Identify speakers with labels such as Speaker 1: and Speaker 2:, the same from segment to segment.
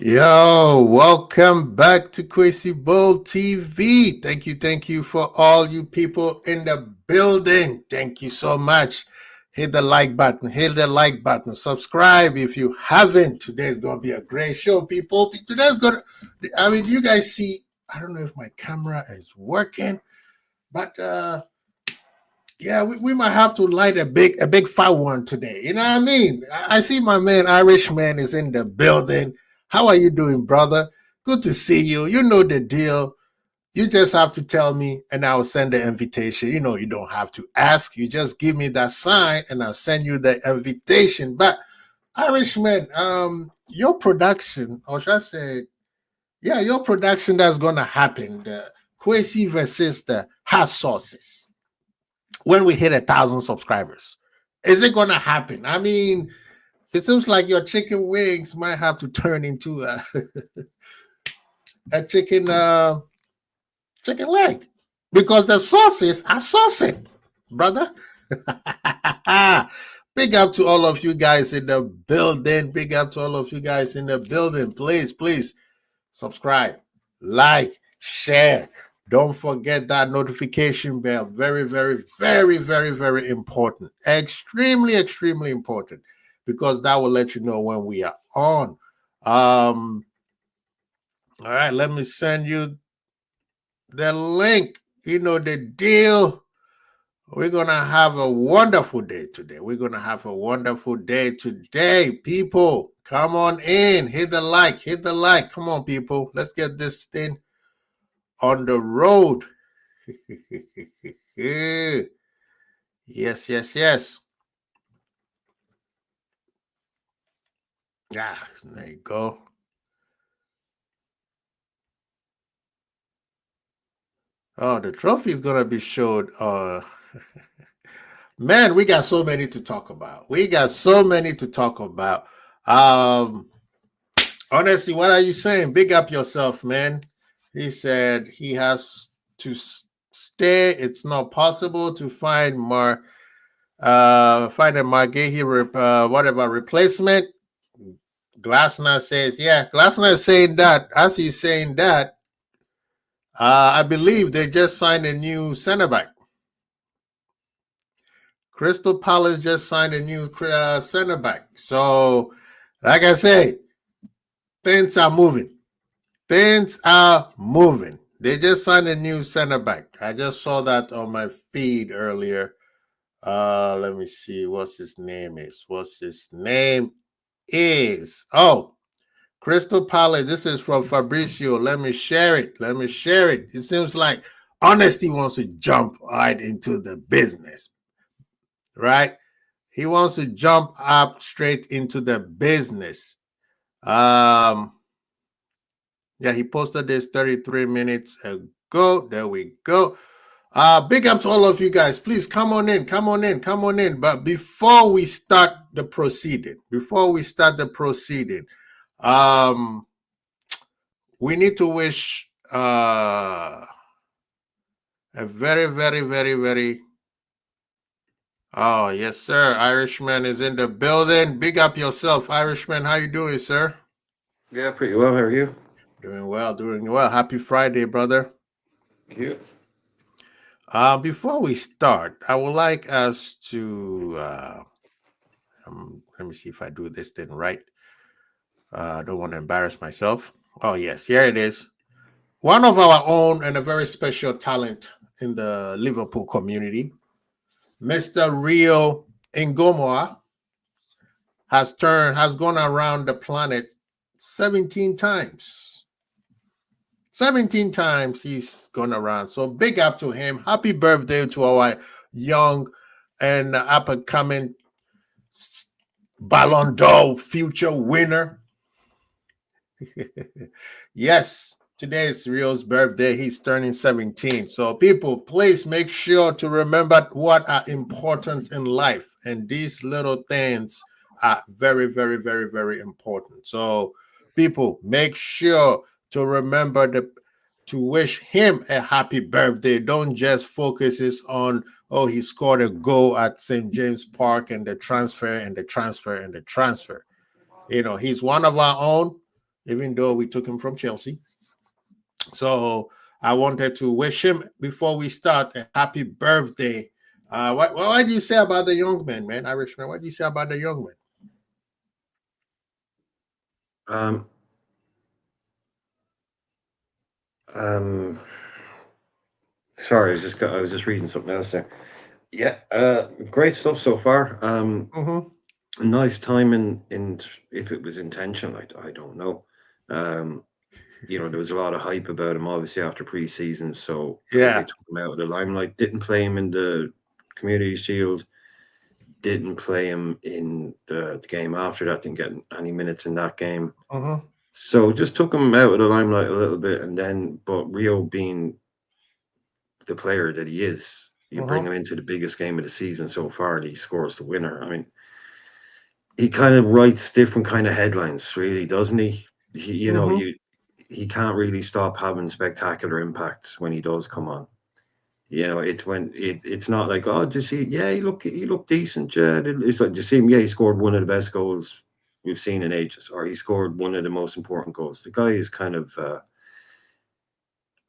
Speaker 1: Yo, welcome back to Quasi Bowl TV. Thank you for all you people in the building. Thank you so much. Hit the like button, subscribe if you haven't. Today's gonna be a great show, people. You guys see, I don't know if my camera is working, but yeah, we might have to light a big fat one today. You know what I mean? I see my man Irishman is in the building. How are you doing, brother? Good to see you. You know the deal. You just have to tell me and I'll send the invitation. You know, you don't have to ask. You just give me that sign and I'll send you the invitation. But Irishman, your production, or should I say, yeah, your production that's gonna happen, the Kwesi versus the Hot Sauces when we hit 1,000 subscribers. Is it gonna happen? I mean, it seems like your chicken wings might have to turn into a chicken leg because the sauces are saucing, brother. Big up to all of you guys in the building. Big up to all of you guys in the building. Please subscribe, like, share. Don't forget that notification bell. Very important. Extremely important because that will let you know when we are on. All right, let me send you the link. You know the deal. We're going to have a wonderful day today. People. Come on in. Hit the like. Come on, people. Let's get this thing on the road. Yes. Yeah, there you go. Oh, the trophy is gonna be showed. Man, we got so many to talk about. Honestly, what are you saying? Big up yourself, man. He said he has to stay. It's not possible to find a Guehi whatever replacement. Glassner says, yeah, Glassner is saying that. As he's saying that, I believe they just signed a new center back. Crystal Palace just signed a new center back. So, like I say, things are moving. They just signed a new center back. I just saw that on my feed earlier. Let me see what his name is. Oh, Crystal Palace. This is from Fabricio. Let me share it. It seems like Honesty wants to jump right into the business, right? He wants to jump up straight into the business. Yeah, he posted this 33 minutes ago. There we go. Big up to all of you guys. Please come on in. But before we start the proceeding, we need to wish a very. Oh, yes, sir. Irishman is in the building. Big up yourself, Irishman. How you doing, sir?
Speaker 2: Yeah, pretty well. How are you?
Speaker 1: Doing well. Happy Friday, brother.
Speaker 2: Thank you.
Speaker 1: Before we start, I would like us to let me see if I do this thing right. I don't want to embarrass myself. Oh, yes, here it is. One of our own and a very special talent in the Liverpool community, Mr. Rio Ngumoha, has gone around the planet 17 times. 17 times he's gone around. So big up to him. Happy birthday to our young and up and coming Ballon d'Or future winner. Yes, today is Rio's birthday. He's turning 17. So people, please make sure to remember what are important in life. And these little things are very important. So people, make sure to remember to wish him a happy birthday. Don't just focus on, oh, he scored a goal at St. James Park and the transfer. You know, he's one of our own. even though we took him from Chelsea. So I wanted to wish him, before we start, a happy birthday. What do you say about the young man, Irishman? What do you say about the young man?
Speaker 2: Um, sorry, I was just reading something else there. Yeah, great stuff so far.
Speaker 1: Mm-hmm.
Speaker 2: A nice time in if it was intentional, I don't know. Um, there was a lot of hype about him, obviously after preseason. So I think they
Speaker 1: Yeah.
Speaker 2: took him out of the limelight. Didn't play him in the Community Shield. Didn't play him in the game after that. Didn't get any minutes in that game.
Speaker 1: Mm-hmm.
Speaker 2: So just took him out of the limelight a little bit, and then, but Rio being the player that he is, you bring
Speaker 1: Mm-hmm.
Speaker 2: him into the biggest game of the season so far, and he scores the winner. I mean, he kind of writes different kind of headlines, really, doesn't he? He, you know,
Speaker 1: Mm-hmm.
Speaker 2: you he can't really stop having spectacular impacts when he does come on. It's when it's not like, oh, does he? Yeah, he looked decent. Yeah, it's like, do you see him? Yeah, he scored one of the best goals we've seen in ages, or he scored one of the most important goals. The guy is kind of,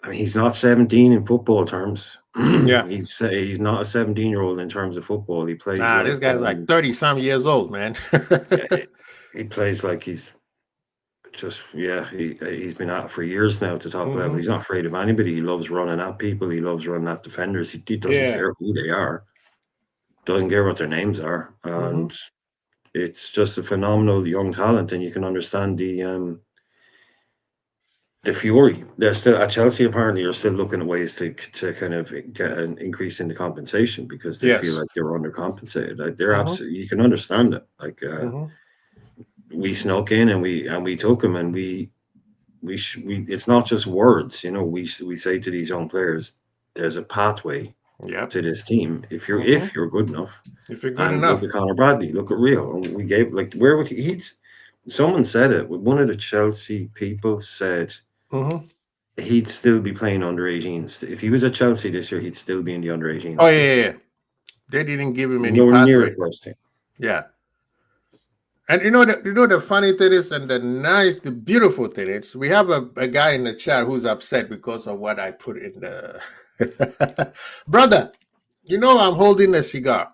Speaker 2: I mean, he's not 17 in football terms.
Speaker 1: Yeah.
Speaker 2: He's not a 17-year-old in terms of football. He plays
Speaker 1: Nah, this
Speaker 2: like,
Speaker 1: guy's like 30 some years old, man.
Speaker 2: yeah, he plays like he's just, yeah, he's been at it for years now at the top level.
Speaker 1: Mm-hmm.
Speaker 2: He's not afraid of anybody. He loves running at people. He loves running at defenders. He doesn't
Speaker 1: Yeah.
Speaker 2: care who they are. Doesn't care what their names are,
Speaker 1: Mm-hmm.
Speaker 2: and it's just a phenomenal young talent. And you can understand the fury. They're still at Chelsea. Apparently, are still looking at ways to kind of get an increase in the compensation because they feel
Speaker 1: Yes.
Speaker 2: like they're undercompensated. Like they're
Speaker 1: Mm-hmm.
Speaker 2: absolutely. You can understand it. Like
Speaker 1: Mm-hmm.
Speaker 2: we snuck in and we took him and we. It's not just words. We say to these young players, there's a pathway
Speaker 1: Yep.
Speaker 2: to this team
Speaker 1: Mm-hmm.
Speaker 2: if you're good enough.
Speaker 1: If you're good
Speaker 2: And look
Speaker 1: enough.
Speaker 2: at Connor Bradley, look at Rio. And we gave, like, where would he's someone said it. One of the Chelsea people said
Speaker 1: Mm-hmm.
Speaker 2: he'd still be playing under 18s. If he was at Chelsea this year, he'd still be in the under
Speaker 1: Oh
Speaker 2: 18s
Speaker 1: yeah,
Speaker 2: team.
Speaker 1: yeah, yeah. They didn't give him any
Speaker 2: Nowhere near
Speaker 1: pathway.
Speaker 2: the first team.
Speaker 1: Yeah. And the funny thing is, and the beautiful thing is, we have a guy in the chat who's upset because of what I put in the brother. I'm holding a cigar.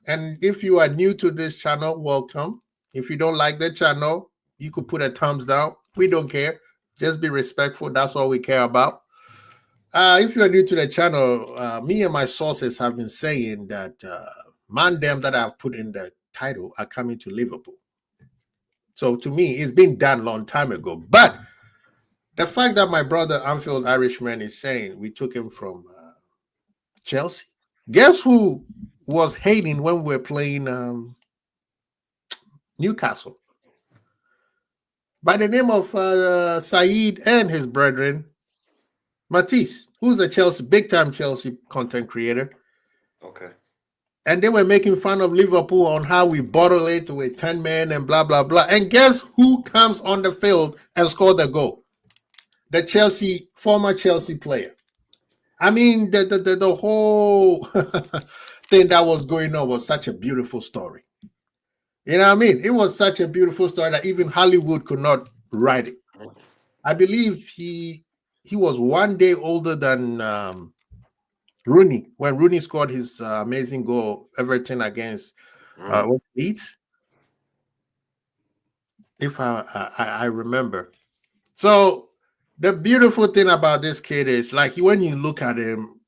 Speaker 1: And if you are new to this channel, welcome. If you don't like the channel, you could put a thumbs down. We don't care. Just be respectful. That's all we care about. If you are new to the channel, me and my sources have been saying that man them that I've put in the title are coming to Liverpool. So to me, it's been done a long time ago. But the fact that my brother Anfield Irishman is saying we took him from Chelsea. Guess who was hating when we were playing Newcastle? By the name of Saeed and his brethren, Matisse, who's a big time Chelsea content creator.
Speaker 2: Okay.
Speaker 1: And they were making fun of Liverpool on how we bottle it with 10 men and blah, blah, blah. And guess who comes on the field and scored the goal? The former Chelsea player. I mean, the whole thing that was going on was such a beautiful story. You know what I mean? It was such a beautiful story that even Hollywood could not write it. I believe he was one day older than Rooney when Rooney scored his amazing goal, Everton against Leeds. If I remember. So the beautiful thing about this kid is, like, when you look at him,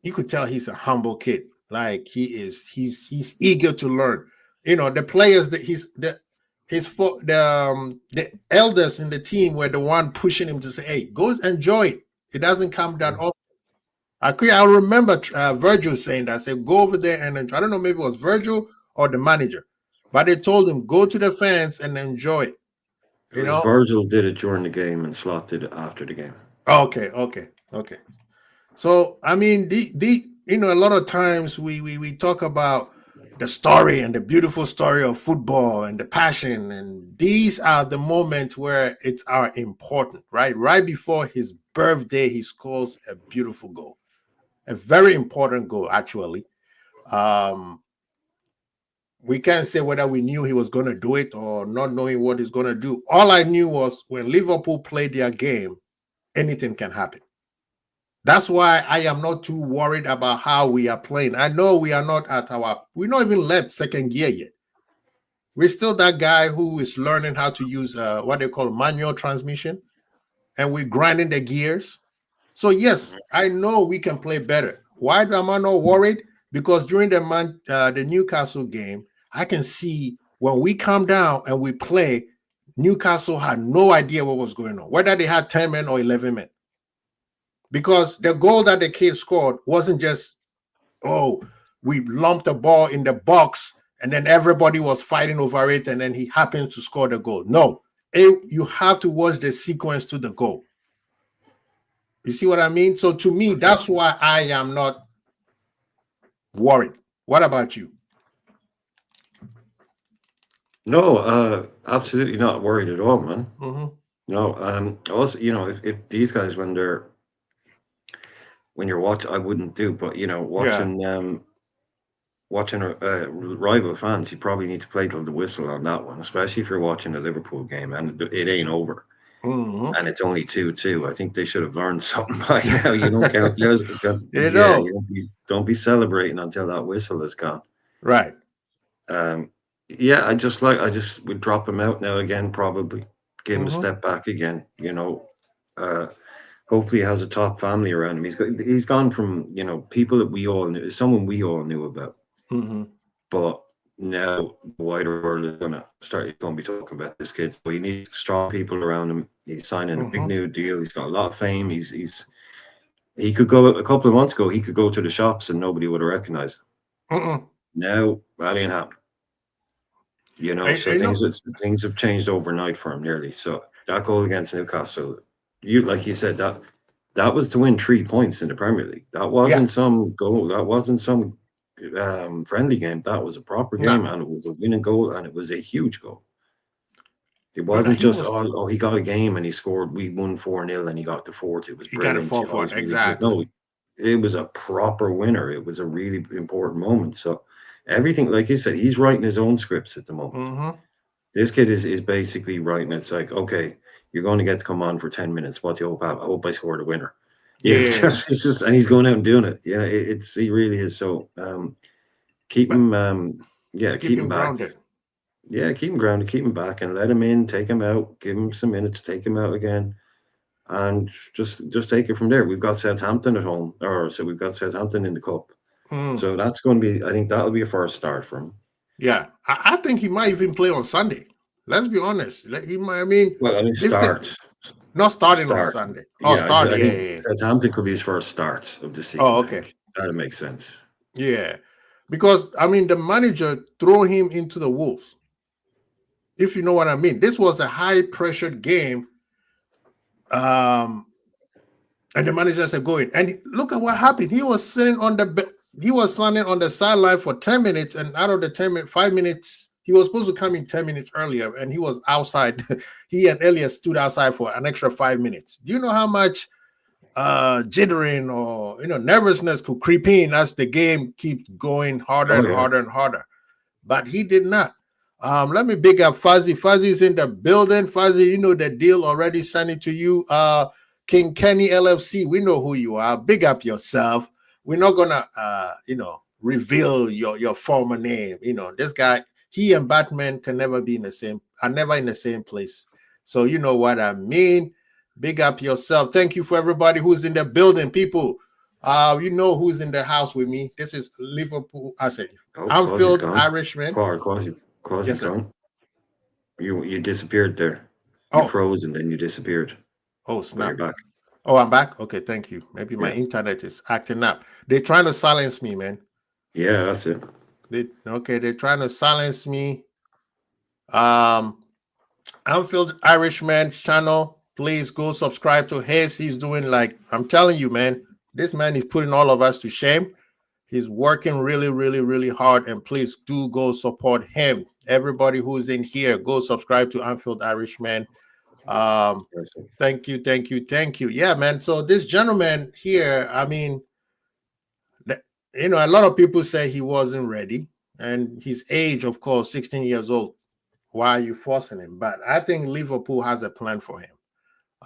Speaker 1: you could tell he's a humble kid. Like, he's eager to learn. The players that the elders in the team were the one pushing him to say, "Hey, go enjoy it. It doesn't come that often." I remember Virgil saying that. Say, "Go over there and enjoy." I don't know, maybe it was Virgil or the manager, but they told him, "Go to the fans and enjoy it."
Speaker 2: It was Virgil did it during the game and Slot did it after the game.
Speaker 1: Okay. So I mean, a lot of times we talk about the story and the beautiful story of football and the passion, and these are the moments where it's are important, right? Right before his birthday, he scores a beautiful goal, a very important goal, actually. we can't say whether we knew he was going to do it or not knowing what he's going to do. All I knew was when Liverpool played their game, anything can happen. That's why I am not too worried about how we are playing. I know we are not we're not even left second gear yet. We're still that guy who is learning how to use what they call manual transmission, and we're grinding the gears. So yes, I know we can play better. Why am I not worried? Because during the Newcastle game, I can see when we come down and we play, Newcastle had no idea what was going on, whether they had 10 men or 11 men. Because the goal that the kid scored wasn't just, oh, we lumped the ball in the box and then everybody was fighting over it and then he happened to score the goal. No, you have to watch the sequence to the goal. You see what I mean? So to me, that's why I am not worried. What about you?
Speaker 2: No, absolutely not worried at all, man.
Speaker 1: Mm-hmm.
Speaker 2: No, also, if these guys when you're watching, I wouldn't do, but watching rival fans, you probably need to play till the whistle on that one, especially if you're watching a Liverpool game and it ain't over.
Speaker 1: Mm-hmm.
Speaker 2: And it's only 2-2. I think they should have learned something by now. You don't count those. You don't be celebrating until that whistle is gone.
Speaker 1: Right.
Speaker 2: Yeah, I just would drop him out now again, probably give him a step back again. Hopefully he has a top family around him. He's gone from people that we all knew, someone we all knew about, but now the wider world is going to be talking about this kid. So he needs strong people around him. He's signing a big new deal. He's got a lot of fame. He could go a couple of months ago. He could go to the shops and nobody would have recognized him. Now that ain't happening. Things have changed overnight for him nearly. So that goal against Newcastle, like you said, that was to win 3 points in the Premier League. That wasn't some goal. That wasn't some friendly game. That was a proper game, and it was a winning goal, and it was a huge goal. It wasn't he got a game and he scored. We won 4-0 and he got the fourth. It was brilliant.
Speaker 1: Got a 4-4, exactly.
Speaker 2: No, it was a proper winner. It was a really important moment. So everything, like you said, he's writing his own scripts at the moment. This kid is basically writing. It's like, okay, you're going to get to come on for 10 minutes. What do you hope? I hope I scored a winner. It's just, and he's going out and doing it. He really is. So keep him back.
Speaker 1: Grounded.
Speaker 2: Yeah, keep him grounded, keep him back, and let him in, take him out, give him some minutes, take him out again, and just take it from there. We've got Southampton at home, so we've got Southampton in the cup. So that's going to be, I think that'll be a first start for him.
Speaker 1: Yeah, I think he might even play on Sunday. Let's be honest. He might.
Speaker 2: Start.
Speaker 1: Not starting on Sunday. Oh, start.
Speaker 2: I think Southampton could be his first start of the season.
Speaker 1: Oh, okay.
Speaker 2: That'll make sense.
Speaker 1: Yeah, because the manager threw him into the wolves. If you know what I mean. This was a high-pressured game. And the manager said, go in. And look at what happened. He was sitting on the sideline for 10 minutes, and out of the 10 minutes, 5 minutes, he was supposed to come in 10 minutes earlier, and he was outside. He and Elliot stood outside for an extra 5 minutes. Do you know how much jittering or nervousness could creep in as the game keeps going harder and harder and harder? But he did not. Let me big up Fuzzy. Fuzzy's in the building. Fuzzy, you know the deal already. Sending to you. King Kenny LFC, we know who you are. Big up yourself. We're not gonna reveal your former name. This guy, he and Batman can never be never in the same place. So you know what I mean. Big up yourself. Thank you for everybody who's in the building, people. You know who's in the house with me. This is Liverpool. I said Anfield Irishman.
Speaker 2: Quasi's gone. You disappeared there. You froze and then you disappeared.
Speaker 1: Oh, snap.
Speaker 2: You're back.
Speaker 1: Oh, I'm back? Okay, thank you. Maybe my internet is acting up. They're trying to silence me, man.
Speaker 2: Yeah, that's it.
Speaker 1: They're trying to silence me. Anfield Irishman channel. Please go subscribe to his. He's doing I'm telling you, man, this man is putting all of us to shame. He's working really, really, really hard, and please do go support him. Everybody who's in here, go subscribe to Anfield Irishman. Thank you. Yeah, man. So this gentleman here, a lot of people say he wasn't ready. And his age, of course, 16 years old. Why are you forcing him? But I think Liverpool has a plan for him.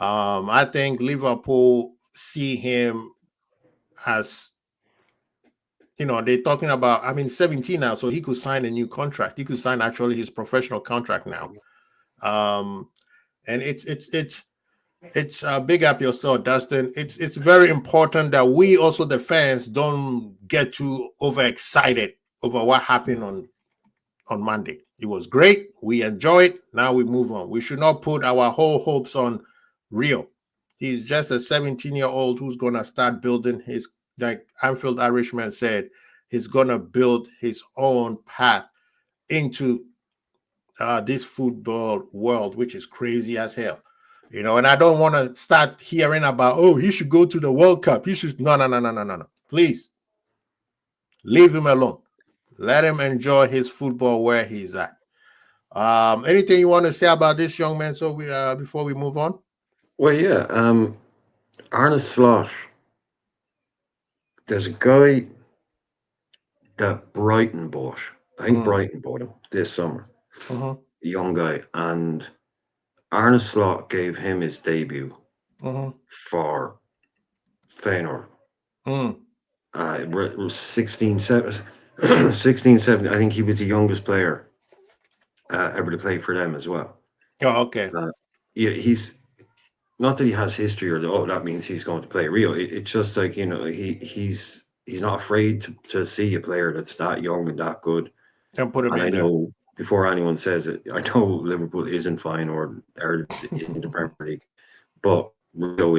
Speaker 1: I think Liverpool see him as, they're talking about, 17 now, so he could sign a new contract. He could sign actually his professional contract now. And it's big up yourself, Dustin. It's very important that we also, the fans, don't get too overexcited over what happened on Monday. It was great. We enjoyed. Now we move on. We should not put our whole hopes on Rio. He's just a 17-year-old who's gonna start building his, like Anfield Irishman said, he's gonna build his own path into this football world, which is crazy as hell. And I don't want to start hearing about, oh, he should go to the World Cup. He should, no. Please, leave him alone. Let him enjoy his football where he's at. Anything you want to say about this young man so we before we move on?
Speaker 2: Well, yeah. Arne Slot. There's a guy that Brighton bought. I think Brighton bought him this summer. A young guy, and Arne Slot gave him his debut for Feyenoord. It was 16, 16, 17. I think he was the youngest player ever to play for them as well.
Speaker 1: Oh, okay.
Speaker 2: Yeah, he's not that he has history or that means he's going to play Rio. It's just like he's not afraid to see a player that's that young and that good.
Speaker 1: And put him in
Speaker 2: I
Speaker 1: there.
Speaker 2: know before anyone says it, I know Liverpool isn't fine or are in the Premier League, but Rio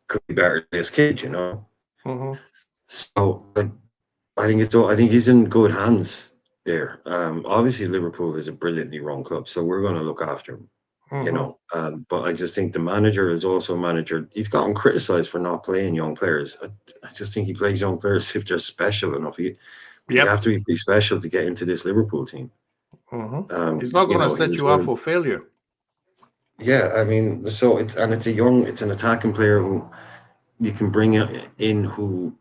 Speaker 2: could be better than this kid, So I think he's in good hands there. Obviously Liverpool is a brilliantly run club, so we're going to look after him. But I just think the manager is also a manager. He's gotten criticized for not playing young players. I just think he plays young players if they're special enough. You have to be pretty special to get into this Liverpool team.
Speaker 1: He's not going to set you up for failure.
Speaker 2: Yeah, I mean, so it's an attacking player who you can bring in who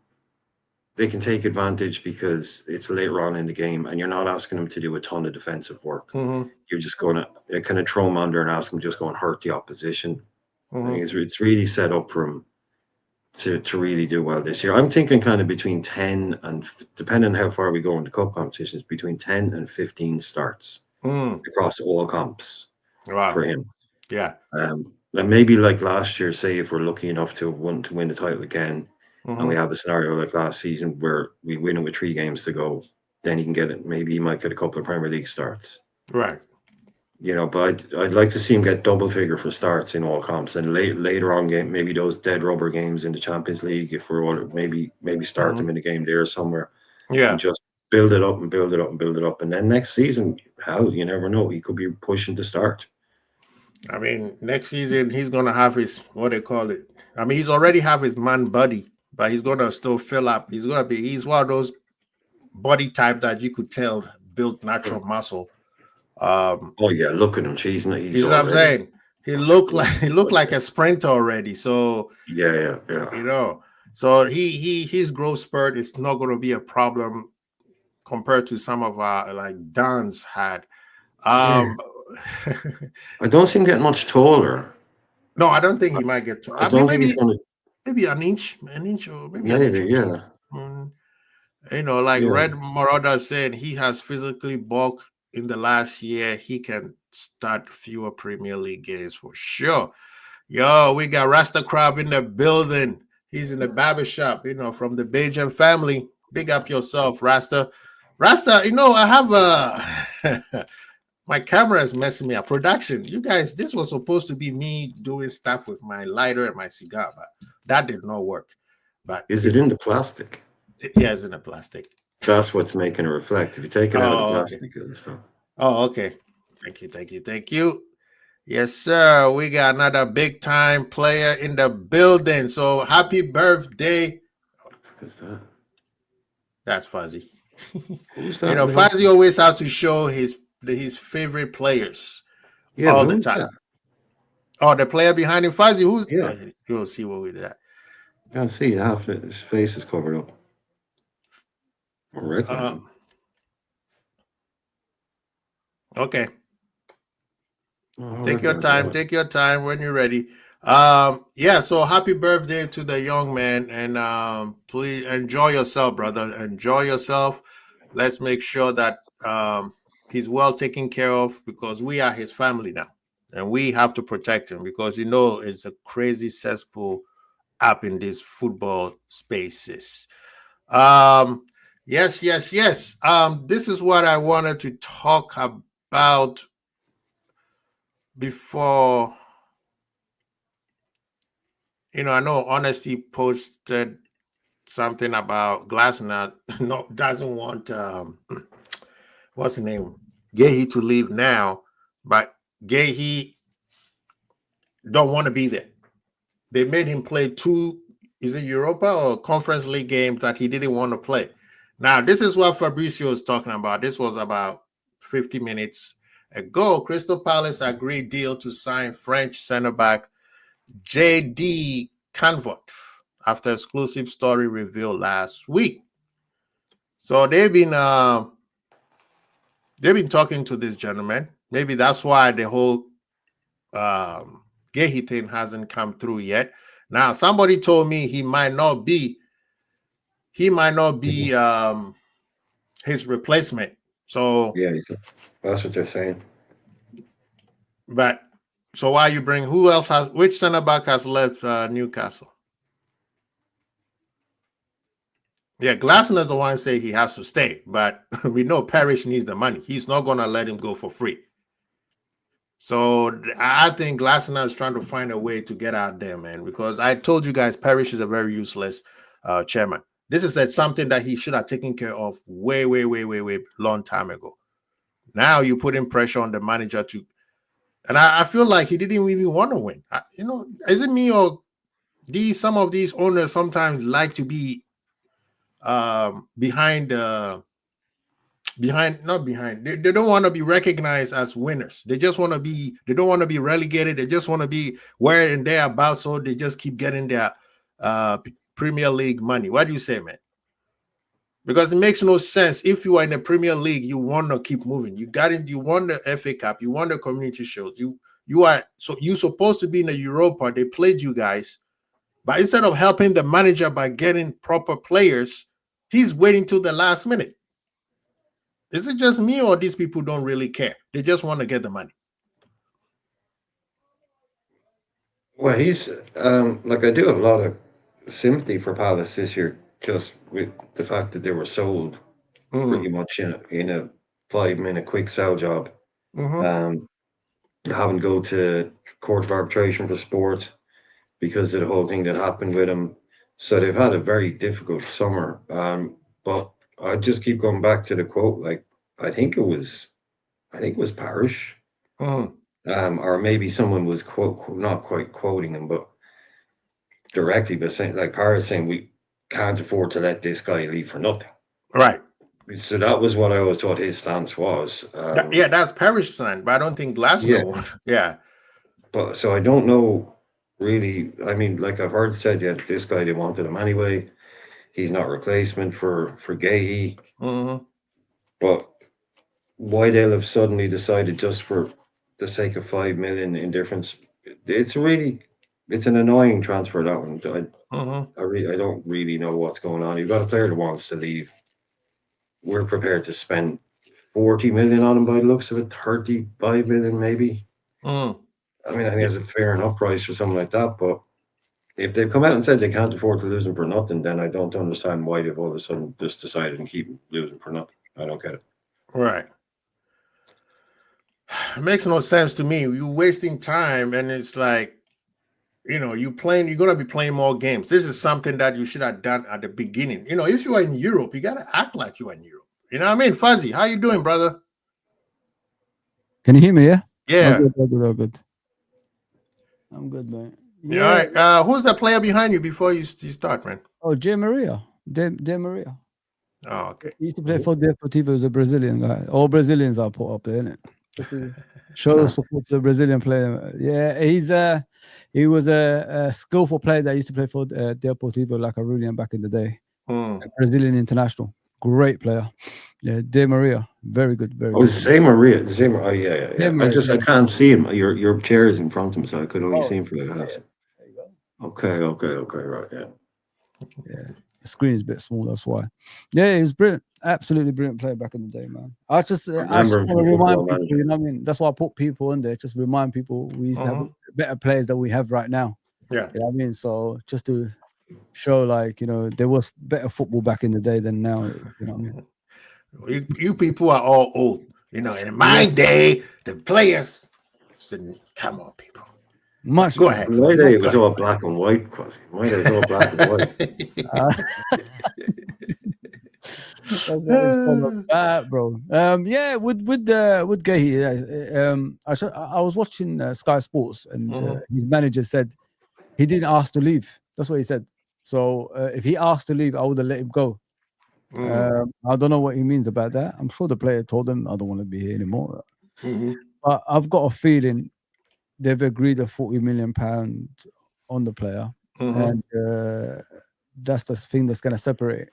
Speaker 2: they can take advantage because it's later on in the game and you're not asking them to do a ton of defensive work. You're just going to kind of throw him under and ask him just go and hurt the opposition. I think it's really set up for him to really do well this year. I'm thinking kind of between 10 and, depending on how far we go in the cup competitions, between 10 and 15 starts across all comps for him.
Speaker 1: Yeah.
Speaker 2: And maybe like last year, say if we're lucky enough to win the title again, and we have a scenario like last season where we win it with 3 games to go, then he can get it. Maybe he might get a couple of Premier League starts.
Speaker 1: Right.
Speaker 2: But I'd like to see him get double figure for starts in all comps, and later on game, maybe those dead rubber games in the Champions League, if we're all maybe start them in a game there somewhere.
Speaker 1: Yeah.
Speaker 2: And just build it up and build it up and build it up. And then next season, hell, you never know. He could be pushing to start.
Speaker 1: I mean, next season he's gonna have his what they call it. I mean, he's already have his man buddy, but he's gonna still fill up. He's one of those body type that you could tell built natural muscle.
Speaker 2: Oh yeah, look at him. He's
Speaker 1: what I'm saying. He looked like a sprinter already. So
Speaker 2: yeah.
Speaker 1: So his growth spurt is not going to be a problem compared to some of our like Don's had.
Speaker 2: I don't see him getting much taller.
Speaker 1: No, I don't think he might get taller.
Speaker 2: I don't think he's going to.
Speaker 1: Maybe an inch or maybe
Speaker 2: an inch. Yeah.
Speaker 1: Like Red Marauder said, he has physically bulked in the last year. He can start fewer Premier League games for sure. Yo, we got Rasta Crab in the building. He's in the barbershop, from the Bajan family. Big up yourself, Rasta. Rasta, I have my camera is messing me up. Production, you guys, this was supposed to be me doing stuff with my lighter and my cigar, but that did not work. But
Speaker 2: is it in the plastic?
Speaker 1: Yeah, it's in the plastic.
Speaker 2: That's what's making it reflect. If you take it out of the plastic, and stuff.
Speaker 1: Oh, okay. Thank you. Yes, sir. We got another big time player in the building. So happy birthday.
Speaker 2: Who's that?
Speaker 1: That's Fuzzy.
Speaker 2: Who's that?
Speaker 1: Fuzzy always has to show his favorite players all the time. That? Oh, the player behind him, Fuzzy. Who's?
Speaker 2: Yeah.
Speaker 1: You'll see what we did.
Speaker 2: I can't see half his face is covered up.
Speaker 1: Okay.
Speaker 2: Oh,
Speaker 1: Take
Speaker 2: let
Speaker 1: your
Speaker 2: them
Speaker 1: time.
Speaker 2: do it.
Speaker 1: Take your time when you're ready. Yeah, so happy birthday to the young man, and please enjoy yourself, brother. Enjoy yourself. Let's make sure that he's well taken care of because we are his family now. And we have to protect him because it's a crazy cesspool up in these football spaces. Um, yes, yes, yes. This is what I wanted to talk about before. I know Honesty posted something about Glassner no doesn't want what's the name? Guehi to leave now, but Guehi don't want to be there. They made him play two, is it Europa or Conference League games that he didn't want to play. Now, this is what Fabrizio is talking about. This was about 50 minutes ago. Crystal Palace agreed deal to sign French center back J.D. Canvot after exclusive story revealed last week. So they've been talking to this gentleman. Maybe that's why the whole Guehi thing hasn't come through yet. Now, somebody told me he might not be his replacement. So
Speaker 2: Yeah, that's what they're saying.
Speaker 1: but so why you bring which center back has left Newcastle? Yeah, Glasner's the one say he has to stay, but we know Parrish needs the money. He's not going to let him go for free. So I think Glasner is trying to find a way to get out there, man, because I told you guys Parrish is a very useless chairman. This is something that he should have taken care of way long time ago. Now you're putting pressure on the manager to, and I feel like he didn't even want to win. Is it me or some of these owners sometimes like to be behind not behind, they don't want to be recognized as winners. They don't want to be relegated. They just want to be where and there about, so they just keep getting their Premier League money. What do you say, man? Because it makes no sense. If you are in the Premier League, you want to keep moving. You won the FA Cup, you won the Community Shield, you're supposed to be in the Europa. They played you guys, but instead of helping the manager by getting proper players, he's waiting till the last minute. Is it just me or these people don't really care? They just want to get the money.
Speaker 2: Well, he's I do have a lot of sympathy for Palace this year, just with the fact that they were sold pretty much in a 5-minute quick sell job. Having to go to court of arbitration for sport because of the whole thing that happened with him. So they've had a very difficult summer. But I just keep going back to the quote. Like I think it was Parrish, or maybe someone was not quite quoting him, but directly, but saying like Parrish saying we can't afford to let this guy leave for nothing.
Speaker 1: Right.
Speaker 2: So that was what I always thought his stance was.
Speaker 1: That's Parrish's stance, but I don't think Glasner. Yeah.
Speaker 2: But so I don't know really. I mean, like I've heard said, yeah, this guy they wanted him anyway. He's not replacement for Guehi. But why they'll have suddenly decided just for the sake of 5 million in difference, it's an annoying transfer, that one. I don't really know what's going on. You've got a player that wants to leave. We're prepared to spend 40 million on him by the looks of it, 35 million maybe. I mean, I think it's a fair enough price for something like that, but if they've come out and said they can't afford to lose him for nothing, then I don't understand why they've all of a sudden just decided to keep losing for nothing. I don't get it.
Speaker 1: Right. It makes no sense to me. You're wasting time, and it's like, you're going to be playing more games. This is something that you should have done at the beginning. If you are in Europe, you got to act like you are in Europe. You know what I mean? Fuzzy, how you doing, brother?
Speaker 3: Can you hear me? Yeah.
Speaker 1: Yeah.
Speaker 3: All good. I'm good, man.
Speaker 1: Yeah. All right. Who's the player behind you before you start, man?
Speaker 3: Oh, Di Maria. Di Maria.
Speaker 1: Oh, okay.
Speaker 3: He used to play for Deportivo. He was a Brazilian guy. All Brazilians are put up there, isn't it? Show support to the Brazilian player. Yeah, he was a skillful player that used to play for Deportivo like Aurelian back in the day. A Brazilian international. Great player. Yeah, De Maria, very good, very
Speaker 2: Oh,
Speaker 3: good.
Speaker 2: Zay Maria. Oh, yeah.
Speaker 3: De Maria,
Speaker 2: I can't see him. Your chair is in front of him, so I could only
Speaker 3: Oh,
Speaker 2: see him for like half.
Speaker 3: yeah, there you go.
Speaker 2: Okay, right, yeah.
Speaker 3: Yeah, the screen is a bit small, that's why. Yeah, he was brilliant, absolutely brilliant player back in the day, man. I just
Speaker 2: Remember him
Speaker 3: want to
Speaker 2: from
Speaker 3: remind
Speaker 2: Football
Speaker 3: people,
Speaker 2: Manager.
Speaker 3: you know what I mean? That's why I put people in there, just remind people we used to have better players than we have right now.
Speaker 1: Yeah.
Speaker 3: You know what I mean? So just to show, like, you know, there was better football back in the day than now. You know what I mean?
Speaker 1: You people are all old. You know, in my day, the players said, come on, people.
Speaker 3: Much
Speaker 1: Go ahead.
Speaker 2: In my day, it was all black and white, Quasi. My day was all black and white.
Speaker 3: That is kind of bad, bro. Yeah, with Guehi, I was watching Sky Sports, and his manager said he didn't ask to leave. That's what he said. So if he asked to leave, I would have let him go. I don't know what he means about that. I'm sure the player told him, I don't want to be here anymore. But I've got a feeling they've agreed a £40 million on the player, and that's the thing that's going to separate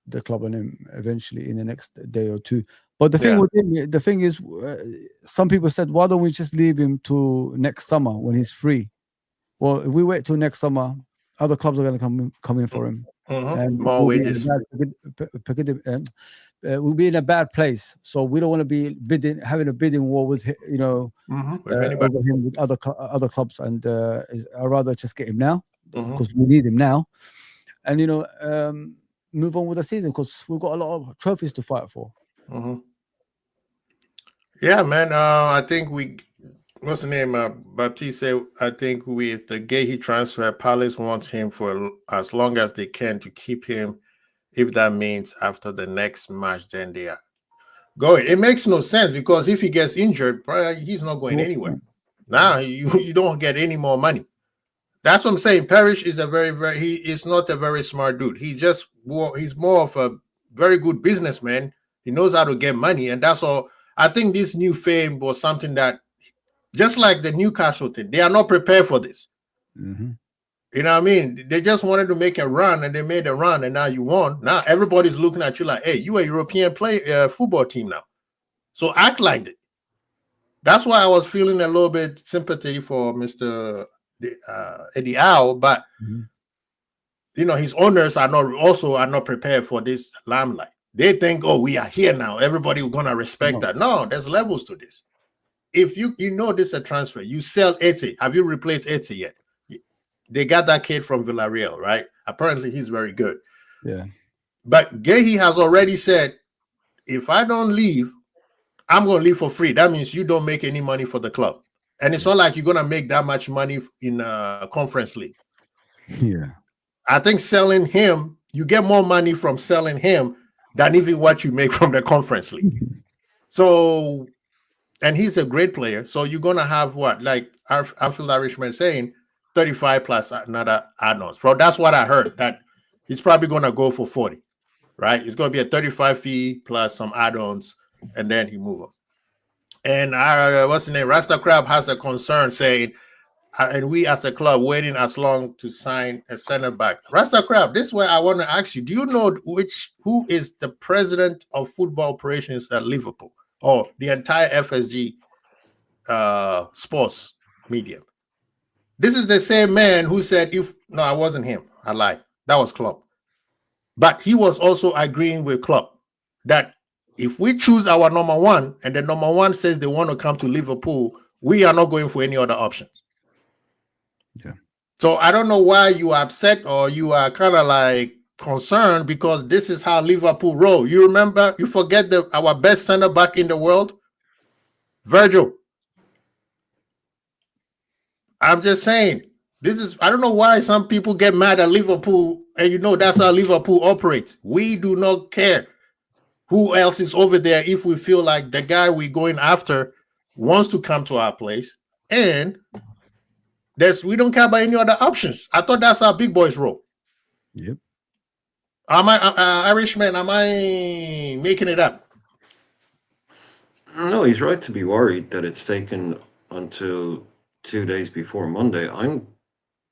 Speaker 3: the club and him eventually in the next day or two. But the thing with him, the thing is, some people said, why don't we just leave him to next summer when he's free? Well, if we wait till next summer, other clubs are going to come in for him, and
Speaker 1: more wages.
Speaker 3: We'll be in a bad place. So we don't want to be having a bidding war with over him with other clubs, and I'd rather just get him now because we need him now, and move on with the season because we've got a lot of trophies to fight for.
Speaker 1: Yeah, man. I think what's the name? Baptiste said, I think with the Guehi transfer, Palace wants him for as long as they can to keep him. If that means after the next match, then they are going. It makes no sense because if he gets injured, he's not going anywhere. Now you don't get any more money. That's what I'm saying. Parrish is he is not a very smart dude. He's more of a very good businessman. He knows how to get money, and that's all. I think this new fame was something that, just like the Newcastle thing, they are not prepared for this. You know what I mean? They just wanted to make a run, and they made a run, and now you won. Now everybody's looking at you like, hey, you a European football team now. So act like it. That's why I was feeling a little bit sympathy for Mr. Eddie Howe, but his owners are not prepared for this limelight. They think, oh, we are here now. Everybody is gonna respect that. No, there's levels to this. If you this is a transfer, you sell Ete. Have you replaced Ete yet? They got that kid from Villarreal, right? Apparently, he's very good.
Speaker 3: Yeah.
Speaker 1: But Guehi has already said, if I don't leave, I'm going to leave for free. That means you don't make any money for the club. And it's not like you're going to make that much money in a conference league.
Speaker 3: Yeah.
Speaker 1: I think selling him, you get more money from selling him than even what you make from the conference league. So, and he's a great player. So you're going to have what? Like Alfred Irishman saying, 35 plus another add-ons. Bro, that's what I heard, that he's probably going to go for 40, right? It's going to be a 35 fee plus some add-ons, and then he move on. And what's the name? Rasta Crab has a concern saying, and we as a club waiting as long to sign a center back. Rasta Crab, this is where I want to ask you, do you know who is the president of football operations at Liverpool or the entire FSG sports media? This is the same man who said, no, I wasn't him. I lied. That was Klopp. But he was also agreeing with Klopp that if we choose our number one and the number one says they want to come to Liverpool, we are not going for any other options.
Speaker 3: Yeah.
Speaker 1: So I don't know why you are upset or you are kind of like concerned, because this is how Liverpool roll. You forget our best center back in the world, Virgil. I'm just saying, I don't know why some people get mad at Liverpool, and that's how Liverpool operates. We do not care who else is over there if we feel like the guy we're going after wants to come to our place, and we don't care about any other options. I thought that's how big boys roll.
Speaker 3: Yep.
Speaker 1: Am I Irishman? Am I making it up?
Speaker 2: No, he's right to be worried that it's taken until 2 days before Monday. I'm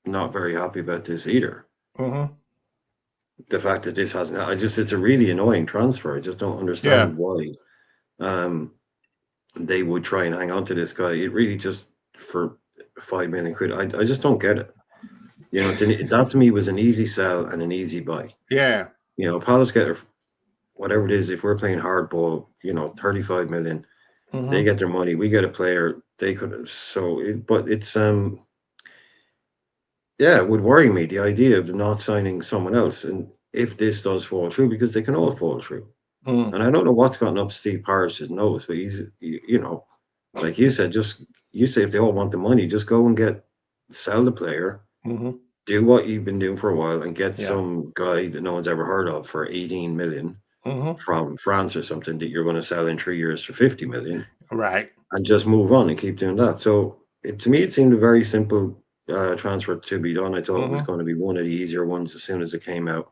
Speaker 2: not very happy about this either. the fact that this hasn't. It's a really annoying transfer. I just don't understand why. They would try and hang on to this guy. It really just for £5 million. I just don't get it. That to me was an easy sell and an easy buy.
Speaker 1: Yeah.
Speaker 2: Palace get whatever it is. If we're playing hardball, 35 million, they get their money. We get a player. They could have. But it's it would worry me, the idea of not signing someone else, and if this does fall through, because they can all fall through. And I don't know what's gotten up Steve Parrish's nose, but he's, like you said, you say if they all want the money, just go and sell the player, do what you've been doing for a while, and get some guy that no one's ever heard of for 18 million from France or something that you're going to sell in 3 years for 50 million.
Speaker 1: Right.
Speaker 2: And just move on and keep doing that. So to me, it seemed a very simple transfer to be done. I thought it was going to be one of the easier ones as soon as it came out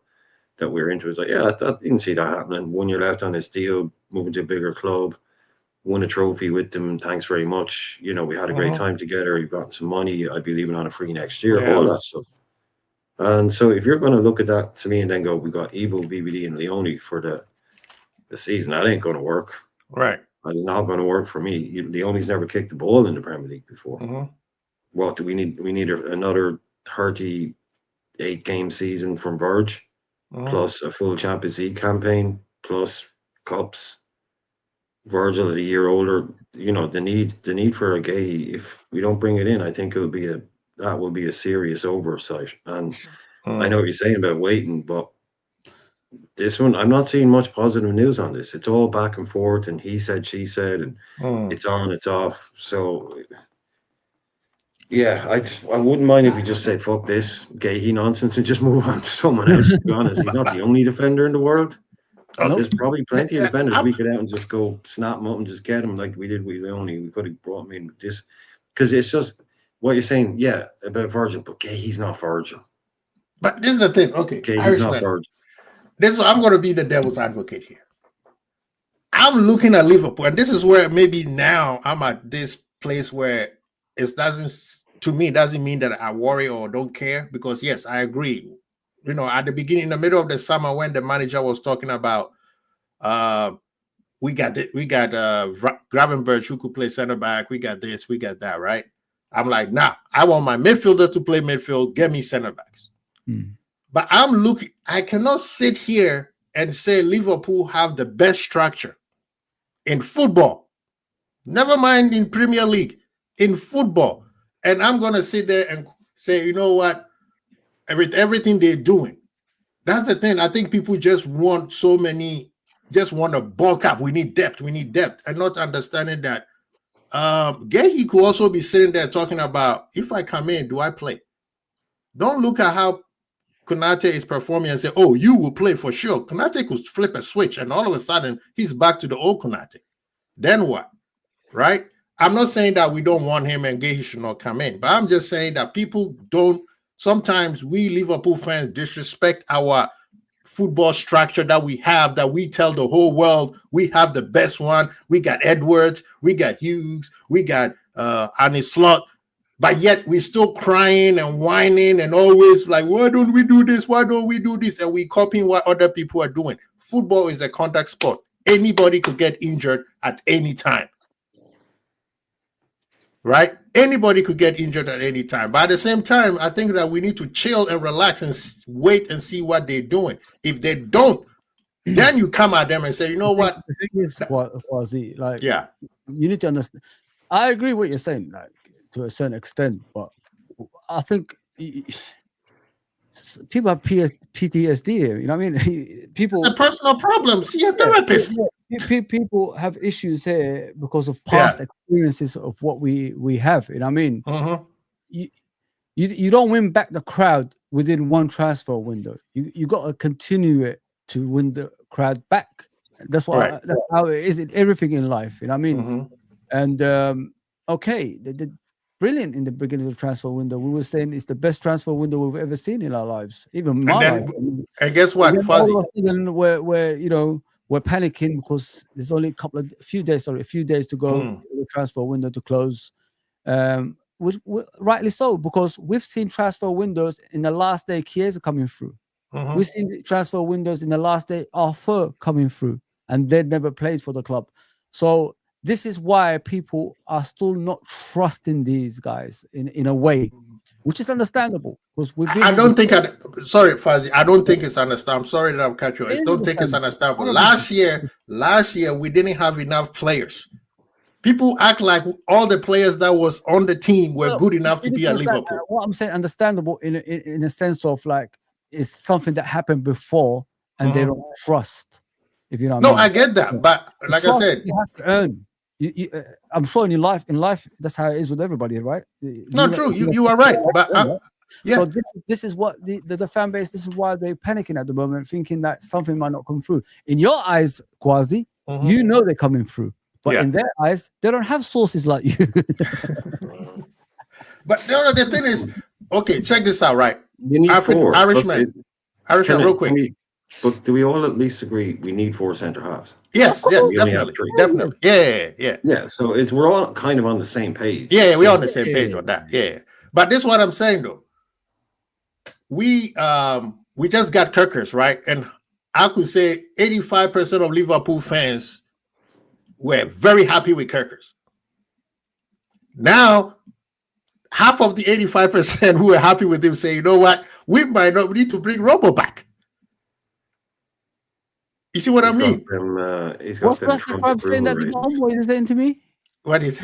Speaker 2: that we were into. It's like, you didn't see that happening. 1 year left on this deal, moving to a bigger club, won a trophy with them. Thanks very much. We had a great time together. You've got some money. I'd be leaving on a free next year, all that stuff. And so if you're going to look at that to me and then go, we got Evo, BBD, and Leone for the season, that ain't going to work.
Speaker 1: Right.
Speaker 2: It's not going to work for me. Leone's never kicked the ball in the Premier League before. What do we need? We need another 38-game season from Verge, plus a full Champions League campaign, plus cups. Virgil, a year older, the need for a Guehi, if we don't bring it in, I think that will be a serious oversight. And I know what you're saying about waiting, but this one, I'm not seeing much positive news on this. It's all back and forth, and he said, she said, and it's on, it's off. So, yeah, I wouldn't mind if you just said, fuck this Guehi nonsense and just move on to someone else, to be honest. He's not the only defender in the world. There's probably plenty of defenders we could out and just go snap them up and just get them like we did with Leone. We could have brought him in with this. Because it's just what you're saying, about Virgil, but Guehi's not Virgil.
Speaker 1: But this is the thing, okay.
Speaker 2: Guehi's not Virgil.
Speaker 1: This is I'm going to be the devil's advocate here. I'm looking at Liverpool, and this is where maybe now I'm at this place where it doesn't mean that I worry or don't care, because yes, I agree. At the beginning, in the middle of the summer, when the manager was talking about we got Gravenberch who could play center back, we got this, we got that, right? I'm like, nah, I want my midfielders to play midfield, get me center backs. But I cannot sit here and say Liverpool have the best structure in football. Never mind in Premier League, in football. And I'm going to sit there and say, you know what? Everything they're doing. That's the thing. I think people just want to bulk up. We need depth, and not understanding that Guehi could also be sitting there talking about, if I come in, do I play? Don't look at how Konate is performing and say, oh, you will play for sure. Konate could flip a switch and all of a sudden he's back to the old Konate. Then what? Right? I'm not saying that we don't want him and Guehi should not come in, but I'm just saying that people don't. Sometimes we Liverpool fans disrespect our football structure that we have, that we tell the whole world we have the best one. We got Edwards, we got Hughes, we got Arne Slot, but yet we're still crying and whining and always like, why don't we do this? Why don't we do this? And we copying what other people are doing. Football is a contact sport. Anybody could get injured at any time. Right? Anybody could get injured at any time. But at the same time, I think that we need to chill and relax and wait and see what they're doing. If they don't, then you come at them and say, you know what?
Speaker 3: The thing is, Quasi, like,
Speaker 1: yeah,
Speaker 3: you need to understand. I agree what you're saying, like, to a certain extent, but I think people have PTSD here. You know what I mean? People,
Speaker 1: the personal problems. See a therapist.
Speaker 3: People have issues here because of past experiences of what we have. You know what I mean? You don't win back the crowd within one transfer window. You got to continue it to win the crowd back. That's what that's how it is in everything in life. You know what I mean? And okay, they did brilliant in the beginning of the transfer window. We were saying it's the best transfer window we've ever seen in our lives, even my life.
Speaker 1: And guess what, Fuzzy?
Speaker 3: We're panicking because there's only a few days to go for the transfer window to close. Rightly so, because we've seen transfer windows in the last day. Chiesa coming through. We've seen transfer windows in the last day offer coming through, and they'd never played for the club. So this is why people are still not trusting these guys in a way, which is understandable because
Speaker 1: I don't think sorry, Fazi, I don't think it's understandable. I'm sorry that I'm catching you. I don't think it's understandable. Last year we didn't have enough players. People act like all the players that was on the team were good enough to be at Liverpool.
Speaker 3: What I'm saying, understandable in a sense of like it's something that happened before and they don't trust. If you know what I mean.
Speaker 1: I get that, but like I said,
Speaker 3: you have to earn. I'm sure in life, that's how it is with everybody, right?
Speaker 1: Not true. You are right, but yeah.
Speaker 3: So this is what the fan base. This is why they're panicking at the moment, thinking that something might not come through. In your eyes, Quasi, you know they're coming through, but in their eyes, they don't have sources like you.
Speaker 1: But the thing is, okay, check this out, right?
Speaker 2: You need
Speaker 1: Irishman, real quick.
Speaker 2: But do we all at least agree we need 4 centre halves?
Speaker 1: Yes, definitely. Yeah.
Speaker 2: So we're all kind of on the same page.
Speaker 1: Yeah, we're on the same page on that. Yeah, but this is what I'm saying though. We just got Kirkers, right? And I could say 85% of Liverpool fans were very happy with Kirkers. Now, half of the 85% who were happy with him say, you know what, we need to bring Robo back. You see what I mean?
Speaker 3: What's Russell Crab saying that the homeboys is saying to me?
Speaker 1: What is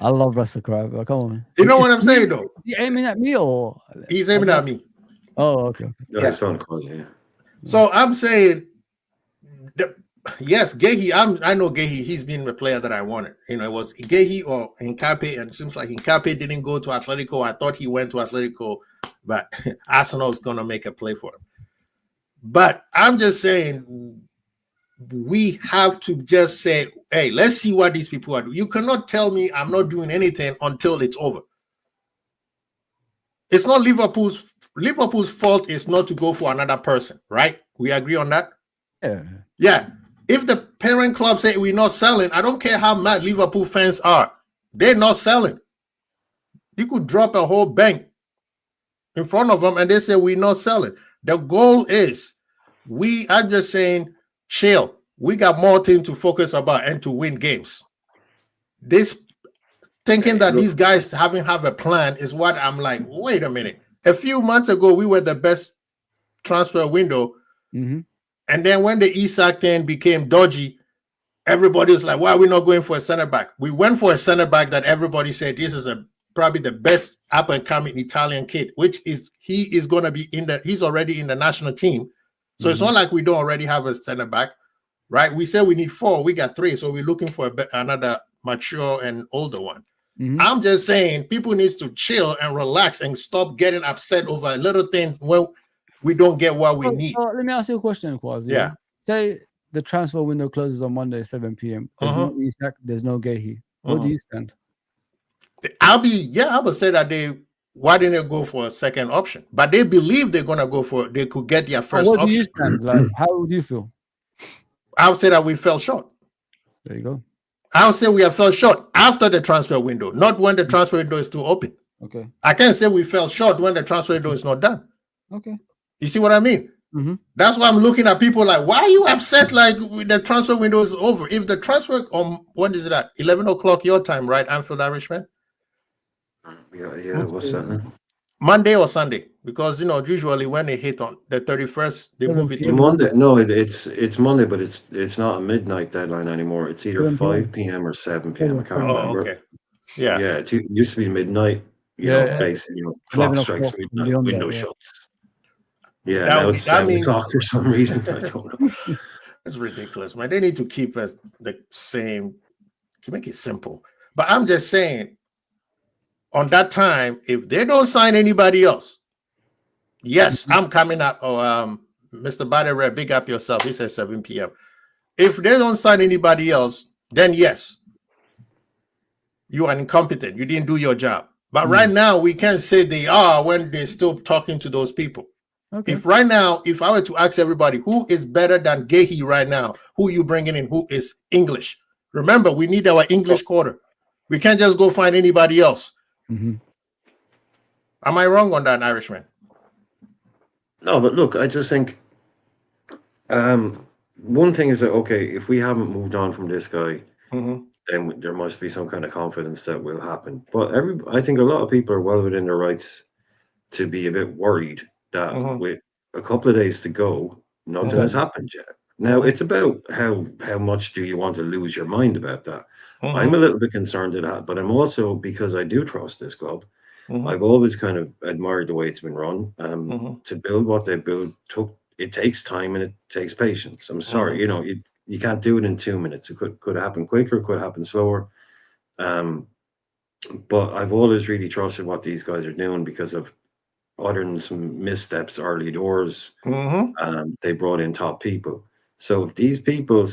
Speaker 3: I love Russell Crab. Come on.
Speaker 1: You know what I'm saying though?
Speaker 3: Is he aiming at me or
Speaker 1: he's aiming at me?
Speaker 3: Oh, okay.
Speaker 2: Yeah.
Speaker 1: So I'm saying yes, Guehi. I know Guehi, he's been the player that I wanted. You know, it was Guehi or Nkape, and it seems like Nkape didn't go to Atletico. I thought he went to Atletico, but Arsenal is gonna make a play for him. But I'm just saying we have to just say, hey, let's see what these people are doing. You cannot tell me I'm not doing anything until it's over. It's not Liverpool's fault is not to go for another person, right? We agree on that? Yeah. If the parent club say we're not selling, I don't care how mad Liverpool fans are. They're not selling. You could drop a whole bank in front of them and they say we're not selling. The goal is we are just saying, chill. We got more things to focus about and to win games. This thinking that these guys haven't have a plan is what I'm like, wait a minute. A few months ago, we were the best transfer window. And then when the Isak thing became dodgy, everybody was like, why are we not going for a center back? We went for a center back that everybody said this is probably the best up and coming Italian kid, which is he is going to be he's already in the national team. So it's not like we don't already have a center back, right? We said we need 4, we got 3. So we're looking for another mature and older one. I'm just saying people need to chill and relax and stop getting upset over little things when we don't get what we need.
Speaker 3: Let me ask you a question, Quasi.
Speaker 1: Yeah.
Speaker 3: Say the transfer window closes on Monday, 7 p.m. There's no Isak, there's no Guehi. Where do you stand?
Speaker 1: I would say that why didn't they go for a second option? But they believe they're gonna go for they could get their first option.
Speaker 3: What do you stand? Like, how would you feel?
Speaker 1: I would say that we fell short.
Speaker 3: There you go.
Speaker 1: I would say we have fell short after the transfer window, not when the transfer window is still open.
Speaker 3: Okay.
Speaker 1: I can't say we fell short when the transfer window is not done.
Speaker 3: Okay.
Speaker 1: You see what I mean? That's why I'm looking at people like, why are you upset like the transfer window is over? If the transfer when is it at? 11 o'clock your time, right? Anfield Irishman?
Speaker 2: Yeah. What's that?
Speaker 1: Monday or Sunday? Because usually when they hit on the 31st, they move it to
Speaker 2: Monday. No, it's Monday, but it's not a midnight deadline anymore. It's either 5 p.m. or 7 p.m. I can't remember.
Speaker 1: Okay. Yeah.
Speaker 2: It used to be midnight. Basically, clock strikes midnight, window shuts. Yeah, now it's 7 o'clock for some reason. I don't know.
Speaker 1: It's ridiculous, man. They need to keep us the same to make it simple. But I'm just saying, on that time, if they don't sign anybody else, yes, I'm coming up. Mr. Badere, big up yourself. He says 7 p.m. If they don't sign anybody else, then yes, you are incompetent. You didn't do your job. But right now, we can't say they are when they're still talking to those people. Okay. If right now, if I were to ask everybody who is better than Guehi right now, who you bringing in, who is English? Remember, we need our English quarter. We can't just go find anybody else. Am I wrong on that, Irishman?
Speaker 2: No, but look, I just think one thing is that okay, if we haven't moved on from this guy, then there must be some kind of confidence that will happen. But I think a lot of people are well within their rights to be a bit worried that with a couple of days to go, nothing has
Speaker 3: Exactly.
Speaker 2: happened yet. Now it's about how much do you want to lose your mind about that. I'm a little bit concerned at that, but I'm also, because I do trust this club, I've always kind of admired the way it's been run. To build what they built it takes time and it takes patience. I'm sorry, you can't do it in 2 minutes. It could happen quicker, could happen slower. But I've always really trusted what these guys are doing because of, other than some missteps early doors, they brought in top people. So if these people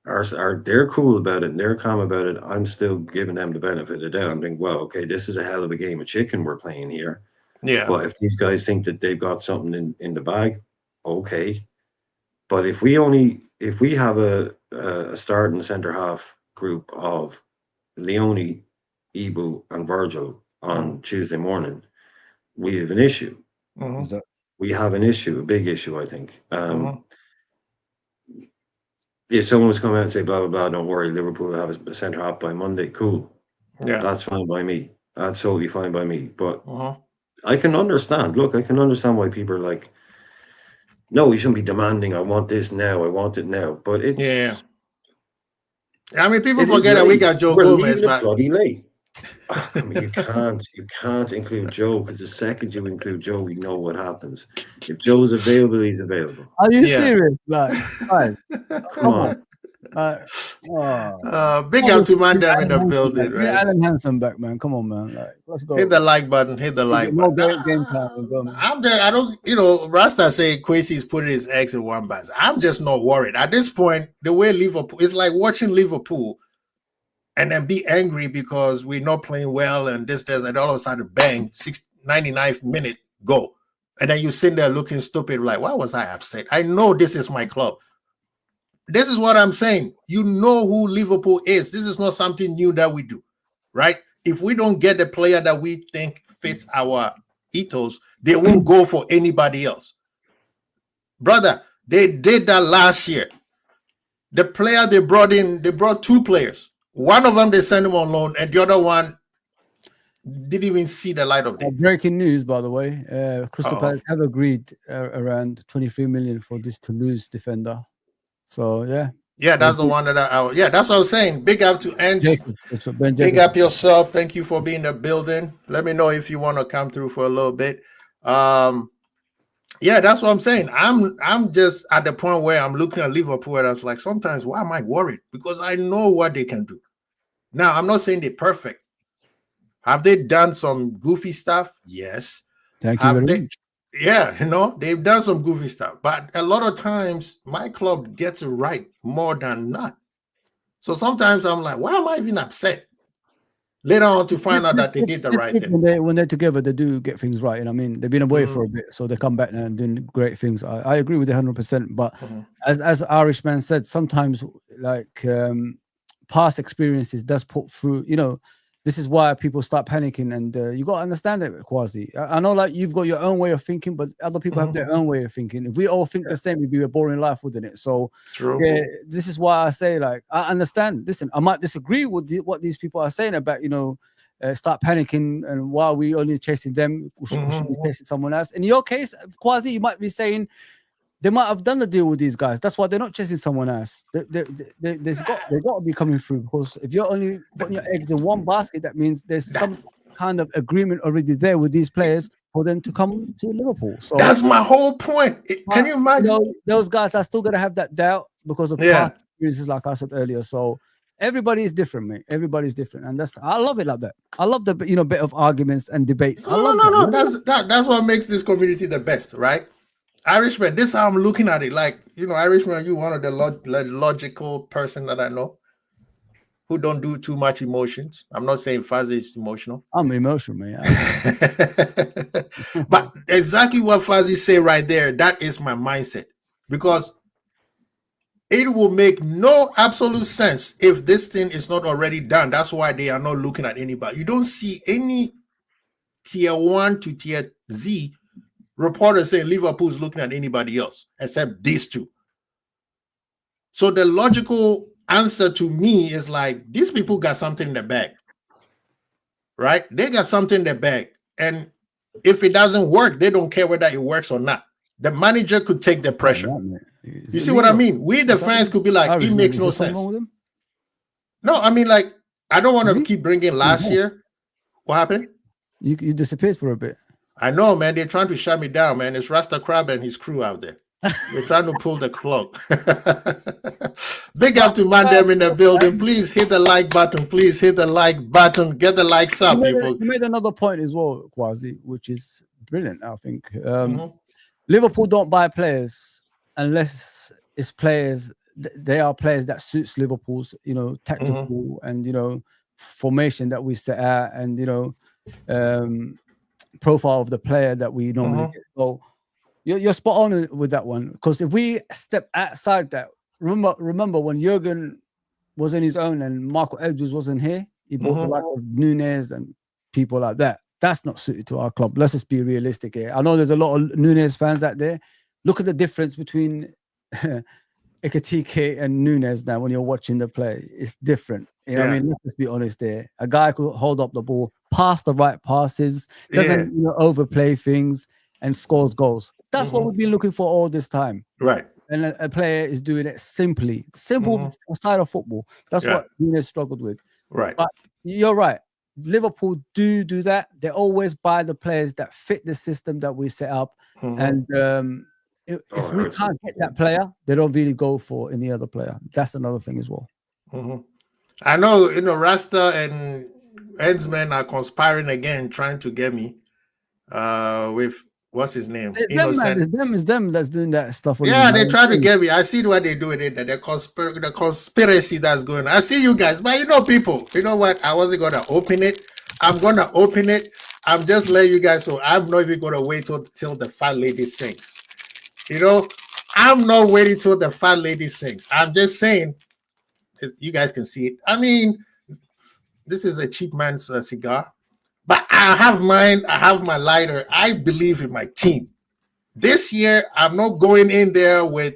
Speaker 2: are they're cool about it and they're calm about it, I'm still giving them the benefit of the doubt. I'm thinking, well, okay, this is a hell of a game of chicken we're playing here.
Speaker 1: Yeah.
Speaker 2: But if these guys think that they've got something in the bag, okay. But if we have a starting centre half group of Leone, Ibu, and Virgil on Tuesday morning, we have an issue.
Speaker 3: Exactly.
Speaker 2: We have an issue, a big issue, I think. If someone was coming out and say blah blah blah, don't worry, Liverpool will have a centre half by Monday, cool.
Speaker 1: Yeah.
Speaker 2: That's fine by me. That's totally fine by me. But I can understand. Look, I can understand why people are like, no, we shouldn't be demanding. I want this now. I want it now. But it's
Speaker 1: I mean, people
Speaker 2: it is
Speaker 1: forget that we
Speaker 2: late.
Speaker 1: got Joe
Speaker 2: We're
Speaker 1: Gomez,
Speaker 2: leaving it
Speaker 1: but
Speaker 2: bloody late. I mean, you can't include Joe, because the second you include Joe, we know what happens. If Joe's available, he's available.
Speaker 3: Are you
Speaker 1: Yeah.
Speaker 3: serious? Like, guys,
Speaker 2: Come on.
Speaker 1: big up to Mandem in the building,
Speaker 3: Get
Speaker 1: right?
Speaker 3: Alan Hansen back, man. Come on, man. Like, let's go.
Speaker 1: Hit the like button. Hit the like
Speaker 3: No
Speaker 1: button.
Speaker 3: game time. Go, man.
Speaker 1: I'm there. I don't, Rasta say Kwesi's putting his eggs in one basket. I'm just not worried. At this point, the way Liverpool, it's like watching Liverpool and then be angry because we're not playing well and this, and all of a sudden, bang, 99th minute, go. And then you sit there looking stupid, like, why was I upset? I know this is my club. This is what I'm saying. You know who Liverpool is. This is not something new that we do, right? If we don't get the player that we think fits our ethos, they won't go for anybody else. Brother, they did that last year. The player they brought in, they brought two players. One of them, they sent him on loan, and the other one didn't even see the light of day.
Speaker 3: Breaking news, by the way. Crystal Palace have agreed around 23 million for this Toulouse defender. So, yeah.
Speaker 1: Yeah, that's the one that that's what I was saying. Big up to Endz. Big up yourself. Thank you for being in the building. Let me know if you want to come through for a little bit. Yeah, that's what I'm saying. I'm just at the point where I'm looking at Liverpool and I was like, sometimes why am I worried? Because I know what they can do. Now, I'm not saying they're perfect. Have they done some goofy stuff? Yes.
Speaker 3: Thank you very much.
Speaker 1: Yeah, they've done some goofy stuff, but a lot of times my club gets it right more than not. So sometimes I'm like, why am I even upset? Later on to find out that they did the right thing.
Speaker 3: When they're together, they do get things right. And I mean, they've been away for a bit, so they come back now and doing great things. I agree with you 100%. But as Irishman said, sometimes like past experiences does put through, this is why people start panicking, and you got to understand it, Kwasi. I know, like, you've got your own way of thinking, but other people have their own way of thinking. If we all think the same, it'd be a boring life, wouldn't it? So, yeah, this is why I say, like, I understand. Listen, I might disagree with what these people are saying about, start panicking and why are we only chasing them? We should be chasing someone else. In your case, Kwasi, you might be saying they might have done the deal with these guys. That's why they're not chasing someone else. They got to be coming through, because if you're only putting your eggs in one basket, that means there's some kind of agreement already there with these players for them to come to Liverpool. So
Speaker 1: that's my whole point. Can you imagine?
Speaker 3: Those guys are still going to have that doubt because of past experiences, like I said earlier. So everybody is different, mate. Everybody's different, and I love it like that. I love the bit of arguments and debates.
Speaker 1: No. That's what makes this community the best, right? Irishman, this is how I'm looking at it. Like, Irishman, you one of the logical person that I know who don't do too much emotions. I'm not saying Fazi is emotional.
Speaker 3: I'm emotional, man.
Speaker 1: But exactly what Fazi say right there, that is my mindset. Because it will make no absolute sense if this thing is not already done. That's why they are not looking at anybody. You don't see any tier 1 to tier Z reporters say Liverpool's looking at anybody else except these two. So the logical answer to me is like, these people got something in the bag, right? They got something in the bag. And if it doesn't work, they don't care whether it works or not. The manager could take the pressure. You see what I mean? We, the fans, could be like, it makes no sense. No, I mean, like, I don't want to keep bringing last year. What happened?
Speaker 3: You disappeared for a bit.
Speaker 1: I know, man. They're trying to shut me down, man. It's Rasta Crab and his crew out there. They're trying to pull the plug. Big up to Mandem in the building. Please hit the like button. Please hit the like button. Get the likes up, people.
Speaker 3: You made another point as well, Kwasi, which is brilliant, I think. Liverpool don't buy players unless it's players. They are players that suits Liverpool's, tactical and, formation that we set out and, profile of the player that we normally get. So you're spot on with that one, because if we step outside that, remember when Jurgen was on his own and Michael Edwards wasn't here, he brought the likes of Nunes and people like that. That's not suited to our club. Let's just be realistic here. I know there's a lot of Nunes fans out there. Look at the difference between Ekitike and Nunes now when you're watching the play. It's different. You know what I mean? Let's just be honest there. A guy could hold up the ball, pass the right passes, doesn't overplay things, and scores goals. That's what we've been looking for all this time.
Speaker 1: Right.
Speaker 3: And a player is doing it simple side of football. That's what Nunes struggled with.
Speaker 1: Right.
Speaker 3: But you're right. Liverpool do that. They always buy the players that fit the system that we set up. And if we can't get that player, they don't really go for any other player. That's another thing as well.
Speaker 1: I know, Rasta and Endz men are conspiring again, trying to get me with what's his name?
Speaker 3: It's them that's doing that stuff.
Speaker 1: Yeah, they try to get me. I see what they do with it. The conspiracy that's going on. I see you guys, but people, you know what? I wasn't gonna open it. I'm gonna open it. I'm just letting you guys know. I'm not even gonna wait till the fat lady sings. I'm not waiting till the fat lady sings. I'm just saying, you guys can see it. I mean, this is a cheap man's cigar. But I have mine. I have my lighter. I believe in my team. This year, I'm not going in there with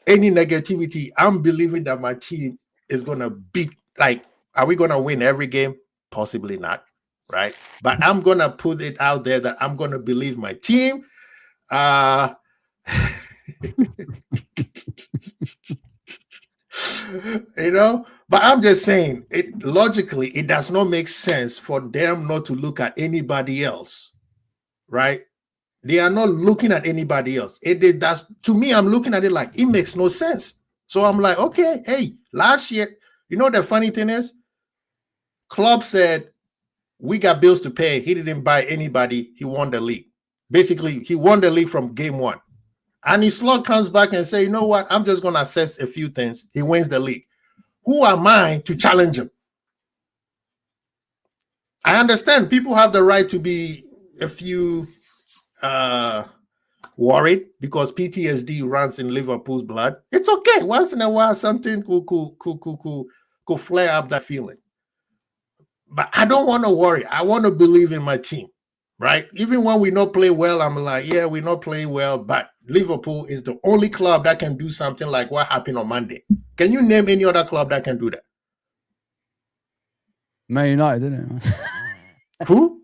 Speaker 1: any negativity. I'm believing that my team is going to beat. Like, are we going to win every game? Possibly not, right? But I'm going to put it out there that I'm going to believe my team. But I'm just saying, logically, it does not make sense for them not to look at anybody else, right? They are not looking at anybody else. To me, I'm looking at it like it makes no sense. So I'm like, okay, hey, last year, the funny thing is, Klopp said, we got bills to pay. He didn't buy anybody. He won the league. Basically, he won the league from game one. And his slot comes back and say, you know what? I'm just going to assess a few things. He wins the league. Who am I to challenge him? I understand people have the right to be a few worried because PTSD runs in Liverpool's blood. It's okay. Once in a while, something could flare up that feeling. But I don't want to worry. I want to believe in my team, right? Even when we not play well, I'm like, yeah, we not play well, but Liverpool is the only club that can do something like what happened on Monday. Can you name any other club that can do that?
Speaker 3: Man United, didn't it?
Speaker 1: Who?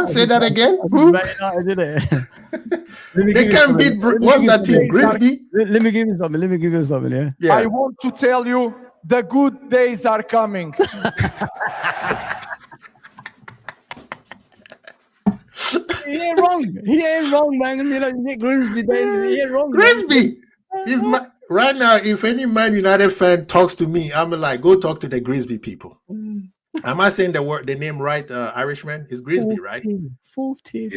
Speaker 1: Say that again. Who?
Speaker 3: Man United, didn't it?
Speaker 1: They can beat. What's that team? Grisby.
Speaker 3: Let me give you something. Yeah.
Speaker 4: I want to tell you, the good days are coming.
Speaker 3: He ain't wrong, man. Nick Grimsby, he ain't wrong.
Speaker 1: Grimsby. Right now, if any Man United fan talks to me, I'm like, go talk to the Grimsby people. Am I saying the name right? Irishman is Grimsby, right?
Speaker 3: 14.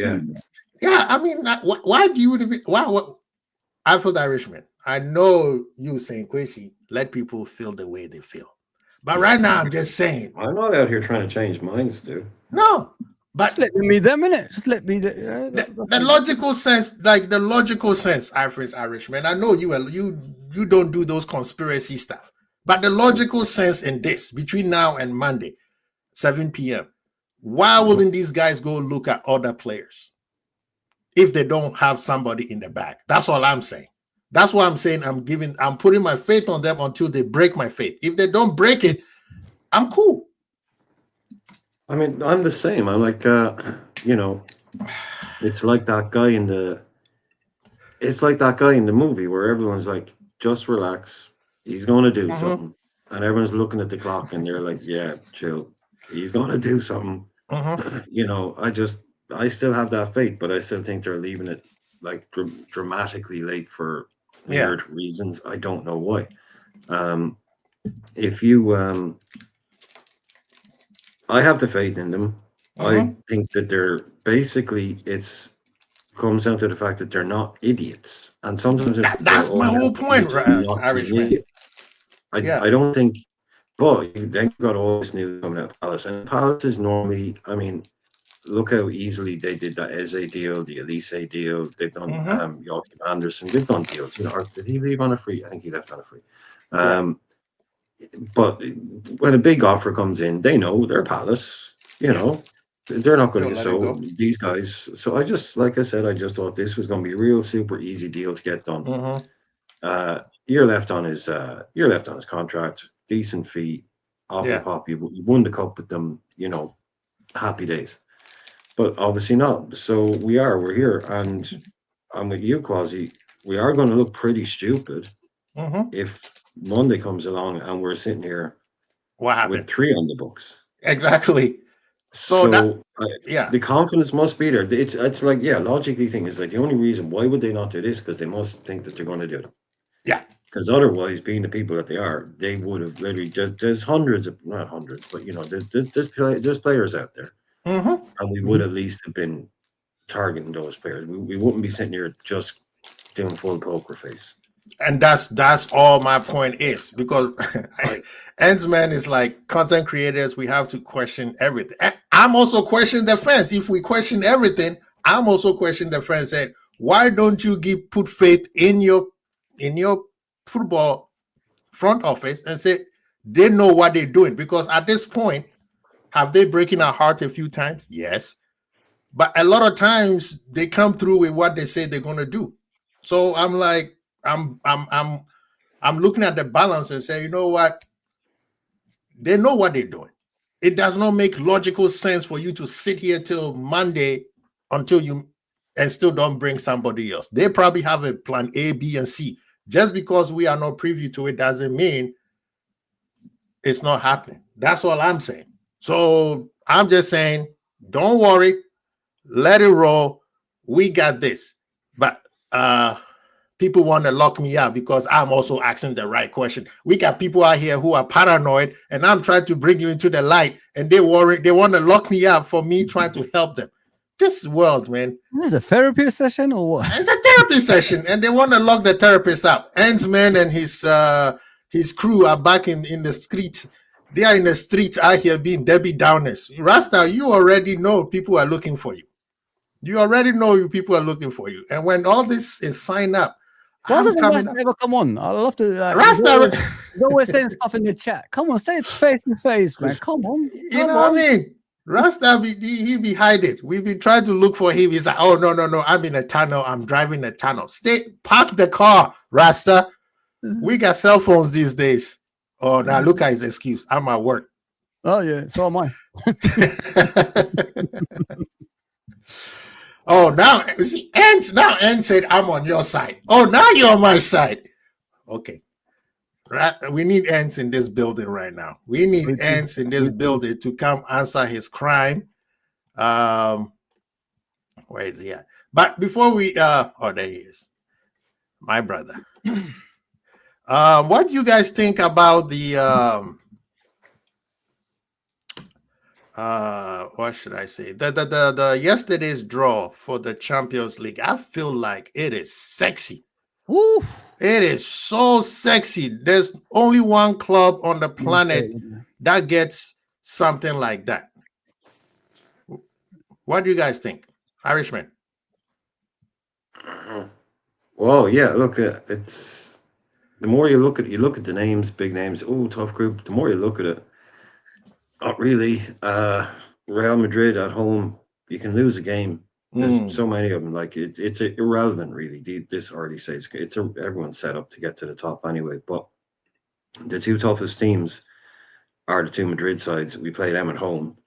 Speaker 1: Yeah. I mean, why do you? Why? I feel the Irishman. I know you saying Kwesi, let people feel the way they feel. But right now, I'm just saying.
Speaker 2: I'm not out here trying to change minds, dude.
Speaker 1: No. But
Speaker 3: just let me them in it. Just let me
Speaker 1: the logical sense, Irishman. I know you don't do those conspiracy stuff, but the logical sense in this between now and Monday, 7 p.m. Why wouldn't these guys go look at other players? if they don't have somebody in the back. That's all I'm saying. That's what I'm saying. I'm putting my faith on them until they break my faith. If they don't break it, I'm cool.
Speaker 2: I mean, I'm the same. I'm like, you know, it's like that guy in the movie where everyone's like, just relax. He's going to do something. And everyone's looking at the clock and they're like, yeah, chill. He's going to do something. You know, I still have that faith, but I still think they're leaving it like dramatically late for weird reasons. I don't know why. If you, I have the faith in them. I think that they're basically, comes down to the fact that they're not idiots. And sometimes
Speaker 1: that's my whole point, Irishman.
Speaker 2: I don't think, but then you've got all this news coming out of Palace. And Palace is normally, I mean, look how easily they did that Eze deal, the Elise deal. They've done Joachim Anderson. They've done deals. You know, or did he leave on a free? I think he left on a free. But when a big offer comes in, they know they're Palace. You know, they're not going to sell these guys. So I just, like I said, I just thought this was going to be a real super easy deal to get done. You're left on his contract, decent fee, off the pop. You won the cup with them. You know, happy days. But obviously not. So we're here, and I'm with you, Quasi. We are going to look pretty stupid if Monday comes along and we're sitting here with 3 on the books.
Speaker 1: Exactly. So
Speaker 2: the confidence must be there. It's like, logically thing is like the only reason why would they not do this, because they must think that they're going to do it.
Speaker 1: Yeah.
Speaker 2: Because otherwise, being the people that they are, they would have literally. There's hundreds of, not hundreds, but you know, there's players out there, and we would at least have been targeting those players. We wouldn't be sitting here just doing full poker face.
Speaker 1: And that's all my point is, because Endz, man, is like, content creators, we have to question everything. I'm also questioning the fans. If we question everything, I'm also questioning the fans. Saying, why don't you put faith in your football front office and say they know what they're doing? Because at this point, have they broken our heart a few times? Yes, but a lot of times they come through with what they say they're going to do. So I'm like, I'm looking at the balance and say, you know what? They know what they're doing. It does not make logical sense for you to sit here till Monday and still don't bring somebody else. They probably have a plan A, B, and C. Just because we are not privy to it doesn't mean it's not happening. That's all I'm saying. So I'm just saying, don't worry, let it roll. We got this. But people want to lock me out because I'm also asking the right question. We got people out here who are paranoid, and I'm trying to bring you into the light, and they worry. They want to lock me out for me trying to help them. This world, man.
Speaker 3: This is a therapy session or what?
Speaker 1: It's a therapy session, and they want to lock the therapist up. Endz, man, and his crew are back in the streets. They are in the streets out here being Debbie Downers. Rasta, you already know people are looking for you. You already know people are looking for you. And when all this is signed up,
Speaker 3: why doesn't Rasta ever come on? I love to.
Speaker 1: Rasta,
Speaker 3: he's always saying stuff in the chat. Come on, say it face to face, man. Come on.
Speaker 1: You know what I mean? Rasta, he be hiding. We've been trying to look for him. He's like, oh, no. I'm in a tunnel. I'm driving a tunnel. Park the car, Rasta. We got cell phones these days. Oh, now look at his excuse. I'm at work.
Speaker 3: Oh, yeah. So am I.
Speaker 1: Oh, now, see, Endz said, I'm on your side. Oh, now you're on my side. Okay. Right. We need Endz in this building right now. We need Endz in this building to come answer his crime. Where is he at? But before we there he is. My brother. What do you guys think about the what should I say? The yesterday's draw for the Champions League? I feel like it is sexy.
Speaker 3: Woo.
Speaker 1: It is so sexy. There's only one club on the planet that gets something like that. What do you guys think, Irishman?
Speaker 2: Well, yeah. Look, it's the more you look at the names, big names. Oh, tough group. The more you look at it, not really. Real Madrid at home, you can lose a game. There's so many of them. Like it's irrelevant, really. This early stage, everyone's set up to get to the top anyway. But the two toughest teams are the two Madrid sides. We play them at home.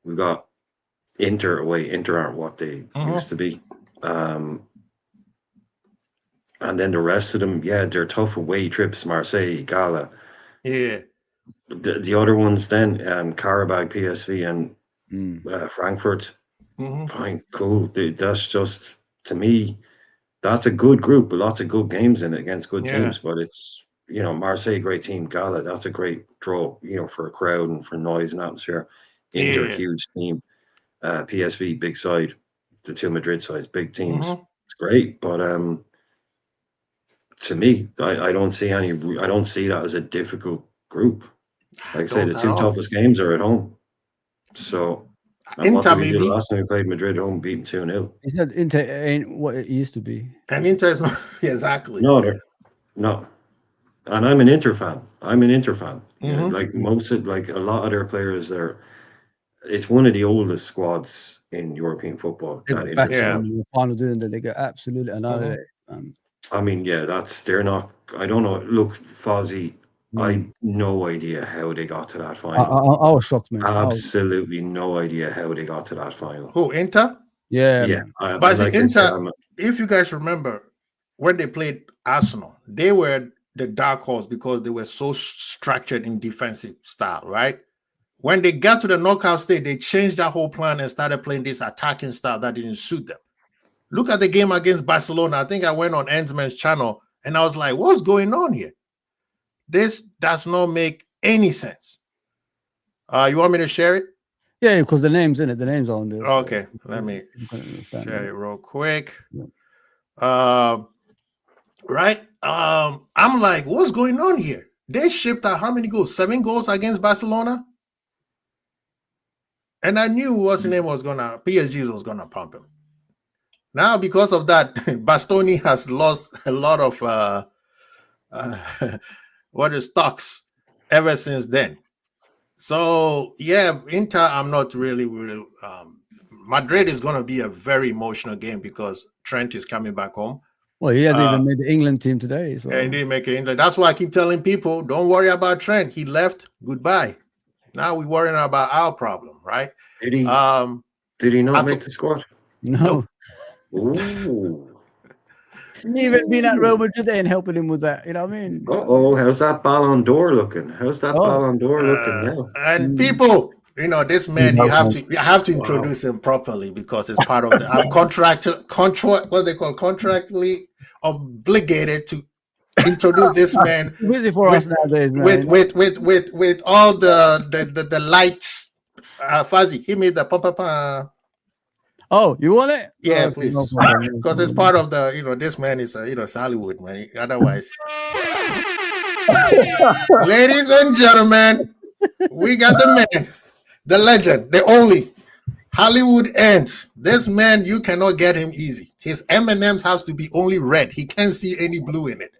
Speaker 2: We've got Inter away. Inter aren't what they used to be. And then the rest of them, yeah, they're tough away trips. Marseille, Gala.
Speaker 1: Yeah.
Speaker 2: The other ones then, Karabakh, PSV, and Frankfurt. Fine, cool. That's just, to me, that's a good group with lots of good games in it against good teams. But it's, Marseille, great team. Gala, that's a great draw, for a crowd and for noise and atmosphere. Inter, huge team. PSV, big side. The two Madrid sides, big teams. It's great, but to me, I don't see that as a difficult group. Like I say, the two toughest games are at home. So,
Speaker 1: Inter maybe.
Speaker 2: The last time we played Madrid home, beaten 2-0.
Speaker 3: It's not Inter ain't what it used to be.
Speaker 1: And Inter is not exactly.
Speaker 2: No. And I'm an Inter fan. Like most of, like a lot of their players it's one of the oldest squads in European football.
Speaker 3: They got back in the final, didn't they? They got absolutely annihilated.
Speaker 2: I mean, yeah, they're not. I don't know. Look, Fozzie, I have no idea how they got to that final.
Speaker 3: I was shocked, man.
Speaker 2: Absolutely no idea how they got to that final.
Speaker 1: Who, Inter?
Speaker 2: Yeah.
Speaker 1: But Inter, if you guys remember, when they played Arsenal, they were the dark horse because they were so structured in defensive style, right? When they got to the knockout stage, they changed that whole plan and started playing this attacking style that didn't suit them. Look at the game against Barcelona. I think I went on Endz's channel and I was like, what's going on here? This does not make any sense. You want me to share it?
Speaker 3: Yeah, because the name's in it. The name's on there.
Speaker 1: Okay, let me share it real quick. Right? I'm like, what's going on here? They shipped out how many goals? 7 goals against Barcelona? And I knew PSG was gonna pump him. Now, because of that, Bastoni has lost a lot of stocks ever since then. So yeah, Inter, I'm not really. Madrid is gonna be a very emotional game because Trent is coming back home.
Speaker 3: Well, he hasn't even made the England team today. So.
Speaker 1: Yeah, he didn't make it England. That's why I keep telling people, don't worry about Trent. He left. Goodbye. Now we're worrying about our problem, right?
Speaker 2: Did he not make the squad?
Speaker 3: No.
Speaker 2: Ooh.
Speaker 3: Even being at Roma today and helping him with that, you know what I mean?
Speaker 2: How's that Ballon d'Or looking? Ballon d'Or looking now?
Speaker 1: And people, this man, you have to introduce him properly because it's part of the contractually obligated to introduce this man.
Speaker 3: Busy for us nowadays, man.
Speaker 1: With all the lights. Fuzzy, he made the pa.
Speaker 3: Oh, you want it?
Speaker 1: Yeah, please. Because it's part of the, this man is it's Hollywood, man. Otherwise, ladies and gentlemen, we got the man, the legend, the only Hollywood Endz. This man, you cannot get him easy. His M&Ms has to be only red. He can't see any blue in it.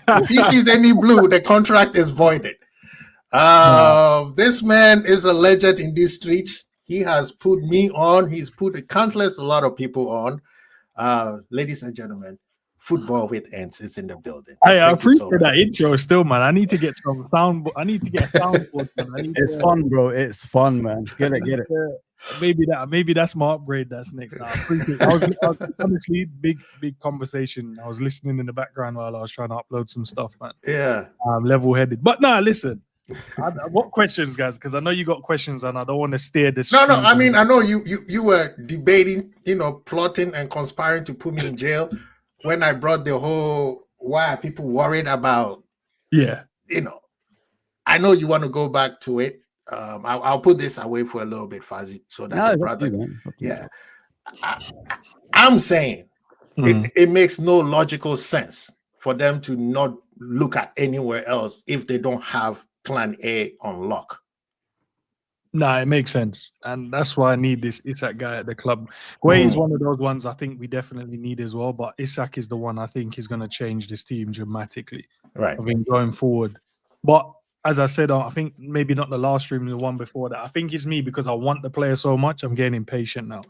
Speaker 1: If he sees any blue, the contract is voided. This man is a legend in these streets. He has put me on. He's put a lot of people on. Ladies and gentlemen, Football with Endz is in the building.
Speaker 5: I appreciate that intro still, man. I need to get some sound. I need to get a soundboard.
Speaker 3: It's fun, bro. It's fun, man. Get it.
Speaker 5: Maybe that's my upgrade. That's next. I appreciate it. I was honestly big conversation. I was listening in the background while I was trying to upload some stuff, man.
Speaker 1: Yeah.
Speaker 5: Level-headed. But listen. What questions, guys? Because I know you got questions, and I don't want to steer this.
Speaker 1: No. I mean, I know you were debating, plotting and conspiring to put me in jail when I brought the whole why are people worried about.
Speaker 5: Yeah.
Speaker 1: I know you want to go back to it. I'll put this away for a little bit, Fuzzy, so that the brother. Yeah. I'm saying it makes no logical sense for them to not look at anywhere else if they don't have Plan A on lock.
Speaker 5: It makes sense, and that's why I need this Isak guy at the club. Guehi is one of those ones I think we definitely need as well, but Isak is the one I think is going to change this team dramatically.
Speaker 1: Right.
Speaker 5: I think going forward. But as I said, I think maybe not the last stream, the one before that. I think it's me because I want the player so much. I'm getting impatient now.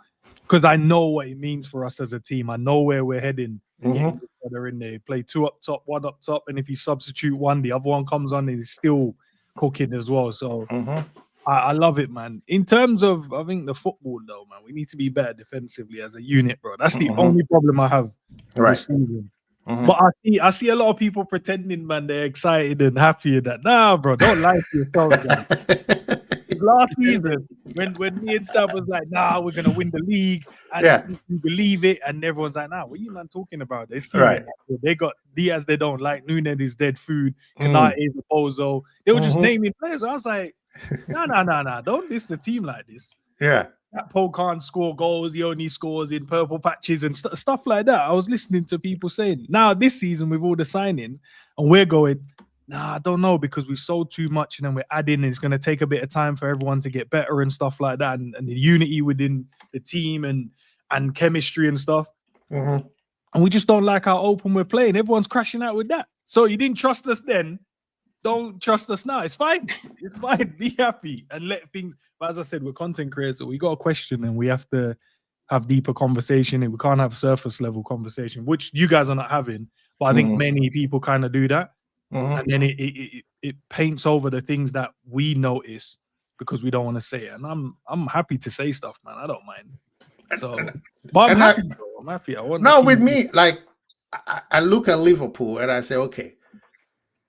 Speaker 5: because I know what it means for us as a team. I know where we're heading. And getting each other in there. Play 2 up top, 1 up top, and if you substitute one, the other one comes on and he's still cooking as well. So I love it, man. In terms of, I think the football though, man, we need to be better defensively as a unit, bro. That's the only problem I have.
Speaker 1: Right.
Speaker 5: This season. But I see a lot of people pretending, man, they're excited and happy and that. Nah, bro, don't lie to yourself, man. Last season, when me and Sam was like, nah, we're gonna win the league, and you believe it, and everyone's like, nah, what are you man talking about? This team,
Speaker 1: Right.
Speaker 5: They got Diaz, they don't like Nunez is dead food, Kanate is a bozo. They were just naming players. I was like, nah, don't diss the team like this.
Speaker 1: Yeah.
Speaker 5: That Paul can't score goals, he only scores in purple patches and stuff like that. I was listening to people saying, now this season with all the signings, and we're going, nah, I don't know, because we've sold too much and then we're adding, and it's going to take a bit of time for everyone to get better and stuff like that, and the unity within the team and chemistry and stuff. And we just don't like how open we're playing. Everyone's crashing out with that. So you didn't trust us then. Don't trust us now. It's fine. It's fine. Be happy and let things. But as I said, we're content creators, so we got a question and we have to have deeper conversation, and we can't have surface level conversation, which you guys are not having. But I think many people kind of do that. And then it paints over the things that we notice because we don't want to say it. And I'm happy to say stuff, man. I don't mind. So, but I'm happy, bro. I'm happy. I want.
Speaker 1: No, with me, like I look at Liverpool and I say, okay,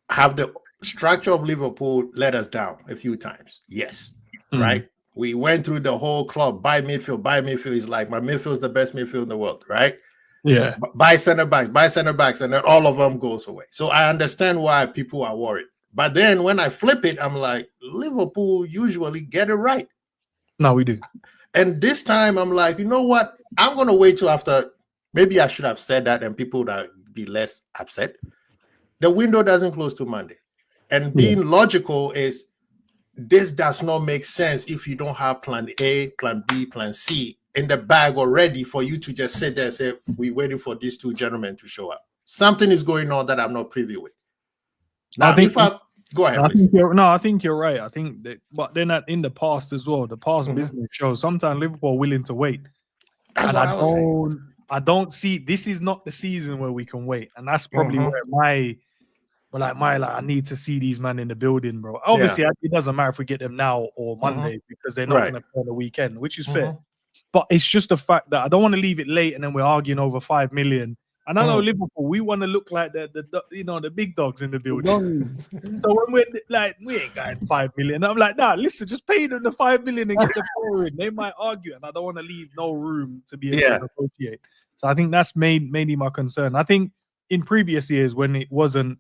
Speaker 1: have the structure of Liverpool let us down a few times? Yes, right. We went through the whole club. Buy midfield is like my midfield is the best midfield in the world, right?
Speaker 5: Yeah.
Speaker 1: Buy center backs, and then all of them goes away. So I understand why people are worried. But then when I flip it, I'm like, Liverpool usually get it right.
Speaker 5: No, we do.
Speaker 1: And this time I'm like, you know what? I'm going to wait till after. Maybe I should have said that and people would be less upset. The window doesn't close till Monday. And being logical is this does not make sense if you don't have plan A, plan B, plan C in the bag already for you to just sit there and say, we're waiting for these two gentlemen to show up. Something is going on that I'm not privy with. Now, go ahead, please.
Speaker 5: I think you're right. I think that, but then in the past as well, the past business shows sometimes Liverpool are willing to wait.
Speaker 1: That's
Speaker 5: and
Speaker 1: what I was saying.
Speaker 5: I don't see, this is not the season where we can wait. And that's probably where I need to see these men in the building, bro. Obviously, it doesn't matter if we get them now or Monday because they're not going to play on the weekend, which is fair. But it's just the fact that I don't want to leave it late and then we're arguing over 5 million. And I know Liverpool, we want to look like the big dogs in the building. So when we're like, we ain't got 5 million. I'm like, nah, listen, just pay them the 5 million and get the player in. They might argue, and I don't want to leave no room to be able to negotiate. So I think that's mainly my concern. I think in previous years when it wasn't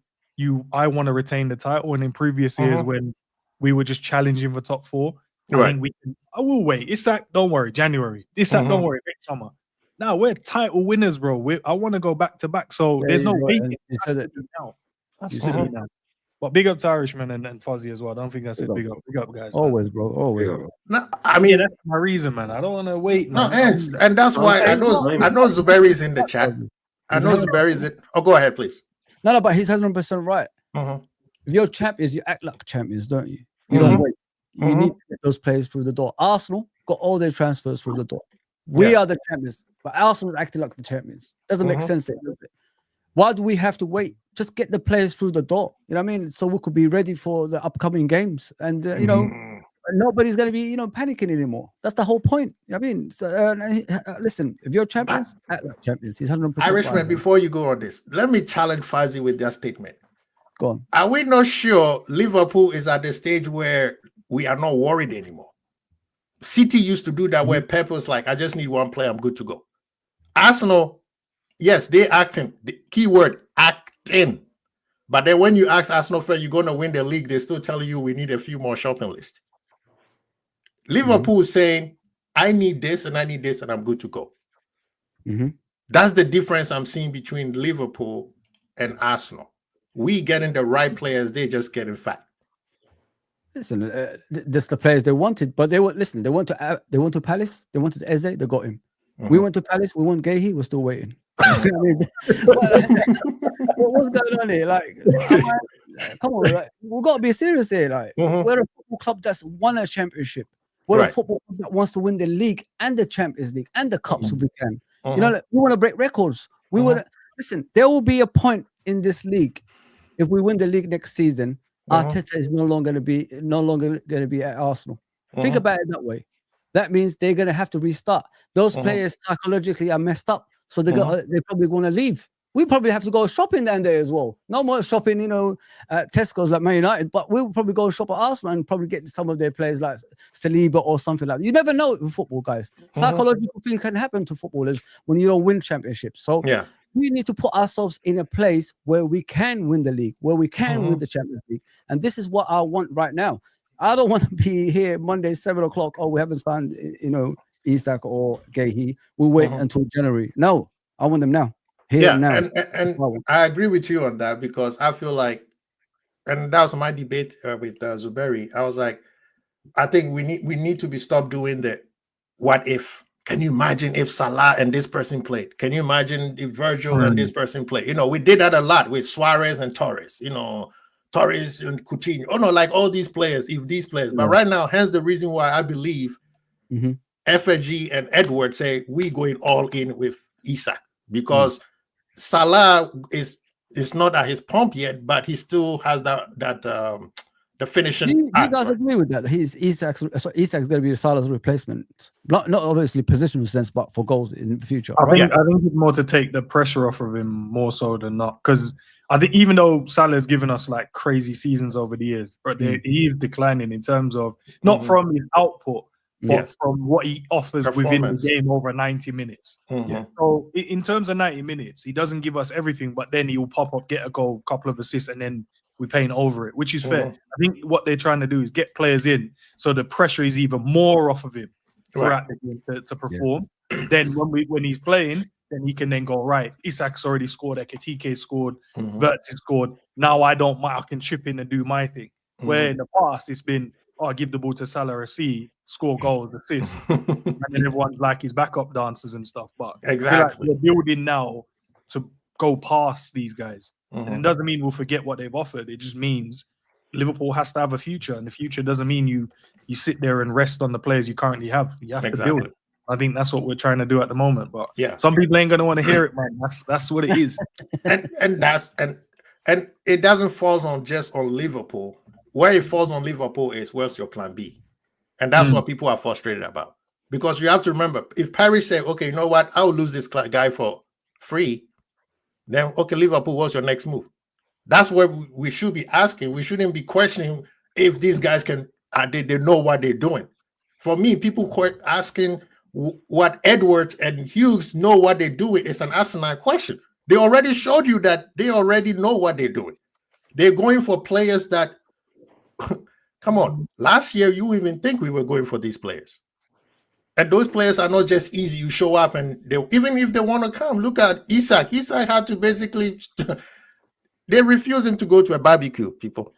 Speaker 5: I want to retain the title, and in previous years when we were just challenging for top 4, I will wait. Isak, don't worry, January. Isak, don't worry, next summer. Now we're title winners, bro. I want to go back to back, so there's no waiting. That's to be now. But big up to Irishman and Fuzzy as well. I don't think I said big up, guys.
Speaker 3: Always, man. Bro. Always. Bro.
Speaker 1: No, I mean
Speaker 5: that's my reason, man. I don't want to wait.
Speaker 1: No,
Speaker 5: man.
Speaker 1: and that's why I know Zuberi's in the chat. I know Zuberi's in. Oh, go ahead, please.
Speaker 3: No, but he's 100% right. If you're champions, you act like champions, don't you? You don't wait. You need to get those players through the door. Arsenal got all their transfers through the door. We are the champions, but Arsenal acting like the champions. Doesn't make sense. Does it? Why do we have to wait? Just get the players through the door. You know what I mean? So we could be ready for the upcoming games. And, nobody's going to be, panicking anymore. That's the whole point. You know what I mean? So, listen, if you're champions, act like champions. He's 100%.
Speaker 1: Irishman, before you go on this, let me challenge Fuzzy with their statement.
Speaker 3: Go on.
Speaker 1: Are we not sure Liverpool is at the stage where we are not worried anymore? City used to do that where Pep was like, I just need one player, I'm good to go. Arsenal, yes, they acting. The key word, acting. But then when you ask Arsenal fan, you're going to win the league, they still tell you we need a few more shopping lists. Liverpool is saying, I need this and I'm good to go. That's the difference I'm seeing between Liverpool and Arsenal. We getting the right players, they just getting fat.
Speaker 3: Listen, that's the players they wanted, but they went to Palace, they wanted Eze, they got him. We went to Palace, we want Guehi, we're still waiting. What's going on here? Like, come on, like, we've got to be serious here. Like, we're a football club that's won a championship. We're a
Speaker 1: Right.
Speaker 3: football club that wants to win the league and the Champions League and the cups if we can.
Speaker 1: Mhm.
Speaker 3: You know, like, we want to break records. We want to listen. There will be a point in this league if we win the league next season. Arteta is no longer going to be at Arsenal. Think about it that way. That means they're going to have to restart. Those players psychologically are messed up, so they're probably going to leave. We probably have to go shopping down there as well. No more shopping, you know, at Tesco's like Man United, but we'll probably go shop at Arsenal and probably get some of their players like Saliba or something like that. You never know with football, guys. Psychological things can happen to footballers when you don't win championships. So we need to put ourselves in a place where we can win the league, where we can win the Champions League. And this is what I want right now. I don't want to be here Monday, 7 o'clock. Oh, we haven't signed, you know, Isak or Guehi. We'll wait until January. No, I want them now. Here now.
Speaker 1: And I agree with you on that, because I feel like, and that was my debate with Zuberi. I was like, I think we need to be stopped doing the what if. Can you imagine if Salah and this person played? Can you imagine if Virgil and this person played? You know, we did that a lot with Suarez and Torres. You know, Torres and Coutinho. Oh no, like all these players. If these players, but right now, hence the reason why I believe FSG and Edward say we going all in with Isak, because Salah is not at his pump yet, but he still has the finishing.
Speaker 3: Do you guys agree with that? Isak's going to be Salah's replacement, not obviously positional sense, but for goals in the future.
Speaker 5: I think it's more to take the pressure off of him more so than not, because I think even though Salah has given us like crazy seasons over the years, but he is declining in terms of not from his output, but from what he offers within the game over 90 minutes. So in terms of 90 minutes, he doesn't give us everything, but then he'll pop up, get a goal, couple of assists, and then we paint over it, which is fair. I think what they're trying to do is get players in, so the pressure is even more off of him throughout the game to perform. Then when he's playing, then he can then go, right, Isak's already scored, Ekitike scored, Verts scored. Now I can chip in and do my thing. Where in the past it's been, I give the ball to Salah FC, score goals, assists, and then everyone's like his backup dancers and stuff. But
Speaker 1: exactly,
Speaker 5: we're building now to go past these guys. And it doesn't mean we'll forget what they've offered. It just means Liverpool has to have a future, and the future doesn't mean you sit there and rest on the players you currently have. You have to build it. I think that's what we're trying to do at the moment. But some people ain't gonna want to hear it, man. That's what it is.
Speaker 1: and it doesn't fall on just on Liverpool. Where it falls on Liverpool is, where's your plan B? And that's what people are frustrated about. Because you have to remember, if Paris say, okay, you know what, I will lose this guy for free, then, okay, Liverpool, what's your next move? That's what we should be asking. We shouldn't be questioning if these guys they know what they're doing. For me, people asking what Edwards and Hughes know what they're doing is an asinine question. They already showed you that they already know what they're doing. They're going for players that, come on, last year you even think we were going for these players. And those players are not just easy. You show up and even if they want to come, look at Isak. Isak had to basically, they're refusing to go to a barbecue, people.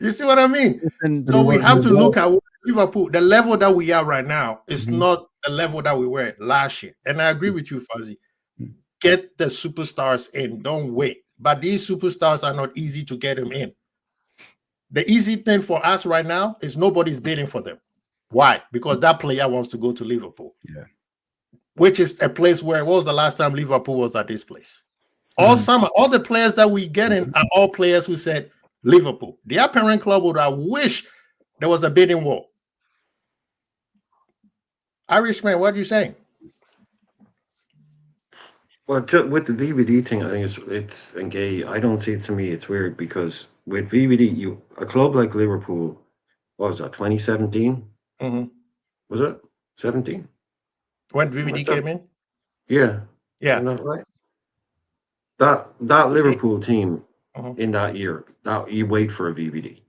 Speaker 1: You see what I mean? So we have to look at Liverpool. The level that we are right now is not the level that we were last year. And I agree with you, Fuzzy. Get the superstars in. Don't wait. But these superstars are not easy to get them in. The easy thing for us right now is nobody's bidding for them. Why? Because that player wants to go to Liverpool. Yeah. Which is a place where, what was the last time Liverpool was at this place? All summer, all the players that we get in are all players who said Liverpool. The parent club would have wished there was a bidding war. Irishman, what are you saying?
Speaker 2: Well, with the VVD thing, I think it's Guehi. I don't see it, to me, it's weird, because with VVD, a club like Liverpool, what was that, 2017? Was it 17?
Speaker 1: When VVD came in?
Speaker 2: Yeah.
Speaker 1: Yeah.
Speaker 2: Right. That Liverpool team in that year, that you wait for a VVD.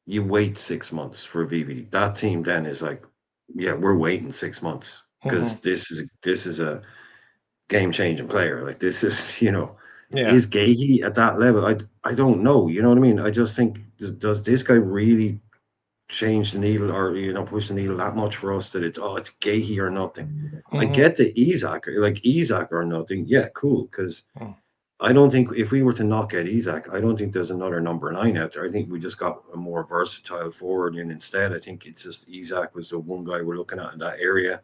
Speaker 2: You wait 6 months for a VVD. That team then is like, yeah, we're waiting 6 months because this is a game-changing player. Like, this is, is Guehi at that level? I don't know. You know what I mean? I just think, does this guy really change the needle, or push the needle that much for us that it's Guehi or nothing? I get the Isak or nothing. Yeah, cool, because I don't think if we were to knock out Isak, I don't think there's another number 9 out there. I think we just got a more versatile forward in instead. I think it's just Isak was the one guy we're looking at in that area.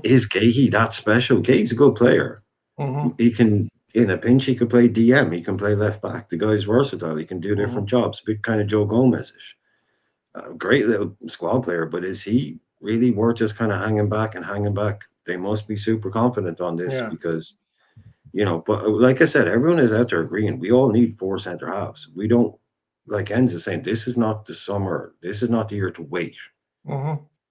Speaker 2: Is Guehi that special? Guehi's a good player. He can, in a pinch, he could play DM. He can play left back. The guy's versatile. He can do different jobs. Big kind of Joe Gomez-ish. Great little squad player, but is he really worth just kind of hanging back? They must be super confident on this because, but like I said, everyone is out there agreeing. We all need 4 centre halves. We don't, like Endz is saying, this is not the summer. This is not the year to wait.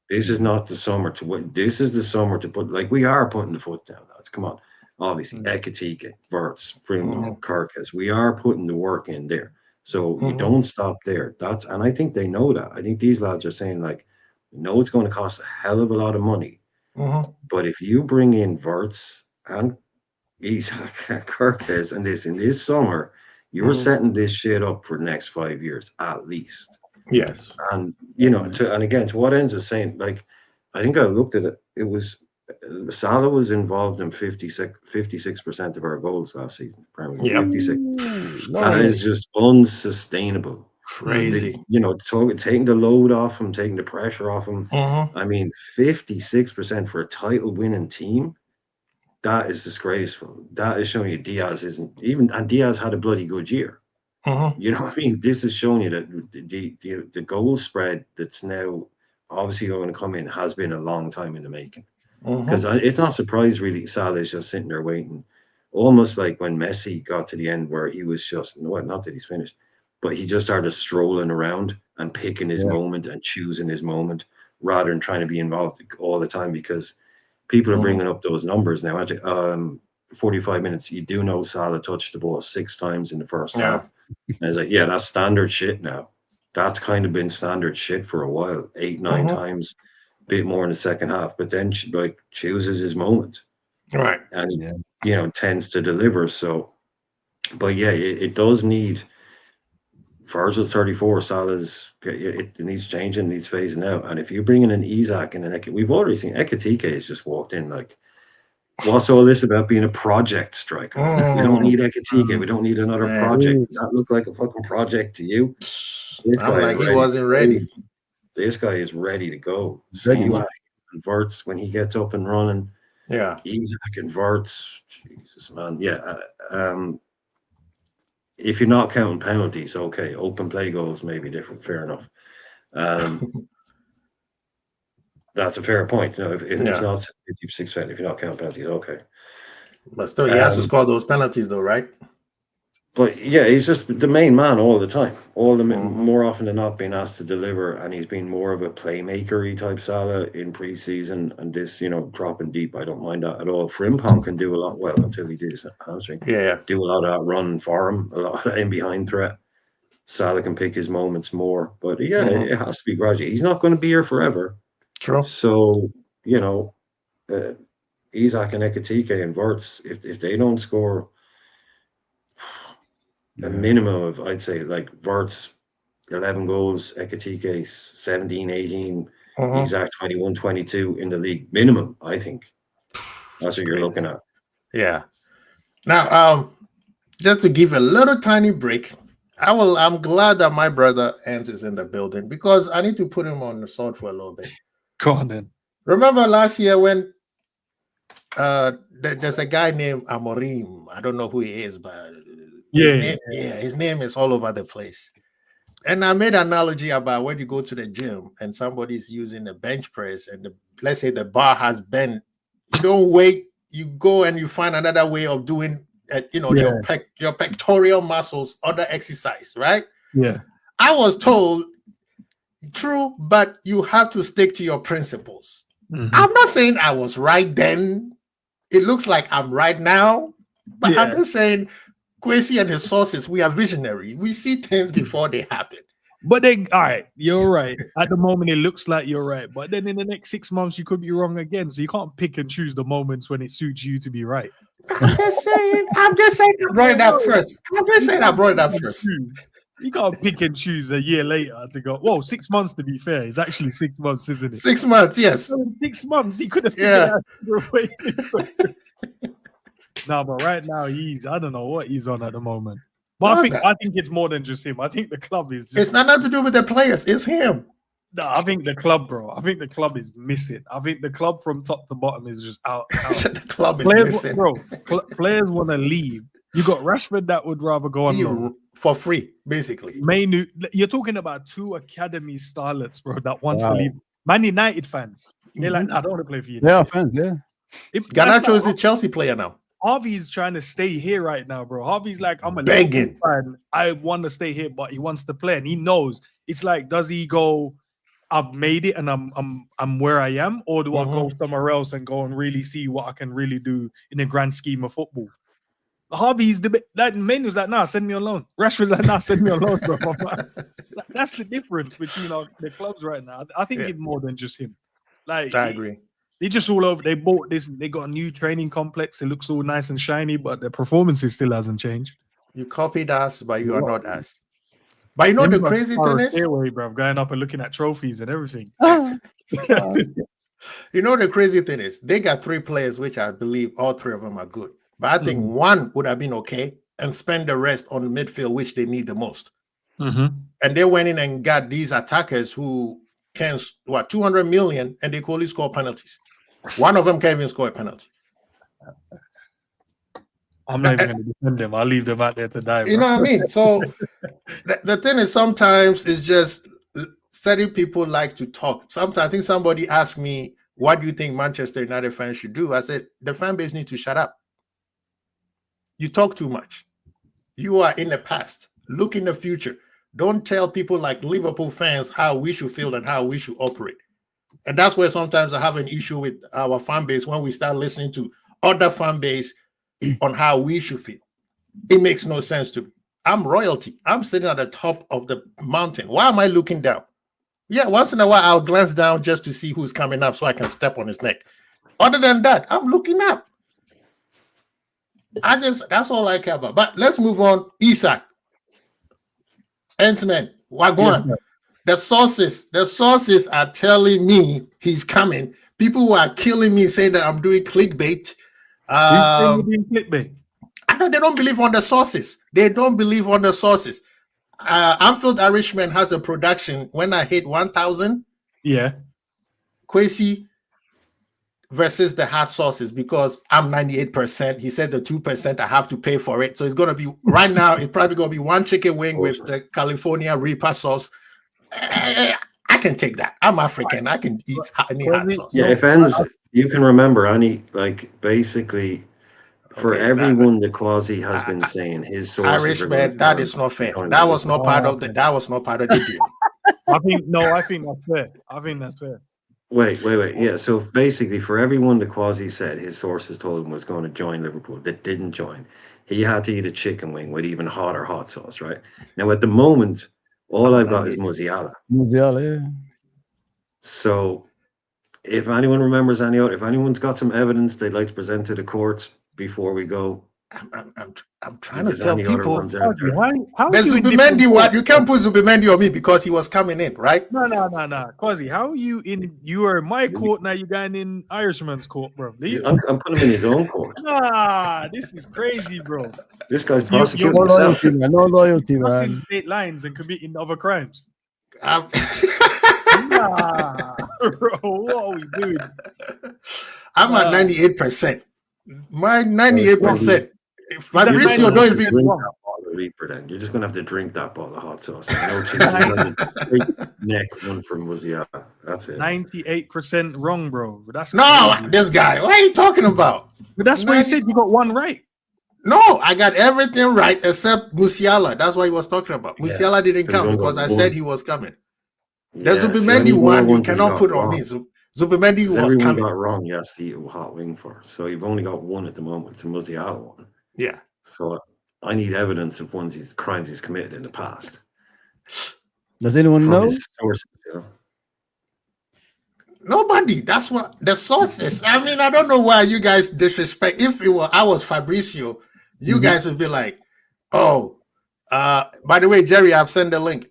Speaker 2: This is not the summer to wait. This is the summer to put, like, we are putting the foot down, lads. Come on. Obviously, Ekitike, Wirtz, Frimpong, Kirkes. We are putting the work in there. So you don't stop there. And I think they know that. I think these lads are saying, like, it's going to cost a hell of a lot of money. But if you bring in Wirtz and Isak and Kirkes and this in this summer, you're setting this shit up for the next 5 years at least.
Speaker 1: Yes.
Speaker 2: And and again, to what Endz is saying, like, I think I looked at it. It was Salah was involved in 56% of our goals last season. 56. That is just unsustainable.
Speaker 1: Crazy.
Speaker 2: Taking the load off him, taking the pressure off him. I mean, 56% for a title-winning team. That is disgraceful. That is showing you Diaz isn't even, and Diaz had a bloody good year. You know what I mean? This is showing you that the goal spread that's now obviously going to come in has been a long time in the making. Because it's not surprised really Salah is just sitting there waiting, almost like when Messi got to the end where he was just, not that he's finished, but he just started strolling around and picking his moment and choosing his moment rather than trying to be involved all the time, because people are bringing up those numbers now. 45 minutes, you do know Salah touched the ball 6 times in the first half. And it's like, that's standard shit now. That's kind of been standard shit for a while. 8-9 times, a bit more in the second half, but then chooses his moment.
Speaker 1: Right.
Speaker 2: And tends to deliver. So, but it does need Virgil's 34, Salah's it needs changing, needs phasing out. And if you're bringing in Isak and we've already seen Ekitike has just walked in like, what's all this about being a project striker? We don't need Ekitike. We don't need another project. Does that look like a fucking project to you?
Speaker 1: He wasn't ready.
Speaker 2: This guy is ready to go. Same way. And Wirtz, when he gets up and running, Isak and Wirtz, Jesus, man. If you're not counting penalties, okay. Open play goals may be different. Fair enough. That's a fair point. If it's not 56%, if you're not counting penalties, okay.
Speaker 1: But still, he has to score those penalties, though, right?
Speaker 2: But he's just the main man all the time. More often than not, being asked to deliver, and he's been more of a playmaker-y type Salah in pre-season. And this, dropping deep, I don't mind that at all. Frimpong can do a lot well until he does hamstring. Do a lot of that run for him, a lot of in behind threat. Salah can pick his moments more, but it has to be gradual. He's not going to be here forever.
Speaker 1: True.
Speaker 2: So Isak and Ekitike and Wirtz, if they don't score a minimum of, I'd say, like Wirtz 11 goals, Ekitike 17, 18, Isak 21, 22 in the league minimum, I think. That's what you're looking at.
Speaker 1: Yeah. Now, just to give a little tiny break, I'm glad that my brother Endz is in the building because I need to put him on the sword for a little bit.
Speaker 5: Go on then.
Speaker 1: Remember last year when there's a guy named Amorim. I don't know who he is, but his name is all over the place. And I made an analogy about when you go to the gym and somebody's using a bench press and let's say the bar has bent. You don't wait. You go and you find another way of doing your pectoral muscles, other exercise, right?
Speaker 5: Yeah.
Speaker 1: I was told, true, but you have to stick to your principles. I'm not saying I was right then. It looks like I'm right now, but I'm just saying Guehi and his sources, we are visionary. We see things before they happen.
Speaker 5: But then, all right, you're right. At the moment, it looks like you're right. But then in the next 6 months, you could be wrong again. So you can't pick and choose the moments when it suits you to be right.
Speaker 1: I'm just saying I brought it up first.
Speaker 5: You can't pick and choose a year later to go, whoa, 6 months to be fair. It's actually 6 months, isn't it?
Speaker 1: 6 months, yes.
Speaker 5: So in 6 months, he could have figured out. No, but right now I don't know what he's on at the moment. But I think it's more than just him. I think the club is just,
Speaker 1: it's not nothing to do with the players, it's him.
Speaker 5: No, I think the club, bro. I think the club is missing. I think the club from top to bottom is just out.
Speaker 1: The club is
Speaker 5: players,
Speaker 1: missing.
Speaker 5: Bro, players want to leave. You got Rashford that would rather go on loan.
Speaker 1: For free, basically.
Speaker 5: You're talking about 2 academy starlets, bro, that wants to leave. Man United fans. They're like, I don't want to play for you.
Speaker 3: They are fans, yeah.
Speaker 1: Garnacho is a Chelsea player now.
Speaker 5: Harvey's trying to stay here right now, bro. Harvey's like, I'm a
Speaker 1: begging
Speaker 5: fan. I want to stay here, but he wants to play, and he knows. It's like, does he go, I've made it and I'm where I am, or do I go somewhere else and go and really see what I can really do in the grand scheme of football? Harvey's that man was like, nah, send me on loan. Rashford's like, nah, send me on loan, bro. That's the difference between the clubs right now. I think it's more than just him. Like,
Speaker 1: I agree.
Speaker 5: They just all over. They bought this. They got a new training complex. It looks all nice and shiny, but the performances still hasn't changed.
Speaker 1: You copied us, but you are not us. But you know the crazy thing is,
Speaker 5: bro, going up and looking at trophies and everything.
Speaker 1: You know the crazy thing is, they got 3 players, which I believe all 3 of them are good. But I think one would have been okay, and spend the rest on the midfield, which they need the most. And they went in and got these attackers who can 200 million, and they could only score penalties. One of them can't even score a penalty.
Speaker 5: I'm not even going to defend them. I'll leave them out there to die. Bro.
Speaker 1: You know what I mean? So the thing is, sometimes it's just certain people like to talk. Sometimes I think somebody asked me, what do you think Manchester United fans should do? I said, the fan base needs to shut up. You talk too much. You are in the past. Look in the future. Don't tell people like Liverpool fans how we should feel and how we should operate. And that's where sometimes I have an issue with our fan base when we start listening to other fan base on how we should feel. It makes no sense to me. I'm royalty. I'm sitting at the top of the mountain. Why am I looking down? Yeah, once in a while I'll glance down just to see who's coming up so I can step on his neck. Other than that, I'm looking up. That's all I care about. But let's move on. Isak. Endz, Wagwan. Yeah. The sources are telling me he's coming. People who are killing me saying that I'm doing clickbait.
Speaker 5: Clickbait?
Speaker 1: I know they don't believe on the sources. They don't believe on the sources. Anfield Irishman has a production when I hit 1,000.
Speaker 5: Yeah.
Speaker 1: Kwesi versus the hard sources because I'm 98%. He said the 2% I have to pay for it. So it's going to be right now. It's probably going to be 1 chicken wing with the California Reaper sauce. I can take that. I'm African. I can eat any hot sauce.
Speaker 2: Yeah, if Endz, you can remember any basically for everyone that Quasi has been saying his sources.
Speaker 1: Irishman, that is not fair. That was not part of the. That was not part of the deal.
Speaker 5: I think that's fair. I think that's fair.
Speaker 2: Wait. Yeah, so basically for everyone that Quasi said his sources told him was going to join Liverpool that didn't join, he had to eat a chicken wing with even hotter hot sauce, right? Now at the moment, all I've got is Musiala.
Speaker 3: Musiala, yeah.
Speaker 2: So if anyone remembers if anyone's got some evidence they'd like to present to the court before we go,
Speaker 1: I'm trying to tell people.
Speaker 5: There's
Speaker 1: Zubimendi. What you can't put Zubimendi on me because he was coming in, right?
Speaker 5: No. Quasi, how are you in? You are in my court now. You going in Irishman's court, bro?
Speaker 2: I'm putting him in his own court.
Speaker 5: Nah, this is crazy, bro.
Speaker 2: This guy's prosecuting
Speaker 3: himself. No loyalty, man.
Speaker 5: Crossing state lines and committing other crimes. Nah, bro, what are we doing?
Speaker 1: I'm at 98%. My 98%. Fabricio don't even
Speaker 2: drink that bottle of Reaper. Then you're just gonna have to drink that bottle of hot sauce. Neck one from Musiala. That's it.
Speaker 5: 98% wrong, bro. That's
Speaker 1: no, crazy. This guy. What are you talking about?
Speaker 5: But that's what he said. You got one right.
Speaker 1: No, I got everything right except Musiala. That's what he was talking about. Musiala didn't count because I said he was coming. The Zubimendi one you cannot put on me. Zubimendi was coming.
Speaker 2: Got wrong. Yes, to eat a hot wing for. So you've only got one at the moment. It's a Musiala one.
Speaker 1: Yeah.
Speaker 2: So I need evidence of crimes he's committed in the past.
Speaker 3: Does anyone know?
Speaker 2: Sources,
Speaker 1: Nobody. That's what the sources. I mean, I don't know why you guys disrespect. If I was Fabricio, you guys would be like, "Oh, by the way, Jerry, I've sent the link."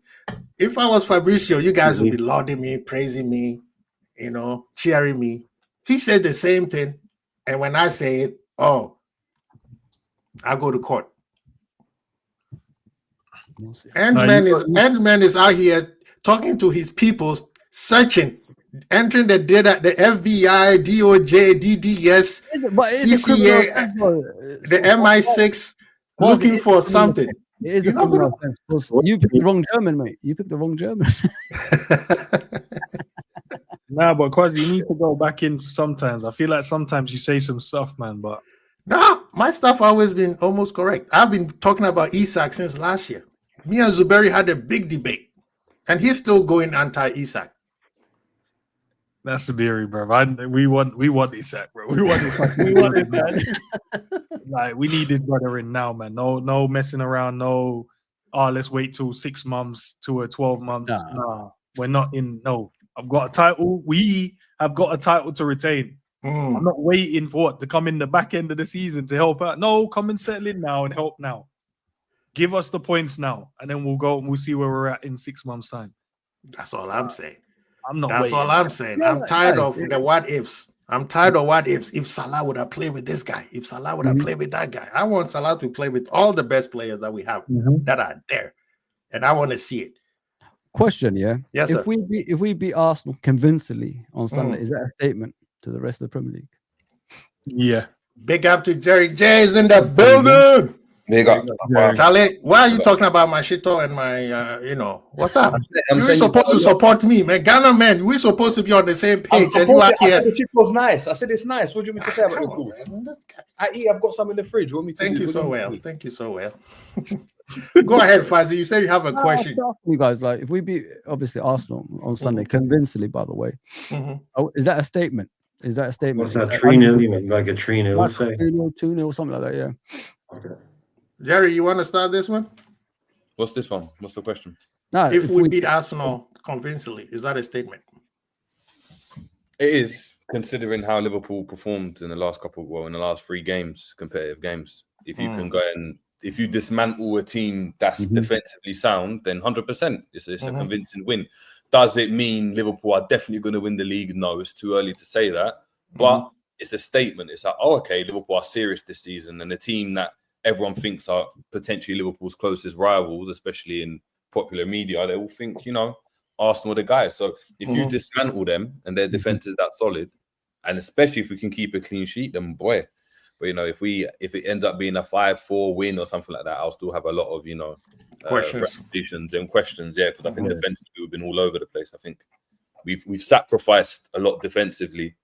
Speaker 1: If I was Fabricio, you guys would be lauding me, praising me, cheering me. He said the same thing, and when I say it, I go to court.
Speaker 3: We'll see.
Speaker 1: Endz man is out here talking to his people, searching, entering the data, the FBI, DOJ, DDS,
Speaker 3: But it's a criminal
Speaker 1: CCA,
Speaker 3: offense, bro.
Speaker 1: the MI6,
Speaker 3: Quasi,
Speaker 1: looking
Speaker 3: it's
Speaker 1: for
Speaker 3: a criminal
Speaker 1: something.
Speaker 3: offense. It is
Speaker 1: You're
Speaker 3: a
Speaker 1: not
Speaker 3: criminal
Speaker 1: gonna-
Speaker 3: offense. Because you picked the wrong German, mate. You picked the wrong German.
Speaker 5: Nah, but Quasi, you need to go back in sometimes. I feel like sometimes you say some stuff, man, but
Speaker 1: No, my stuff always been almost correct. I've been talking about Isak since last year. Me and Zuberi had a big debate, and he's still going anti-Isak.
Speaker 5: that's the theory, bro. We want Isak, bro. We want Isak. We want this man. Like, we need this brother in now, man. No messing around. No, let's wait till 6 months to 12 months. Nah, we're not in. No, I've got a title. We have got a title to retain. I'm not waiting for what to come in the back end of the season to help out. No, come and settle in now and help now. Give us the points now, and then we'll go and we'll see where we're at in 6 months' time.
Speaker 1: That's all I'm saying.
Speaker 5: I'm not
Speaker 1: That's
Speaker 5: waiting.
Speaker 1: all I'm saying.
Speaker 3: Yeah,
Speaker 1: I'm tired
Speaker 3: guys,
Speaker 1: of the what ifs. I'm tired of what ifs. If Salah would have played with this guy, if Salah would have played with that guy, I want Salah to play with all the best players that we have that are there, and I want to see it.
Speaker 3: Question, yeah.
Speaker 1: Yes, sir.
Speaker 3: If we beat Arsenal convincingly on Sunday, is that a statement to the rest of the Premier League?
Speaker 5: Yeah.
Speaker 1: Big up to Jerry J's in the building.
Speaker 6: Big up.
Speaker 1: Charlie, why are you talking about my shito and my, what's up? You're supposed to support me, man. Ghana, man, we're supposed to be on the same page. And you are
Speaker 6: I
Speaker 1: here.
Speaker 6: said the shit was nice. I said it's nice. What do you want me to say about your thoughts? I've got some in the fridge. What me to
Speaker 1: Thank
Speaker 6: do?
Speaker 1: you
Speaker 6: What
Speaker 1: so
Speaker 6: do
Speaker 1: well.
Speaker 6: want me to do?
Speaker 1: Thank you so well. Go ahead, Fazzy. You said you have a question.
Speaker 3: You guys, like, if we beat obviously Arsenal on Sunday convincingly, by the way, is that a statement? Is that a statement?
Speaker 2: What's that? 3-0? You mean like a 3-0?
Speaker 3: Like
Speaker 2: Say
Speaker 3: 3-0, 2-0, something like that, yeah.
Speaker 2: okay.
Speaker 1: Jerry, you want to start this one?
Speaker 6: What's this one? What's the question?
Speaker 3: No,
Speaker 1: If we beat Arsenal convincingly, is that a statement?
Speaker 6: It is, considering how Liverpool performed in the last in the last 3 games, competitive games. If you can go and if you dismantle a team that's defensively sound, then 100% it's a convincing win. Does it mean Liverpool are definitely going to win the league? No, it's too early to say that. But it's a statement. It's like, okay, Liverpool are serious this season, and a team that everyone thinks are potentially Liverpool's closest rivals, especially in popular media, they will think, Arsenal are the guys. So if you dismantle them and their defense is that solid, and especially if we can keep a clean sheet, then boy. But if it ends up being a 5-4 win or something like that, I'll still have a lot of questions and questions. Yeah, because I think defensively we've been all over the place. I think we've sacrificed a lot defensively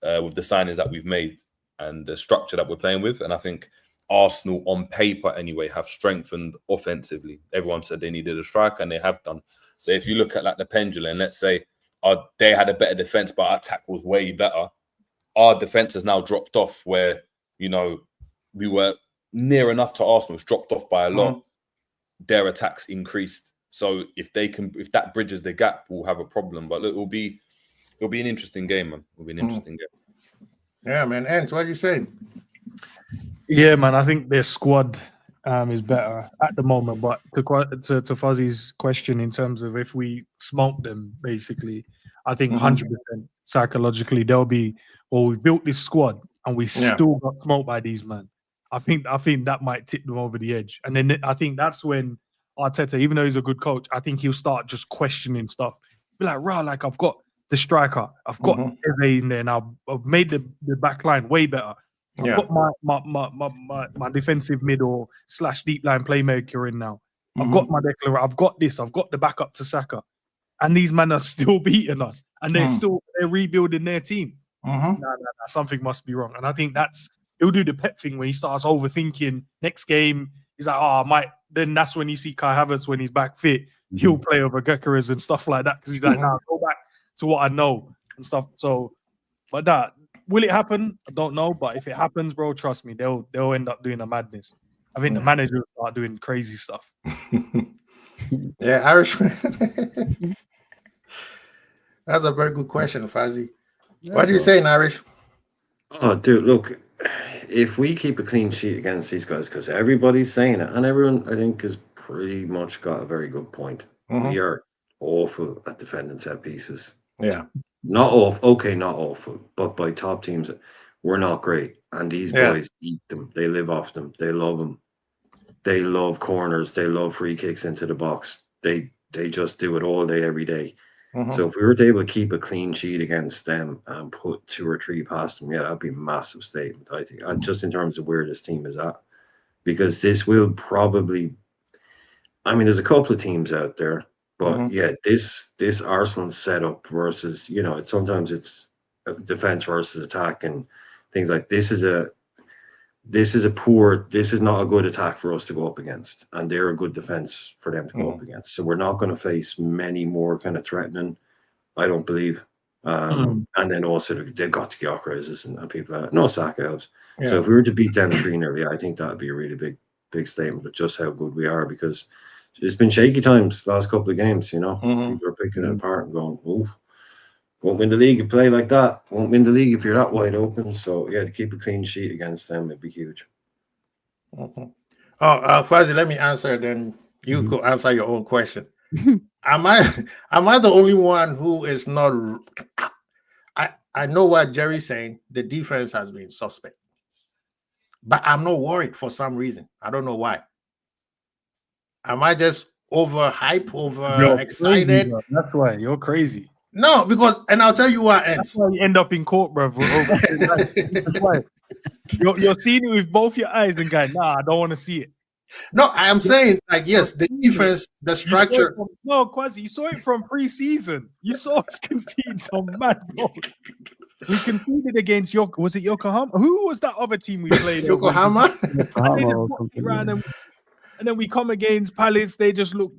Speaker 6: with the signings that we've made and the structure that we're playing with. And I think Arsenal, on paper anyway, have strengthened offensively. Everyone said they needed a striker, and they have done. So if you look at like the pendulum, let's say they had a better defense, but our attack was way better. Our defense has now dropped off where, we were near enough to Arsenal. It's dropped off by a lot. Their attacks increased. So if that bridges the gap, we'll have a problem. But look, it'll be an interesting game, man. It'll be an interesting game.
Speaker 1: Yeah, man. Endz, what are you saying?
Speaker 5: Yeah, man. I think their squad is better at the moment. But to Fuzzy's question, in terms of if we smoke them, basically, I think 100% psychologically they'll be. Well, we built this squad and we still got smoked by these men. I think that might tip them over the edge. And then I think that's when Arteta, even though he's a good coach, I think he'll start just questioning stuff. Be like, like I've got the striker, I've got Guehi in there now. I've made the back line way better. I've got my defensive mid or / deep line playmaker in now. I've got my declarer. I've got this. I've got the backup to Saka. And these men are still beating us. And they're rebuilding their team. Something must be wrong. And I think he'll do the Pep thing where he starts overthinking. Next game, he's like, then that's when you see Kai Havertz when he's back fit. He'll play over Gyökeres and stuff like that because he's like, go back to what I know and stuff. So, but will it happen? I don't know. But if it happens, bro, trust me, they'll end up doing a madness. I think the manager will start doing crazy stuff.
Speaker 1: Yeah, Irishman. That's a very good question, Fazzy. What are you saying, Irish?
Speaker 2: Oh, dude, look, if we keep a clean sheet against these guys, because everybody's saying it, and everyone, I think, has pretty much got a very good point. We are awful at defending set pieces.
Speaker 1: Yeah.
Speaker 2: Not awful, but by top teams, we're not great. and these boys eat them. They live off them. They love them. They love corners. They love free kicks into the box. They just do it all day, every day. So if we were to able to keep a clean sheet against them and put 2 or 3 past them, that'd be a massive statement, I think. And just in terms of where this team is at, because this will probably, I mean, there's a couple of teams out there, but this Arsenal setup versus, sometimes it's defense versus attack and things like this is not a good attack for us to go up against, and they're a good defense for them to go up against. So we're not going to face many more kind of threatening, I don't believe. And then also they've got the Gyökeres and people like that. No Saka helps. So if we were to beat them 3-0, I think that would be a really big statement of just how good we are, because it's been shaky times last couple of games. People are picking it apart and going, "Oof, won't win the league if you play like that. Won't win the league if you're that wide open." So to keep a clean sheet against them, it'd be huge.
Speaker 1: Fazi, let me answer. Then you could answer your own question. Am I the only one who is not? I know what Jerry's saying. The defense has been suspect, but I'm not worried for some reason. I don't know why. Am I just over excited?
Speaker 5: Crazy, that's why you're crazy.
Speaker 1: No, because, and I'll tell you what, Endz.
Speaker 5: That's why you end up in court, bro. That's why. You're seeing it with both your eyes and going, nah, I don't want to see it.
Speaker 1: No, I am saying, like, yes, the defense, the structure.
Speaker 5: Quasi, you saw it from pre-season. You saw us concede some mad goals. We conceded against was it Yokohama? Who was that other team we played?
Speaker 1: Yokohama.
Speaker 5: And then we come against Palace. They just look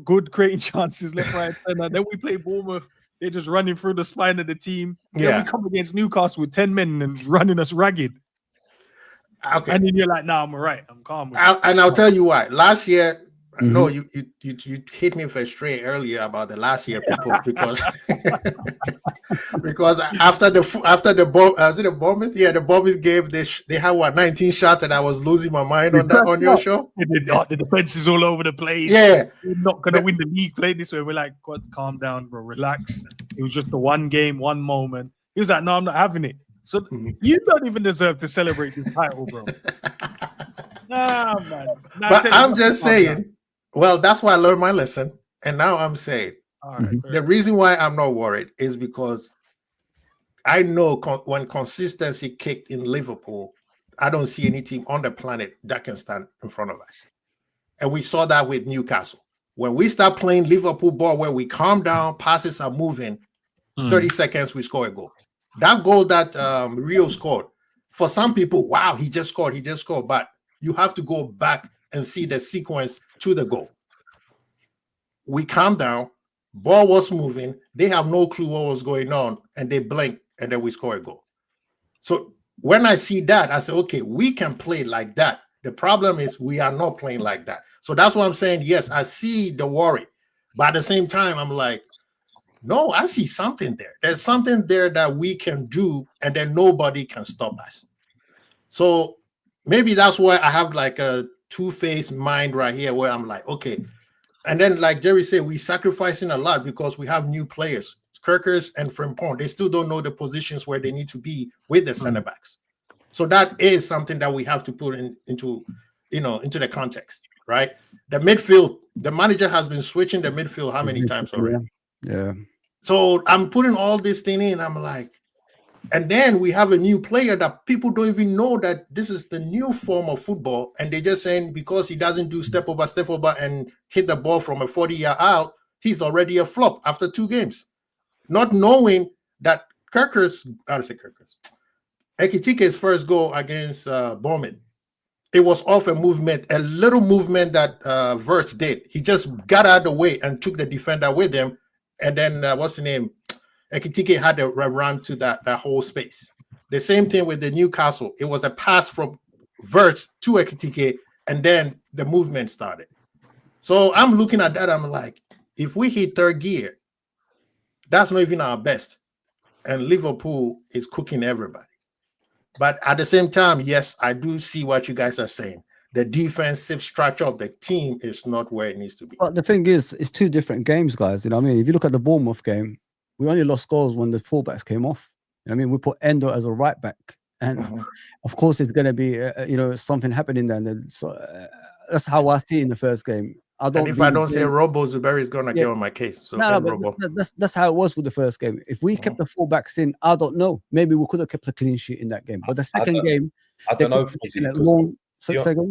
Speaker 5: good, creating chances left, right, center. Then we play Bournemouth. They're just running through the spine of the team. Then we come against Newcastle with 10 men and running us ragged.
Speaker 1: Okay.
Speaker 5: And then you're like, nah, I'm all right. I'm calm.
Speaker 1: I'll tell you why. Last year, no, you hit me for straight earlier about the last year people because because after the Bournemouth, the Bournemouth game, they had 19 shots, and I was losing my mind on your show.
Speaker 5: The defense is all over the place.
Speaker 1: Yeah,
Speaker 5: we're not gonna win the league. Play this way. We're like, God, calm down, bro. Relax. It was just the one game, one moment. He was like, no, I'm not having it. So you don't even deserve to celebrate this title, bro. Nah, man.
Speaker 1: But I'm just saying. Well, that's why I learned my lesson, and now I'm saying the reason why I'm not worried is because I know when consistency kicked in Liverpool, I don't see any team on the planet that can stand in front of us. And we saw that with Newcastle. When we start playing Liverpool ball where we calm down, passes are moving, 30 seconds, we score a goal. That goal that Rio scored, for some people, wow, he just scored. But you have to go back and see the sequence to the goal. We calm down, ball was moving, they have no clue what was going on, and they blink, and then we score a goal. So when I see that, I say, okay, we can play like that. The problem is we are not playing like that. So that's what I'm saying. Yes, I see the worry, but at the same time, I'm like, no, I see something there. There's something there that we can do, and then nobody can stop us. So maybe that's why I have like a two-faced mind right here where I'm like, okay. And then like Jerry said, we're sacrificing a lot because we have new players, Kirkers and Frimpong. They still don't know the positions where they need to be with the center backs. So that is something that we have to put into the context, right? The midfield, the manager has been switching the midfield how many times already?
Speaker 3: Yeah.
Speaker 1: So I'm putting all this thing in. I'm like, and then we have a new player that people don't even know that this is the new form of football. And they're just saying because he doesn't do step over, and hit the ball from a 40-yard out, he's already a flop after 2 games. Not knowing that Ekitike's first goal against Bournemouth, it was off a little movement that Verts did. He just got out of the way and took the defender with him. And then, what's the name? Ekitike had to run to that whole space. The same thing with the Newcastle. It was a pass from Verts to Ekitike, and then the movement started. So I'm looking at that. I'm like, if we hit third gear, that's not even our best. And Liverpool is cooking everybody. But at the same time, yes, I do see what you guys are saying. The defensive structure of the team is not where it needs to be.
Speaker 3: But the thing is, it's 2 different games, guys. You know what I mean? If you look at the Bournemouth game, we only lost goals when the fullbacks came off. You know what I mean? We put Endo as a right back and of course it's going to be something happening then. And so that's how I see it in the first game. I don't.
Speaker 1: And if I don't say Robo, Zuberi is going to get on my case. So
Speaker 3: but that's how it was with the first game. If we kept the fullbacks in, I don't know. Maybe we could have kept a clean sheet in that game. But the second game,
Speaker 6: I don't know.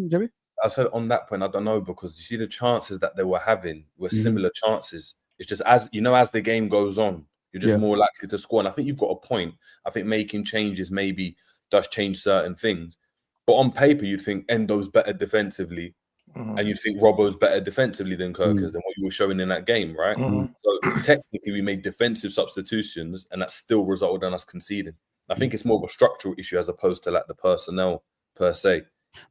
Speaker 3: Jerry?
Speaker 6: I said on that point, I don't know, because you see the chances that they were having were similar chances. It's just as the game goes on, you're just more likely to score. And I think you've got a point. I think making changes maybe does change certain things. But on paper, you'd think Endo's better defensively. And you think Robbo's better defensively than Kirkers than what you were showing in that game, right? So technically, we made defensive substitutions, and that still resulted in us conceding. I think it's more of a structural issue as opposed to like the personnel per se.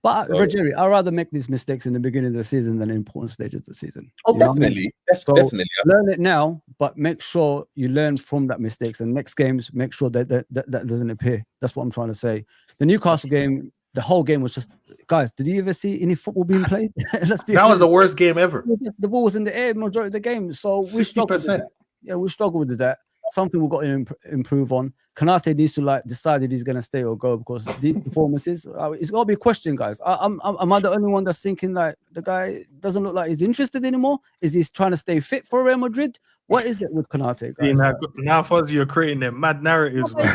Speaker 3: But Jerry, I'd rather make these mistakes in the beginning of the season than in important stages of the season.
Speaker 6: Oh, definitely, definitely.
Speaker 3: Learn it now, but make sure you learn from that mistakes. And next games, make sure that doesn't appear. That's what I'm trying to say. The Newcastle game. The whole game was just, guys, did you ever see any football being played?
Speaker 1: That was the worst game ever.
Speaker 3: The ball was in the air majority of the game. So
Speaker 1: 60%.
Speaker 3: We struggled with that. Something we've got to improve on. Konate needs to decide if he's going to stay or go, because these performances, it's got to be a question, guys. Am I the only one that's thinking like the guy doesn't look like he's interested anymore? Is he trying to stay fit for Real Madrid? What is it with Konate, guys?
Speaker 5: Now, Fuzzy, you're creating them mad narratives, man.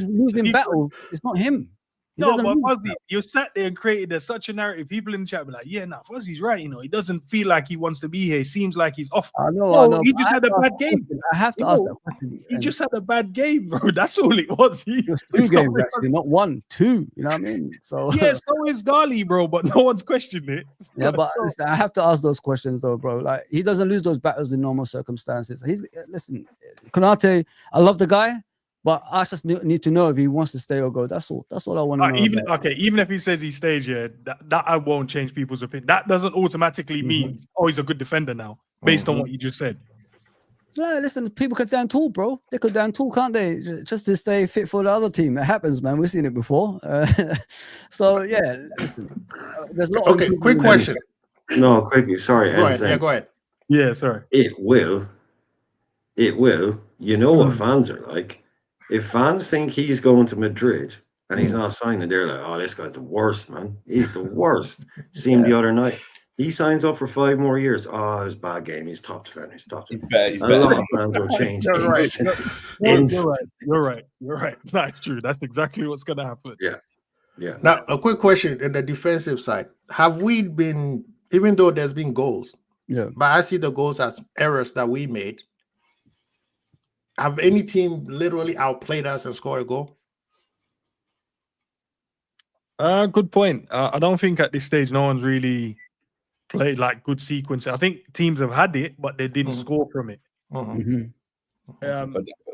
Speaker 3: Losing battle. It's not him.
Speaker 5: No, but Fuzzy, you sat there and created such a narrative. People in the chat be like, yeah, Fuzzy's right. He doesn't feel like he wants to be here. He seems like he's off.
Speaker 3: I know.
Speaker 5: He just had a bad game.
Speaker 3: I have to ask that question.
Speaker 5: He just had a bad game, bro. That's all it was.
Speaker 3: It was 2 games, actually, not 1, 2. You know what I mean? So
Speaker 5: yeah, so is Gali, bro, but no one's questioned it.
Speaker 3: Yeah, but listen, I have to ask those questions, though, bro. Like, he doesn't lose those battles in normal circumstances. Listen, Konate, I love the guy. But I just need to know if he wants to stay or go. That's all. That's all I want to know.
Speaker 5: Even if he says he stays here, that I won't change people's opinion. That doesn't automatically mean he's a good defender now, based on what you just said.
Speaker 3: Yeah, listen, people could down tool, bro. They could down tool, can't they? Just to stay fit for the other team. It happens, man. We've seen it before. So yeah, listen. There's a lot.
Speaker 1: Okay, quick question.
Speaker 2: No, quickly. Sorry.
Speaker 1: Go ahead. Yeah, go ahead.
Speaker 5: Yeah, sorry.
Speaker 2: It will. You know what fans are like. If fans think he's going to Madrid and he's not signing, they're like, oh, this guy's the worst, man. He's the worst. See him the other night. He signs up for 5 more years. Oh, it was a bad game. He's top defender. He's better. A lot of fans will change.
Speaker 5: You're right. That's true. That's exactly what's going to happen.
Speaker 2: Yeah.
Speaker 1: Now, a quick question in the defensive side. Have we been, even though there's been goals, but I see the goals as errors that we made, have any team literally outplayed us and scored a goal?
Speaker 5: Good point. I don't think at this stage no one's really played like good sequence. I think teams have had it, but they didn't score from it.
Speaker 6: But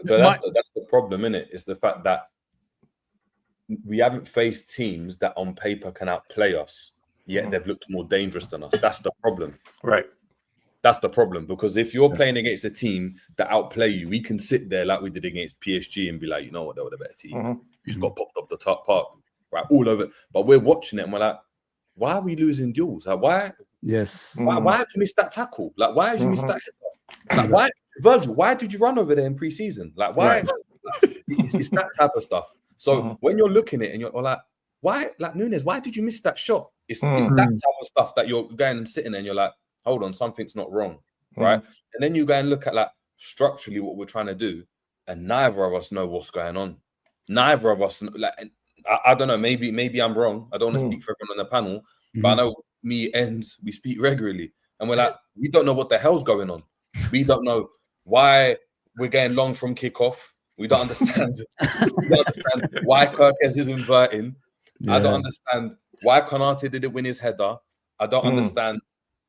Speaker 6: that's the problem, isn't it? It's the fact that we haven't faced teams that on paper can outplay us, yet they've looked more dangerous than us. That's the problem.
Speaker 1: Right.
Speaker 6: That's the problem, because if you're playing against a team that outplay you, we can sit there like we did against PSG and be like, you know what, they were the better team. You just got popped off the top park, right, all over. But we're watching it and we're like, why are we losing duels? Like, why?
Speaker 3: Yes.
Speaker 6: Why have you missed that tackle? Like, why have you missed that? Like, why, Virgil? Why did you run over there in pre-season? Like, why? It's that type of stuff. So when you're looking at it and you're like, why? Like, Nunes, why did you miss that shot? It's that type of stuff that you're going and sitting there and you're like, hold on, something's not wrong, right? And then you go and look at like structurally what we're trying to do, and neither of us know what's going on. Neither of us, like, I don't know. Maybe I'm wrong. I don't want to speak for everyone on the panel, but I know me, Endz, we speak regularly, and we're like, we don't know what the hell's going on. We don't know why we're getting long from kickoff. We don't understand. We don't understand why Kirkes is inverting. I don't understand why Konate didn't win his header. I don't understand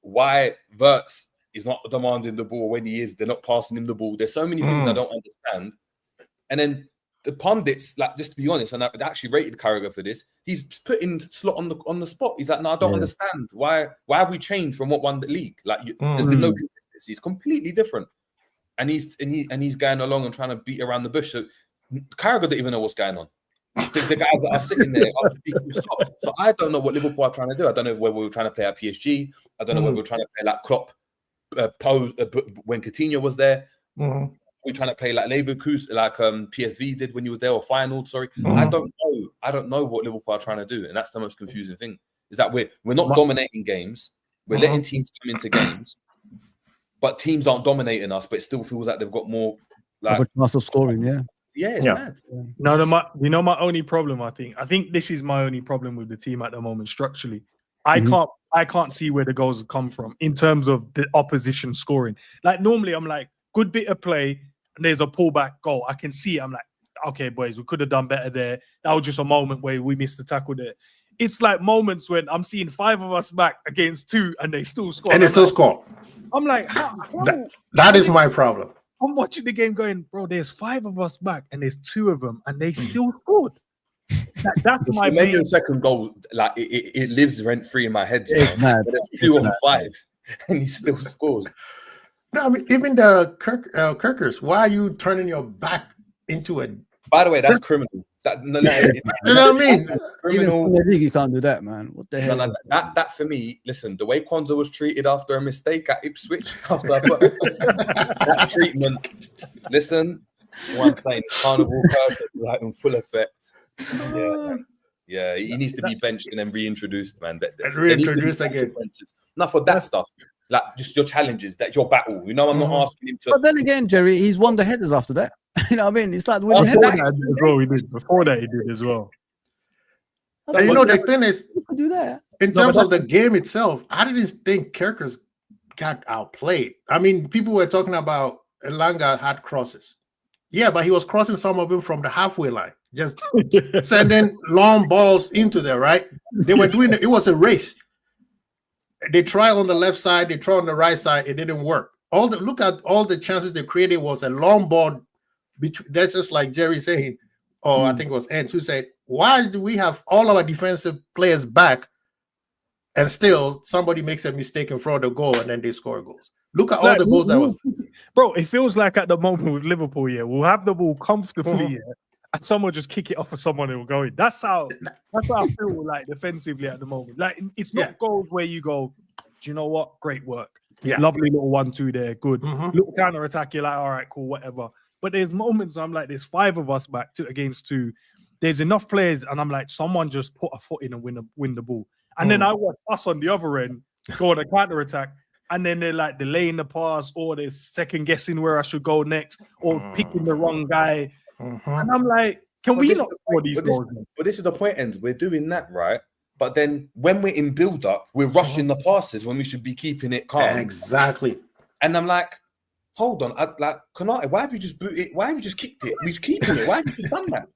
Speaker 6: why Wirtz is not demanding the ball when he is. They're not passing him the ball. There's so many things I don't understand. And then the pundits, like, just to be honest, and I actually rated Carragher for this, he's putting Slot on the spot. He's like, no, I don't understand. Why have we changed from what won the league? Like, there's been no consistency. It's completely different. And he's going along and trying to beat around the bush. So Carragher don't even know what's going on. The guys that are sitting there are stop. So I don't know what Liverpool are trying to do. I don't know whether we were trying to play at PSG. I don't know whether we were trying to play like Klopp pose when Coutinho was there. We're trying to play like Leverkusen, like PSV did when you were there, or Feyenoord. Sorry, I don't know. I don't know what Liverpool are trying to do, and that's the most confusing thing. Is that we're not dominating games. We're letting teams come into games, but teams aren't dominating us. But it still feels like they've got more like
Speaker 3: muscle scoring. Yeah.
Speaker 6: Yeah, it's mad.
Speaker 5: No, my only problem. I think this is my only problem with the team at the moment structurally. I can't see where the goals come from in terms of the opposition scoring. Like normally, I'm like, good bit of play, and there's a pullback goal. I can see it. I'm like, okay, boys, we could have done better there. That was just a moment where we missed the tackle there. It's like moments when I'm seeing 5 of us back against 2, and they still score.
Speaker 1: And they still score.
Speaker 5: I'm like,
Speaker 1: that is my problem.
Speaker 5: I'm watching the game going, bro, there's 5 of us back and there's 2 of them and they still scored. That's my main
Speaker 6: second goal. Like it lives rent free in my head.
Speaker 3: It's mad.
Speaker 6: But there's 2 on 5 and he still scores.
Speaker 1: No, I mean, even the Kirkers, why are you turning your back into a...
Speaker 6: By the way, that's criminal.
Speaker 1: You know what I mean?
Speaker 3: Criminal. In the league, you can't do that, man. What the hell?
Speaker 6: That for me, listen, the way Konza was treated after a mistake at Ipswich, that treatment, listen, what I'm saying, carnival curse like in full effect. Yeah, he needs to be benched and then reintroduced, man.
Speaker 1: Reintroduced again.
Speaker 6: Not for that stuff. Like just your challenges, that your battle. You know, I'm not asking him to.
Speaker 3: But then again, Jerry, he's won the headers after that. You know what I mean? It's like winning headers.
Speaker 5: Before that, he did as well.
Speaker 1: And you know, the thing is,
Speaker 3: do that.
Speaker 1: In terms of the game itself, I didn't think Kirkers got outplayed. I mean, people were talking about Elanga had crosses. Yeah, but he was crossing some of them from the halfway line, just sending long balls into there, right? They were doing it. It was a race. They tried on the left side, they tried on the right side, it didn't work. Look at all the chances they created was a long ball. That's just like Jerry saying, or I think it was Endz who said, why do we have all our defensive players back and still somebody makes a mistake in front of the goal and then they score goals? Look at all the goals that was.
Speaker 5: Bro, it feels like at the moment with Liverpool, we'll have the ball comfortably, and someone just kick it off of someone and will go in. That's how I feel like defensively at the moment. Like it's not goals where you go, do you know what? Great work. Yeah. Lovely little 1-2 there. Good. Little counter attack. You're like, all right, cool, whatever. But there's moments where I'm like, there's 5 of us back against 2. There's enough players, and I'm like, someone just put a foot in and win the ball. And then I watch us on the other end go on a counter attack, and then they're like delaying the pass, or they're second guessing where I should go next, or picking the wrong guy. And I'm like, can we not score these goals?
Speaker 6: But this is the point, Endz. We're doing that, right? But then when we're in build-up, we're rushing the passes when we should be keeping it calm.
Speaker 1: Exactly.
Speaker 6: And I'm like, hold on, Konate, why have you just booted it? Why have you just kicked it? We're keeping it. Why have you just done that?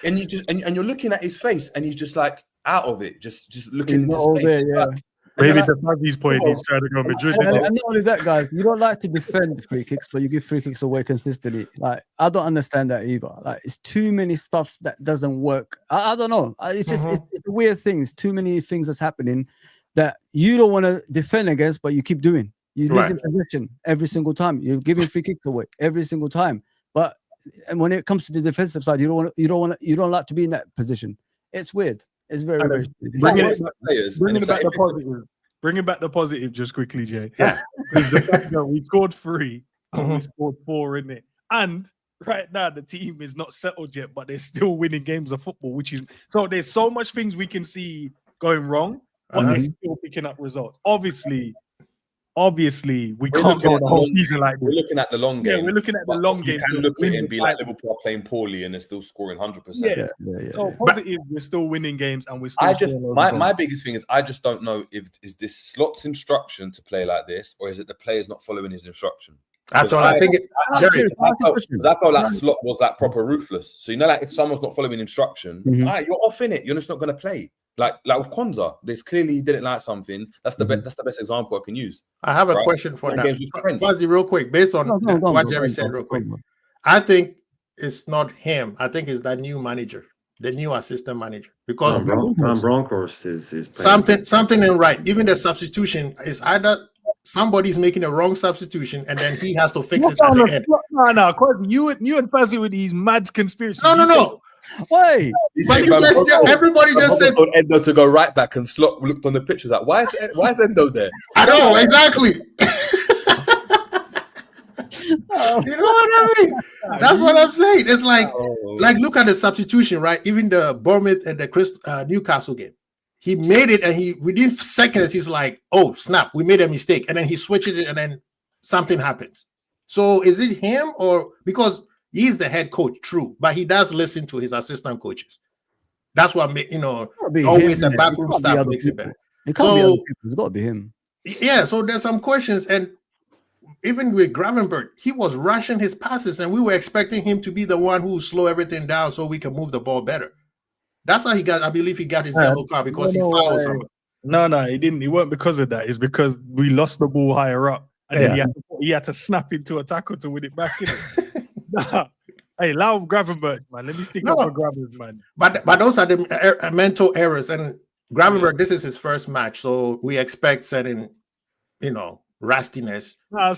Speaker 6: And you just and you're looking at his face, and he's just like out of it, just looking into space.
Speaker 3: There,
Speaker 5: Maybe the Fuzzy's point, he's trying to go Madrid.
Speaker 3: And not only that, guys, you don't like to defend free kicks, but you give free kicks away consistently. Like, I don't understand that either. Like, it's too many stuff that doesn't work. I don't know. It's just it's weird things. Too many things that's happening that you don't want to defend against, but you keep doing. You're losing possession every single time. You're giving free kicks away every single time. But when it comes to the defensive side, you don't like to be in that position. It's weird. It's very, very.
Speaker 5: Bringing back the positive just quickly, Jay. Yeah, because the fact that we scored 3 and we scored 4 in it, and right now the team is not settled yet, but they're still winning games of football. Which is so there's so much things we can see going wrong, but they're still picking up results. Obviously, we can't go the whole season like this.
Speaker 6: We're looking at the long game.
Speaker 5: Yeah, we're looking at the long game.
Speaker 6: You can look at it and be like, Liverpool are playing poorly and they're still scoring 100%.
Speaker 5: Yeah. So positive, we're still winning games and we're still.
Speaker 6: My biggest thing is I just don't know is this Slot's instruction to play like this, or is it the players not following his instruction?
Speaker 1: That's all I think.
Speaker 6: I felt like Slot was like proper ruthless. So like if someone's not following instruction, all right, you're off in it. You're just not going to play. Like with Konza, there's clearly he didn't like something. That's the best example I can use.
Speaker 1: I have a question for that. Fuzzy, real quick, based on what Jerry said, real quick. I think it's not him. I think it's that new manager, the new assistant manager, because
Speaker 2: Bronckhorst is playing.
Speaker 1: something ain't right. Even the substitution is either somebody's making a wrong substitution and then he has to fix it at the end.
Speaker 5: No, you and Fuzzy with these mad conspiracies.
Speaker 1: No.
Speaker 3: Why?
Speaker 1: But everybody just said
Speaker 6: Endo to go right back, and Slot looked on the pictures like, why is Endo there?
Speaker 1: I know exactly. You know what I mean? That's what I'm saying. It's like look at the substitution, right? Even the Bournemouth and the Newcastle game. He made it, and within seconds, he's like, "Oh snap, we made a mistake," and then he switches it, and then something happens. So is it him, or because he's the head coach? True, but he does listen to his assistant coaches. That's what always a backroom staff makes it better.
Speaker 3: It can't be other people. It's got to be him.
Speaker 1: Yeah, so there's some questions, and even with Gravenberch, he was rushing his passes, and we were expecting him to be the one who would slow everything down so we can move the ball better. That's how he got. I believe he got his yellow card because he fouled someone.
Speaker 5: No, he didn't. It weren't because of that. It's because we lost the ball higher up, and then he had to snap into a tackle to win it back. Hey, allow Gravenberch, man. Let me stick up for Gravenberch, man.
Speaker 1: But those are the mental errors, and Gravenberch, this is his first match, so we expect certain, rustiness.
Speaker 5: To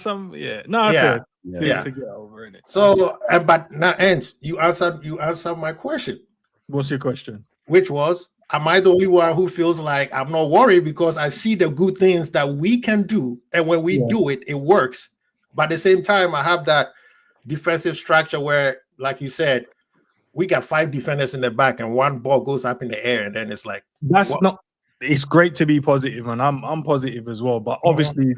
Speaker 5: get over it.
Speaker 1: So, but now, Endz, you answered my question.
Speaker 5: What's your question?
Speaker 1: Which was, am I the only one who feels like I'm not worried because I see the good things that we can do, and when we do it, it works. But at the same time, I have that defensive structure where, like you said, we got 5 defenders in the back, and one ball goes up in the air, and then it's like
Speaker 5: It's great to be positive, and I'm positive as well. But obviously,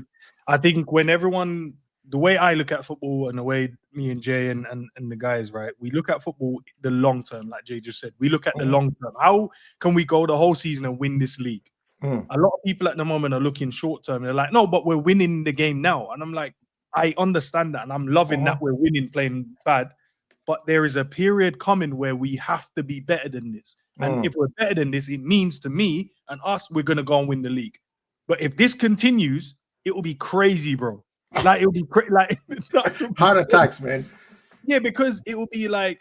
Speaker 5: I think when everyone, the way I look at football and the way me and Jay and the guys, right, we look at football the long term, like Jay just said. We look at the long term. How can we go the whole season and win this league? A lot of people at the moment are looking short term. They're like, no, but we're winning the game now. And I'm like, I understand that, and I'm loving that we're winning, playing bad. But there is a period coming where we have to be better than this. And if we're better than this, it means to me and us, we're going to go and win the league. But if this continues, it will be crazy, bro. Like, it will be
Speaker 1: heart attacks, man.
Speaker 5: Yeah, because it will be like,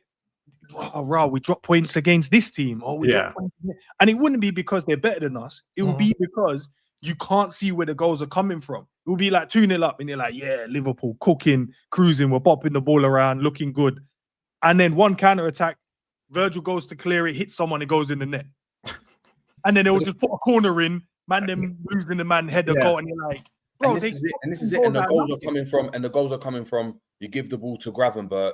Speaker 5: wow, we drop points against this team. Or we drop points. And it wouldn't be because they're better than us. It will be because you can't see where the goals are coming from. It will be like 2-0 up, and you're like, yeah, Liverpool cooking, cruising, we're popping the ball around, looking good. And then one counter attack, Virgil goes to clear it, hits someone, it goes in the net. And then they'll just put a corner in, them losing the man header goal, and you're like, bro,
Speaker 6: and this is it. And the goals are coming from you give the ball to Gravenberch,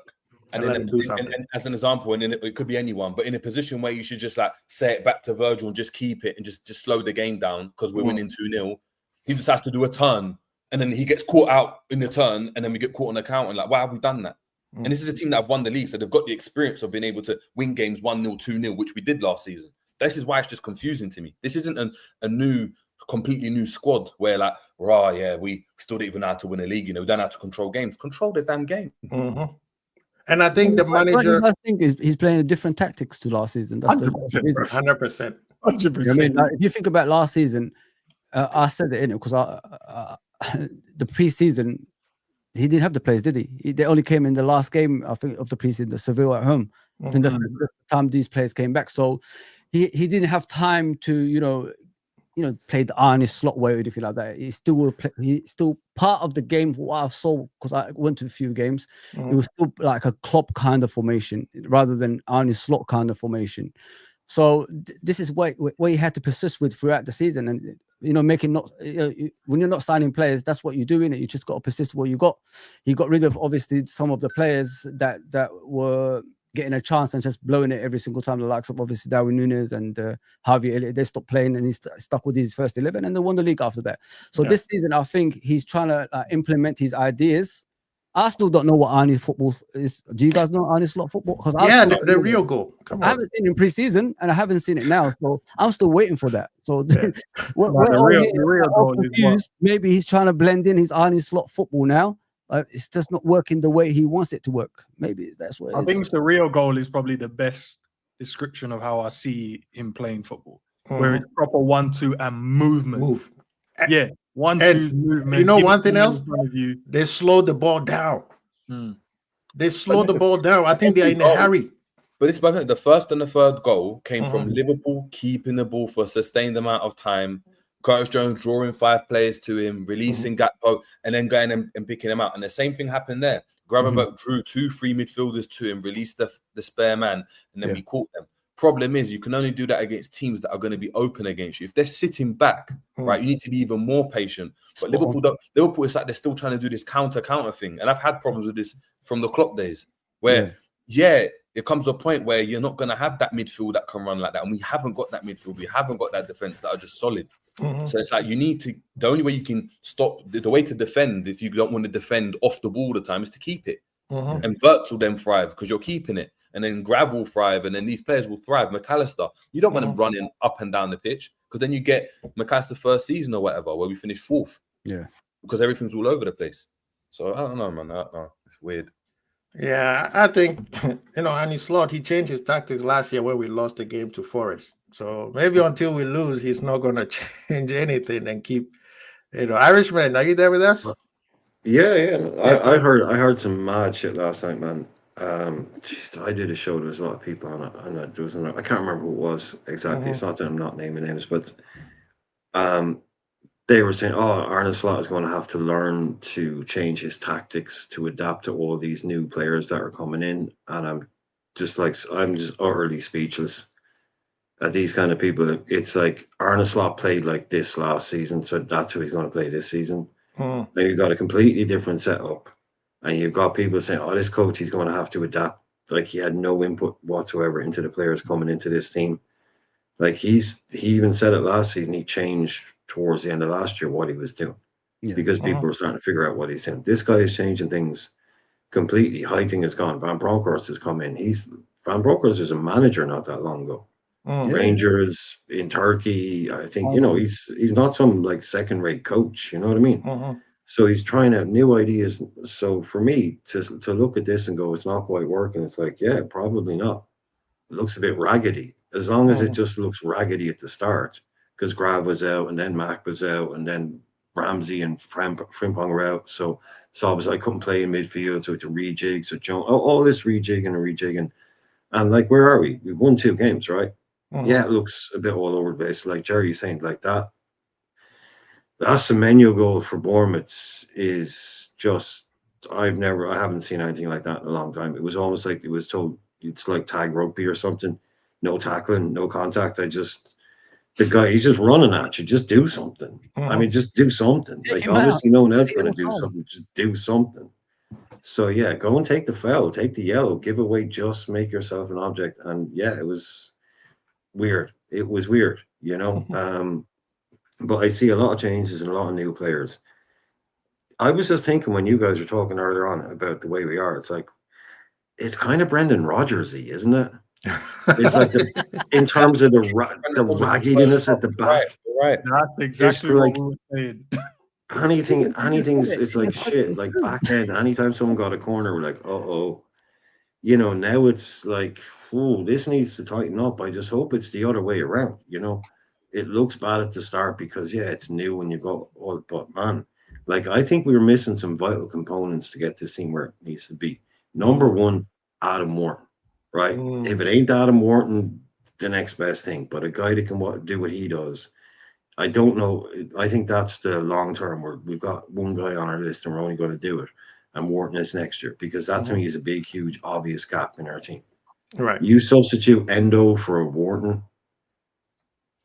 Speaker 6: and then and as an example, and then it could be anyone, but in a position where you should just like say it back to Virgil and just keep it and just slow the game down because we're winning 2-0. He just has to do a turn, and then he gets caught out in the turn, and then we get caught on the counter. And like, why have we done that? And this is a team that have won the league, so they've got the experience of being able to win games 1-0, 2-0, which we did last season. This is why it's just confusing to me. This isn't a completely new squad where like, we still don't even know how to win a league. We don't know how to control games. Control the damn game.
Speaker 1: And I think the manager,
Speaker 3: I think he's playing different tactics to last season. That's
Speaker 1: 100%.
Speaker 3: I mean, like, if you think about last season, I said it in it because the preseason. He didn't have the players, did he? They only came in the last game, I think, of the preseason, the Seville at home. I think that's the time these players came back. So he didn't have time to, play the Arne Slot way or anything like that. He's still part of the game. What I saw, because I went to a few games, it was still like a Klopp kind of formation rather than Arne Slot kind of formation. So this is what you had to persist with throughout the season, and when you're not signing players, that's what you're doing. You just got to persist with what you got. He got rid of obviously some of the players that were getting a chance and just blowing it every single time. The likes of obviously Darwin Núñez and Javier Elliott, they stopped playing, and he's stuck with his first 11, and they won the league after that. So this season, I think he's trying to implement his ideas. I still don't know what Arnie football is. Do you guys know Arnie Slot football?
Speaker 1: The Rio goal. Come on.
Speaker 3: I haven't seen it in pre-season, and I haven't seen it now, so I'm still waiting for that. So
Speaker 5: the Rio goal is
Speaker 3: maybe he's trying to blend in his Arnie Slot football now. It's just not working the way he wants it to work. Maybe that's what it is.
Speaker 5: I think the Rio goal is probably the best description of how I see him playing football, where it's proper 1-2 and movement. Yeah. 1-2 movement.
Speaker 1: You know one thing else? They slowed the ball down. They slowed the ball down. I think they're in a hurry.
Speaker 6: But this, the first and the third goal came from Liverpool keeping the ball for a sustained amount of time. Curtis Jones drawing 5 players to him, releasing Gakpo, and then going and picking him out. And the same thing happened there. Gravenberch drew 2 free midfielders to him, released the spare man, and then we caught them. Problem is, you can only do that against teams that are going to be open against you. If they're sitting back, right, you need to be even more patient. But Liverpool don't. Liverpool, it's like they're still trying to do this counter thing, and I've had problems with this from the Klopp days, where it comes to a point where you're not going to have that midfield that can run like that, and we haven't got that midfield. We haven't got that defense that are just solid. So it's like you need to. The only way you can stop the way to defend, if you don't want to defend off the ball all the time, is to keep it. And Wirtz will then thrive because you're keeping it. And then Grav will thrive, and then these players will thrive. McAllister, you don't want them running up and down the pitch because then you get McAllister first season or whatever, where we finish 4th.
Speaker 3: Yeah.
Speaker 6: Because everything's all over the place. So I don't know, man. It's weird.
Speaker 1: Yeah, I think, Annie Slot, he changed his tactics last year where we lost the game to Forest. So maybe until we lose, he's not going to change anything and keep, Irishman, are you there with us?
Speaker 2: Yeah. I heard some mad shit last night, man. I did a show. There was a lot of people on it, and there was I can't remember who it was exactly. It's not that I'm not naming names, but they were saying, Arne Slot is going to have to learn to change his tactics to adapt to all these new players that are coming in, and I'm just utterly speechless at these kind of people. It's like Arne Slot played like this last season, so that's who he's going to play this season. Now you've got a completely different setup. And you've got people saying, this coach, he's going to have to adapt. Like he had no input whatsoever into the players coming into this team. Like he even said it last season, he changed towards the end of last year what he was doing. Because people were starting to figure out what he's doing. This guy is changing things completely. Heiting has gone. Van Bronckhorst has come in. Van Bronckhorst was a manager not that long ago. Rangers in Turkey. I think, he's not some like second-rate coach. You know what I mean? So he's trying out new ideas. So for me to look at this and go, it's not quite working, it's like, yeah, probably not. It looks a bit raggedy. As long as it just looks raggedy at the start, because Grav was out and then Mac was out and then Ramsey and Frimpong were out. So I was like, couldn't play in midfield, so it's a rejig. So all this rejigging. And like, where are we? We've won 2 games, right? Yeah, it looks a bit all over the place. Like Jerry's saying, like that. That Semenyo goal for Bournemouth is just, I haven't seen anything like that in a long time. It was almost like it was told it's like tag rugby or something. No tackling, no contact. The guy, he's just running at you. Just do something. I mean, just do something. Like, obviously no one else going to do something. Just do something. So yeah, go and take the foul, take the yellow, give away, just make yourself an object. And yeah, it was weird. It was weird, But I see a lot of changes and a lot of new players. I was just thinking when you guys were talking earlier on about the way we are, it's like, it's kind of Brendan Rodgers-y, isn't it? It's like in terms of the raggedness at the back.
Speaker 6: Right.
Speaker 5: That's exactly what we were saying.
Speaker 2: Anything it's like shit, like back end. Anytime someone got a corner, we're like, now it's like, this needs to tighten up. I just hope it's the other way around, It looks bad at the start because it's new and you go, but man, like I think we were missing some vital components to get this team where it needs to be. Number one, Adam Wharton, right? If it ain't Adam Wharton, the next best thing, but a guy that can do what he does. I don't know. I think that's the long term where we've got one guy on our list and we're only going to do it. And Wharton is next year because that to me is a big, huge, obvious gap in our team.
Speaker 1: Right.
Speaker 2: You substitute Endo for a Wharton.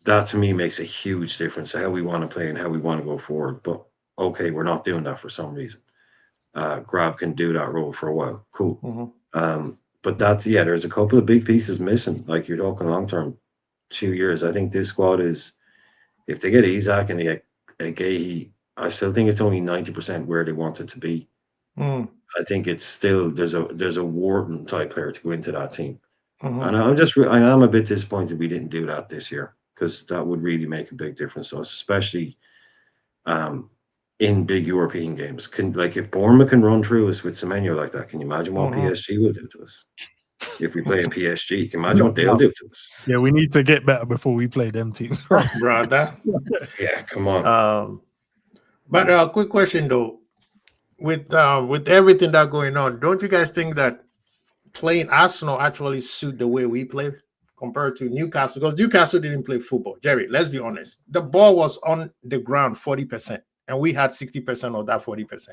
Speaker 2: That to me makes a huge difference to how we want to play and how we want to go forward. But okay, we're not doing that for some reason. Grav can do that role for a while. Cool. But there's a couple of big pieces missing. Like you're talking long term, 2 years. I think this squad is, if they get Isak and they get Guehi, I still think it's only 90% where they want it to be. I think it's still there's a Wharton type player to go into that team. And I am a bit disappointed we didn't do that this year, because that would really make a big difference to us, especially in big European games. If Bournemouth can run through us with Semenyo like that, can you imagine what PSG will do to us? If we play in PSG, can you imagine what they'll do to us?
Speaker 5: Yeah, we need to get better before we play them teams.
Speaker 1: Brother.
Speaker 2: Yeah, come on.
Speaker 1: But quick question though. With everything that going on, don't you guys think that playing Arsenal actually suit the way we play compared to Newcastle? Because Newcastle didn't play football. Jerry, let's be honest. The ball was on the ground 40%, and we had 60% of that 40%.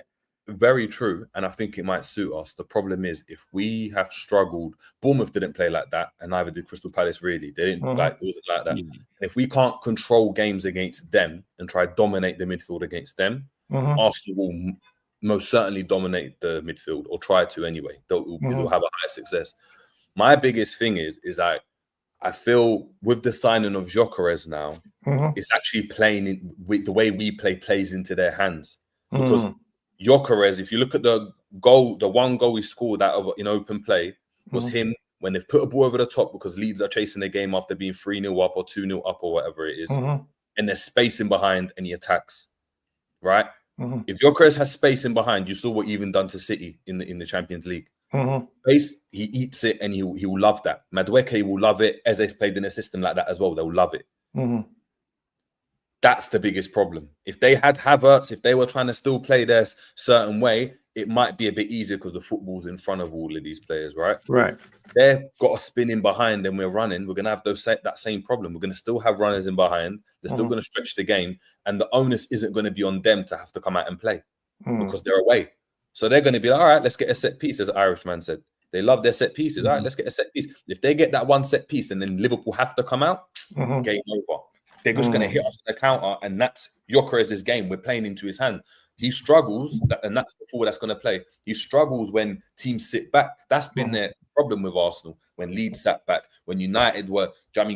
Speaker 6: very true, and I think it might suit us. The problem is if we have struggled, Bournemouth didn't play like that, and neither did Crystal Palace. Really, they didn't it wasn't like that. If we can't control games against them and try dominate the midfield against them, Arsenal will most certainly dominate the midfield, or try to anyway. They'll have a higher success. My biggest thing is like, I feel with the signing of Gyökeres now, it's actually playing with the way we plays into their hands, because Gyökeres, if you look at the goal, the one goal he scored out of in open play was him when they've put a ball over the top because Leeds are chasing the game after being 3-0 up or 2-0 up or whatever it is, and there's space in behind and he attacks, right? If Gyökeres has space in behind, you saw what he even done to City in the Champions League. Space, he eats it and he will love that. Madueke will love it. Eze's played in a system like that as well. They'll love it. That's the biggest problem. If they had Havertz, if they were trying to still play their certain way, it might be a bit easier because the football's in front of all of these players, right?
Speaker 1: Right.
Speaker 6: They've got a spin in behind and we're running. We're going to have that same problem. We're going to still have runners in behind. They're still going to stretch the game. And the onus isn't going to be on them to have to come out and play because they're away. So they're going to be like, all right, let's get a set piece, as the Irishman said. They love their set pieces. All right, let's get a set piece. If they get that one set piece and then Liverpool have to come out, game over. They're just going to hit us in the counter, and that's Gyökeres' game. We're playing into his hand. He struggles, and that's the forward that's going to play. He struggles when teams sit back. That's been their problem with Arsenal. When Leeds sat back, when United were,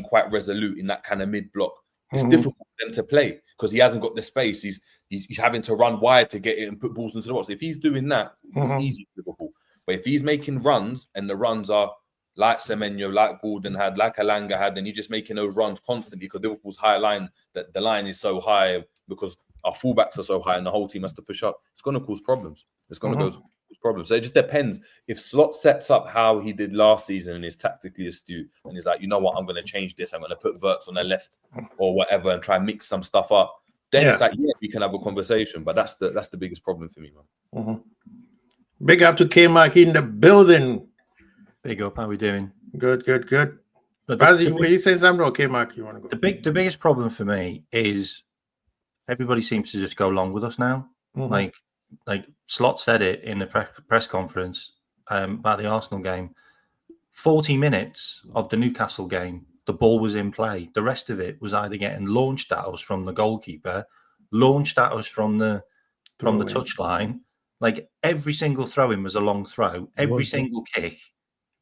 Speaker 6: quite resolute in that kind of mid-block. It's difficult for them to play because he hasn't got the space. He's having to run wide to get it and put balls into the box. If he's doing that, it's easy for Liverpool. But if he's making runs and the runs are like Semenyo, like Gordon had, like Alanga had, and he's just making those runs constantly because Liverpool's high line, that the line is so high because our fullbacks are so high and the whole team has to push up, it's going to cause problems. It's going to cause problems. So it just depends. If Slot sets up how he did last season and is tactically astute and he's like, you know what, I'm going to change this. I'm going to put Wirtz on the left or whatever and try and mix some stuff up. Then it's like, we can have a conversation. But that's the biggest problem for me, man.
Speaker 1: Big up to K-Mark in the building.
Speaker 7: Big up. How we doing?
Speaker 1: Good. Bazzi, he says I'm okay, Mark. You want to go?
Speaker 7: The biggest problem for me is everybody seems to just go along with us now. Like Slot said it in the press conference about the Arsenal game. 40 minutes of the Newcastle game, the ball was in play. The rest of it was either getting launched at us from the goalkeeper, launched at us from the touchline. Like every single throw-in was a long throw. Every single kick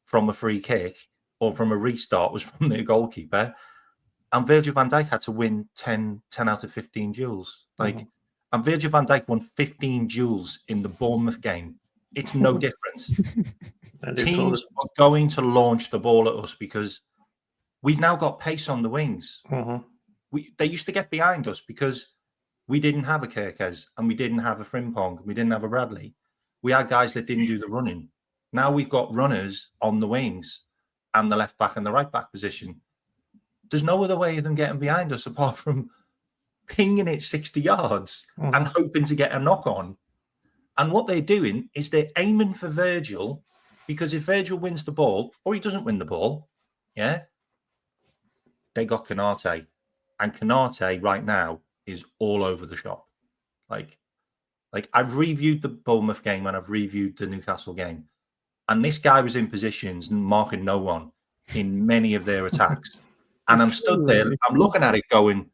Speaker 7: from a free kick or from a restart was from the goalkeeper. And Virgil van Dijk had to win 10 out of 15 duels. And Virgil van Dijk won 15 duels in the Bournemouth game. It's no difference. Teams are going to launch the ball at us because we've now got pace on the wings. They used to get behind us because we didn't have a Kirkes and we didn't have a Frimpong. We didn't have a Bradley. We had guys that didn't do the running. Now we've got runners on the wings and the left back and the right back position. There's no other way of them getting behind us apart from pinging it 60 yards and hoping to get a knock on. And what they're doing is they're aiming for Virgil because if Virgil wins the ball or he doesn't win the ball, they got Konate. And Konate right now is all over the shop. Like I've reviewed the Bournemouth game and I've reviewed the Newcastle game. And this guy was in positions marking no one in many of their attacks. And I'm stood there, I'm looking at it going,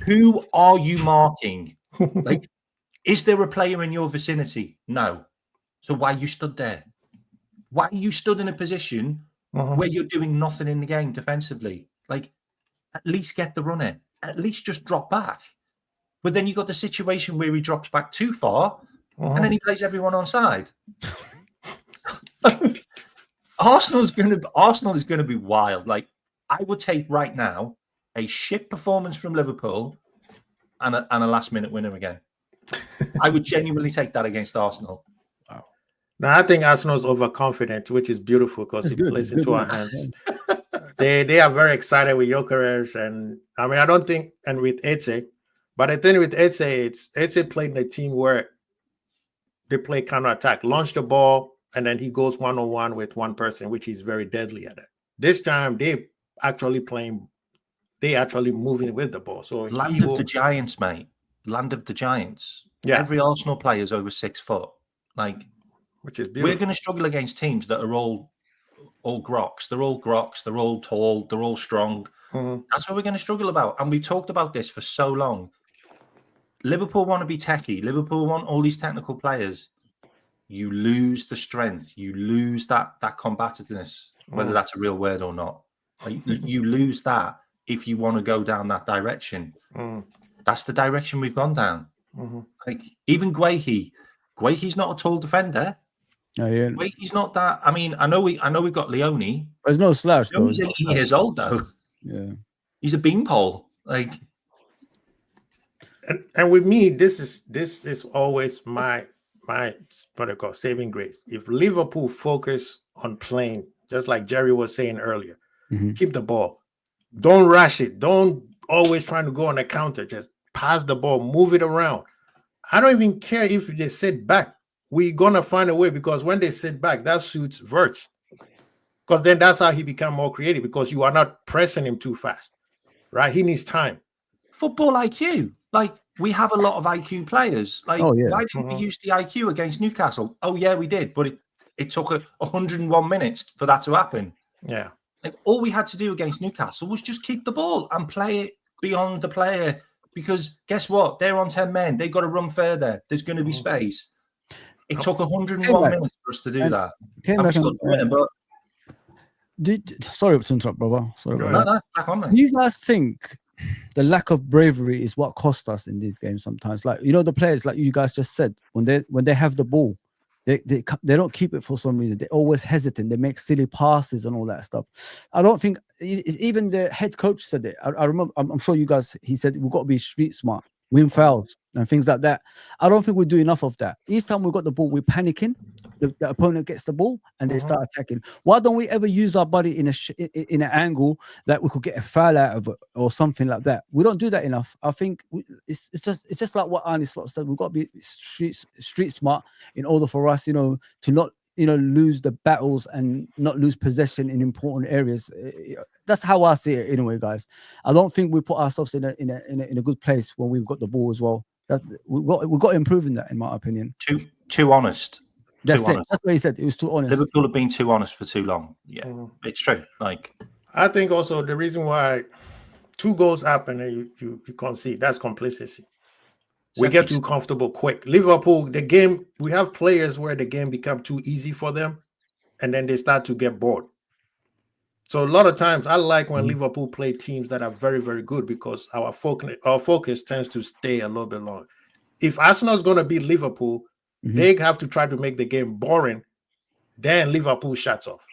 Speaker 7: who are you marking? Like, is there a player in your vicinity? No. So why you stood there? Why are you stood in a position where you're doing nothing in the game defensively? Like, at least get the runner. At least just drop back. But then you got the situation where he drops back too far and then he plays everyone on side. Arsenal is going to be wild. Like, I would take right now a shit performance from Liverpool and a last-minute winner again. I would genuinely take that against Arsenal.
Speaker 1: Wow. Now, I think Arsenal's overconfident, which is beautiful because it plays into our hands. They are very excited with Gyökeres, and I mean, I don't think, and with Endz, but I think with Endz played in a team where they play counter-attack, launch the ball, and then he goes one-on-one with one person, which is very deadly at it. This time, they actually moving with the ball. So
Speaker 7: Land of the Giants, mate. Land of the Giants.
Speaker 1: Yeah.
Speaker 7: Every Arsenal player is over 6 foot. Like,
Speaker 1: which is beautiful.
Speaker 7: We're going to struggle against teams that are all groks. They're all groks. They're all tall. They're all strong. That's what we're going to struggle about. And we've talked about this for so long. Liverpool want to be techie. Liverpool want all these technical players. You lose the strength. You lose that combativeness, whether that's a real word or not. Like, you lose that if you want to go down that direction. That's the direction we've gone down. Like, even Guehi's not a tall defender.
Speaker 3: Oh, yeah.
Speaker 7: He's not that. I mean, I know we've got Leone.
Speaker 3: There's no slash though.
Speaker 7: He's 18 years old though.
Speaker 3: Yeah,
Speaker 7: he's a beanpole. Like,
Speaker 1: and with me, this is always my what I call saving grace. If Liverpool focus on playing, just like Jerry was saying earlier, keep the ball, don't rush it, don't always trying to go on the counter. Just pass the ball, move it around. I don't even care if they sit back. We're going to find a way, because when they sit back, that suits Wirtz. Because then that's how he become more creative, because you are not pressing him too fast, right? He needs time.
Speaker 7: Football IQ. Like, we have a lot of IQ players. Like, why didn't we use the IQ against Newcastle? Oh, yeah, we did. But it took 101 minutes for that to happen.
Speaker 1: Yeah.
Speaker 7: Like, all we had to do against Newcastle was just keep the ball and play it beyond the player. Because guess what? They're on 10 men. They've got to run further. There's going to be space. It took 101 minutes for us to do that.
Speaker 3: Sorry to interrupt, brother. Sorry about
Speaker 7: that. Back on,
Speaker 3: do you guys think the lack of bravery is what cost us in these games sometimes? Like, you know, the players, like you guys just said, when they have the ball, they don't keep it for some reason. They always hesitate. They make silly passes and all that stuff. I don't think even the head coach said it. I remember. I'm sure you guys. He said we've got to be street smart, win fouls and things like that. I don't think we do enough of that. Each time we got the ball, we're panicking. The opponent gets the ball and they start attacking. Why don't we ever use our body in an angle that we could get a foul out of it or something like that? We don't do that enough. I think it's just like what Arne Slot said. We've got to be street smart in order for us, to not lose the battles and not lose possession in important areas. That's how I see it anyway, guys. I don't think we put ourselves in a good place when we've got the ball as well. We've got to improve in that, in my opinion.
Speaker 7: Too honest.
Speaker 3: That's it. Honest. That's what he said. It was too honest.
Speaker 7: Liverpool have been too honest for too long. Yeah, it's true. Like,
Speaker 1: I think also the reason why 2 goals happen and you concede, that's complacency. We get too comfortable quick. Liverpool, the game, we have players where the game become too easy for them, and then they start to get bored. So a lot of times, I like when Liverpool play teams that are very, very good, because our focus tends to stay a little bit longer. If Arsenal is going to beat Liverpool, they have to try to make the game boring. Then Liverpool shuts off.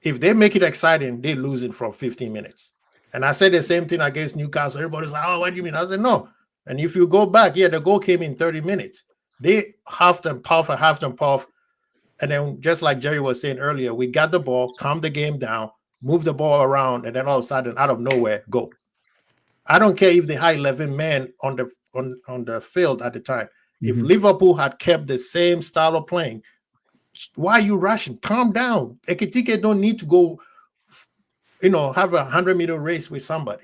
Speaker 1: If they make it exciting, they lose it from 15 minutes. And I said the same thing against Newcastle. Everybody's like, oh, what do you mean? I said, no. And if you go back, the goal came in 30 minutes. They half them puff. And then just like Jerry was saying earlier, we got the ball, calm the game down, move the ball around, and then all of a sudden, out of nowhere, go. I don't care if they had 11 men on the field at the time. If Liverpool had kept the same style of playing, why are you rushing? Calm down. Ekitike don't need to go, have a 100-meter race with somebody.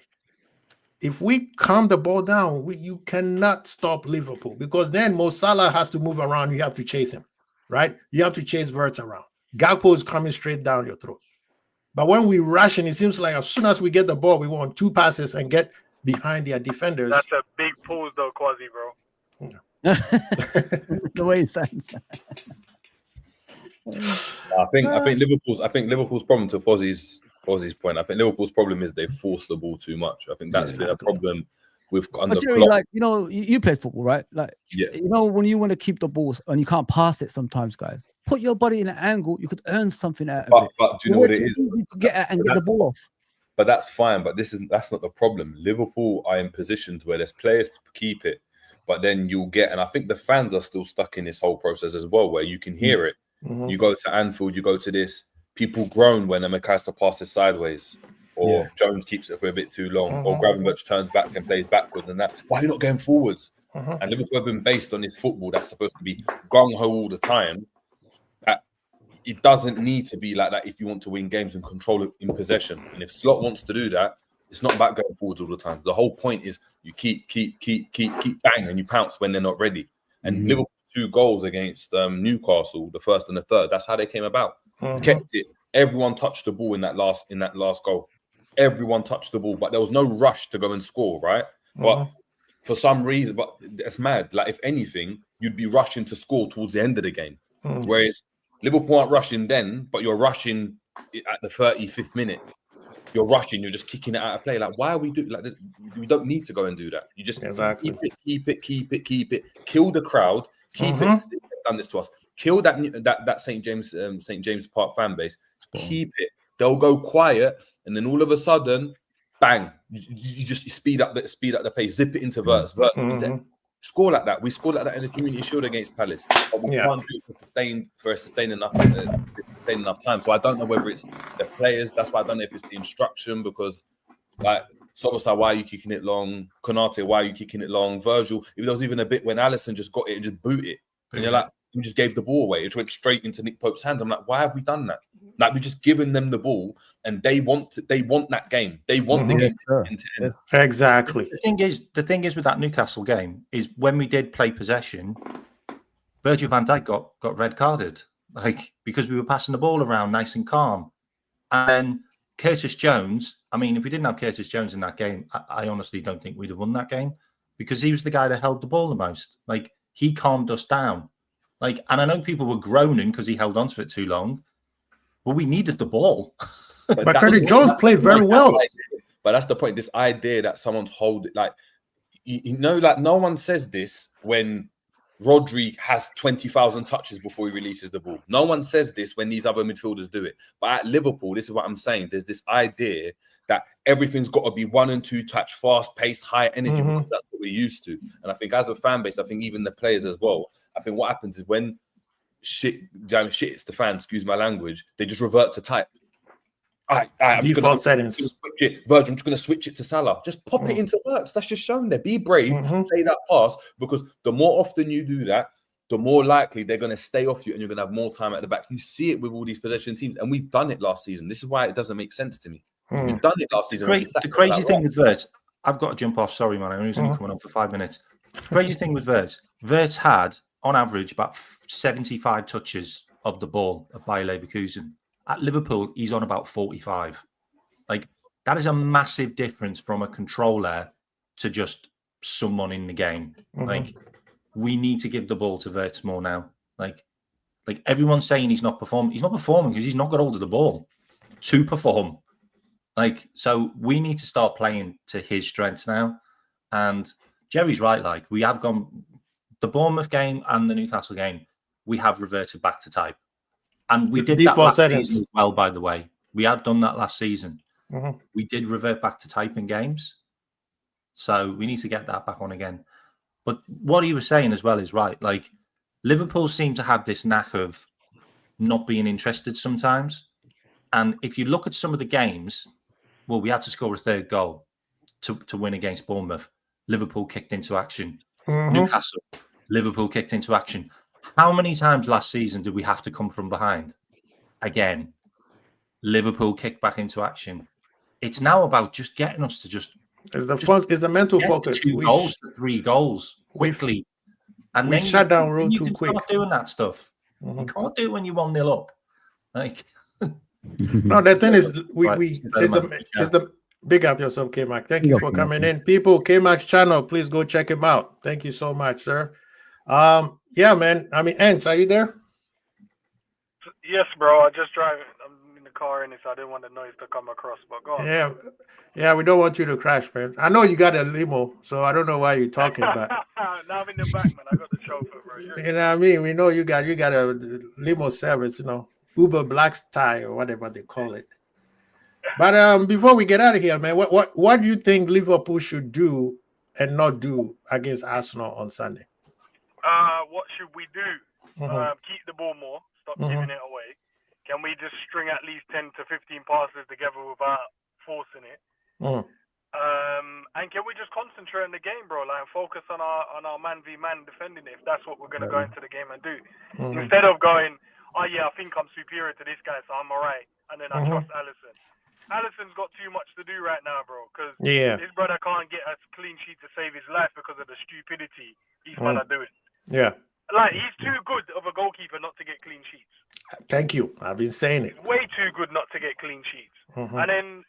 Speaker 1: If we calm the ball down, you cannot stop Liverpool, because then Mo Salah has to move around. You have to chase him, right? You have to chase Wirtz around. Gakpo is coming straight down your throat. But when we rush, and it seems like as soon as we get the ball, we want 2 passes and get behind their defenders.
Speaker 8: That's a big pose, though, Quasi, bro.
Speaker 1: Yeah.
Speaker 3: The way it sounds.
Speaker 6: I think Liverpool's problem, to Fozzie's point, I think Liverpool's problem is they force the ball too much. I think that's the problem with under Klopp.
Speaker 3: Like, you played football, right? Like, when you want to keep the balls and you can't pass it sometimes, guys, put your body in an angle, you could earn something out of it.
Speaker 6: But do you know what it is?
Speaker 3: You could get the ball off.
Speaker 6: But that's fine. But that's not the problem. Liverpool are in positions where there's players to keep it, but then you'll get, and I think the fans are still stuck in this whole process as well, where you can hear it. You go to Anfield, you go to this, people groan when a McAllister passes sideways, or Jones keeps it for a bit too long, or Gravenberch turns back and plays backwards, and that. Why are you not going forwards? And Liverpool have been based on this football that's supposed to be gung-ho all the time. That it doesn't need to be like that if you want to win games and control it in possession. And if Slot wants to do that, it's not about going forwards all the time. The whole point is you keep bang, and you pounce when they're not ready. And Liverpool 2 goals against Newcastle, the first and the third, that's how they came about. Kept it. Everyone touched the ball in that last goal. Everyone touched the ball, but there was no rush to go and score, right? But for some reason, but that's mad. Like, if anything, you'd be rushing to score towards the end of the game. Whereas Liverpool aren't rushing then, but you're rushing at the 35th minute. You're rushing, you're just kicking it out of play. Like, why are we doing like this? We don't need to go and do that. You just keep it, kill the crowd, keep it. They've done this to us. Kill that St. James Park fan base. Keep it. They'll go quiet, and then all of a sudden, bang! You just speed up the pace, zip it into Verts, score like that. We scored like that in the Community Shield against Palace, but we can't do it for a sustained enough time. So I don't know whether it's the players. That's why I don't know if it's the instruction, because like Sobosai, why are you kicking it long? Konate, why are you kicking it long? Virgil, if there was even a bit when Alisson just got it and just boot it, and you're like, you just gave the ball away. It went straight into Nick Pope's hands. I'm like, why have we done that? Like, we just given them the ball, and they want that game. They want the game to end.
Speaker 1: Exactly.
Speaker 7: The thing is with that Newcastle game is when we did play possession, Virgil van Dijk got red carded, like, because we were passing the ball around nice and calm. And Curtis Jones, I mean, if we didn't have Curtis Jones in that game, I honestly don't think we'd have won that game, because he was the guy that held the ball the most. Like, he calmed us down. Like, and I know people were groaning because he held on to it too long. Well, we needed the ball.
Speaker 1: But Curtis Jones played very well.
Speaker 6: But that's the point. This idea that someone's holding, like, you know, like, no one says this when Rodri has 20,000 touches before he releases the ball. No one says this when these other midfielders do it. But at Liverpool, this is what I'm saying. There's this idea that everything's got to be 1 and 2 touch, fast pace, high energy, because that's what we're used to. And I think as a fan base, I think even the players as well, I think what happens is when shit hits the fan, excuse my language, they just revert to type. I'm
Speaker 1: Default settings.
Speaker 6: Virgil, I'm just going to switch it to Salah. Just pop it into Works. That's just shown there. Be brave, play that pass, because the more often you do that, the more likely they're going to stay off you, and you're going to have more time at the back. You see it with all these possession teams, and we've done it last season. This is why it doesn't make sense to me. We've done it last season.
Speaker 7: The crazy thing with Verts, I've got to jump off. Sorry, man. I was only coming on for 5 minutes. The crazy thing with Verts had, on average, about 75 touches of the ball at Bayer Leverkusen. At Liverpool, he's on about 45. Like, that is a massive difference from a controller to just someone in the game. Like, we need to give the ball to Verts more now. Like everyone's saying he's not performing. He's not performing because he's not got hold of the ball to perform. Like, so we need to start playing to his strengths now. And Jerry's right. Like, we have gone the Bournemouth game and the Newcastle game, we have reverted back to type. And we did that last season as well, by the way. We had done that last season. We did revert back to type in games. So we need to get that back on again. But what he was saying as well is right. Like, Liverpool seem to have this knack of not being interested sometimes. And if you look at some of the games, well, we had to score a third goal to win against Bournemouth. Liverpool kicked into action. Newcastle, Liverpool kicked into action. How many times last season did we have to come from behind? Again, Liverpool kicked back into action. It's now about just getting us to just...
Speaker 1: It's the mental focus.
Speaker 7: 2 goals to 3 goals quickly. And
Speaker 1: we
Speaker 7: then
Speaker 1: shut down road too quick.
Speaker 7: Stop doing that stuff. You can't do it when you're 1-0 up. Like...
Speaker 1: No, the thing is, it's the big up yourself, K-Mac. Thank you for coming in. People, K-Mac's channel, please go check him out. Thank you so much, sir. Yeah, man. I mean, Endz, are you there?
Speaker 8: Yes, bro. I just driving. I'm in the car, and so I didn't want the noise to come across. But go on.
Speaker 1: Yeah. We don't want you to crash, man. I know you got a limo, so I don't know why you're talking about.
Speaker 8: Now I'm in the back, man. I got the chauffeur, bro.
Speaker 1: You know what I mean? We know you got a limo service, you know, Uber Black Tie or whatever they call it. But before we get out of here, man, what do you think Liverpool should do and not do against Arsenal on Sunday?
Speaker 8: What should we do? Keep the ball more. Stop giving it away. Can we just string at least 10 to 15 passes together without forcing it? And can we just concentrate on the game, bro? Like, focus on our man v man defending it, if that's what we're going to go into the game and do. Instead of going, oh yeah, I think I'm superior to this guy, so I'm all right. And then I trust Alisson. Alisson's got too much to do right now, bro, because his brother can't get a clean sheet to save his life because of the stupidity he's going to do it.
Speaker 1: Yeah.
Speaker 8: Like, he's too good of a goalkeeper not to get clean sheets.
Speaker 1: Thank you. I've been saying it.
Speaker 8: He's way too good not to get clean sheets.
Speaker 1: Mm-hmm.
Speaker 8: And then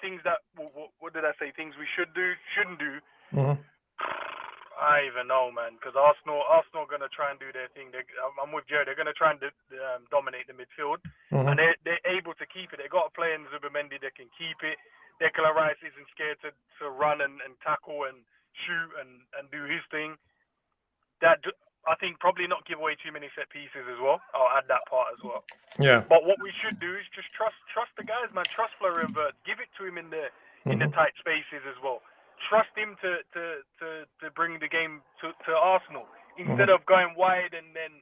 Speaker 8: things that, what did I say? Things we should do, shouldn't do.
Speaker 1: Mm-hmm.
Speaker 8: I don't even know, man, because Arsenal are going to try and do their thing. I'm with Joe. They're going to try and dominate the midfield, and they're able to keep it. They got a player in Zubimendi that can keep it. Declan Rice isn't scared to run and tackle and shoot and do his thing. That I think probably not give away too many set pieces as well. I'll add that part as well.
Speaker 1: Yeah.
Speaker 8: But what we should do is just trust the guys, man. Trust Florian Wirtz. Give it to him in the tight spaces as well. Trust him to bring the game to Arsenal instead of going wide and then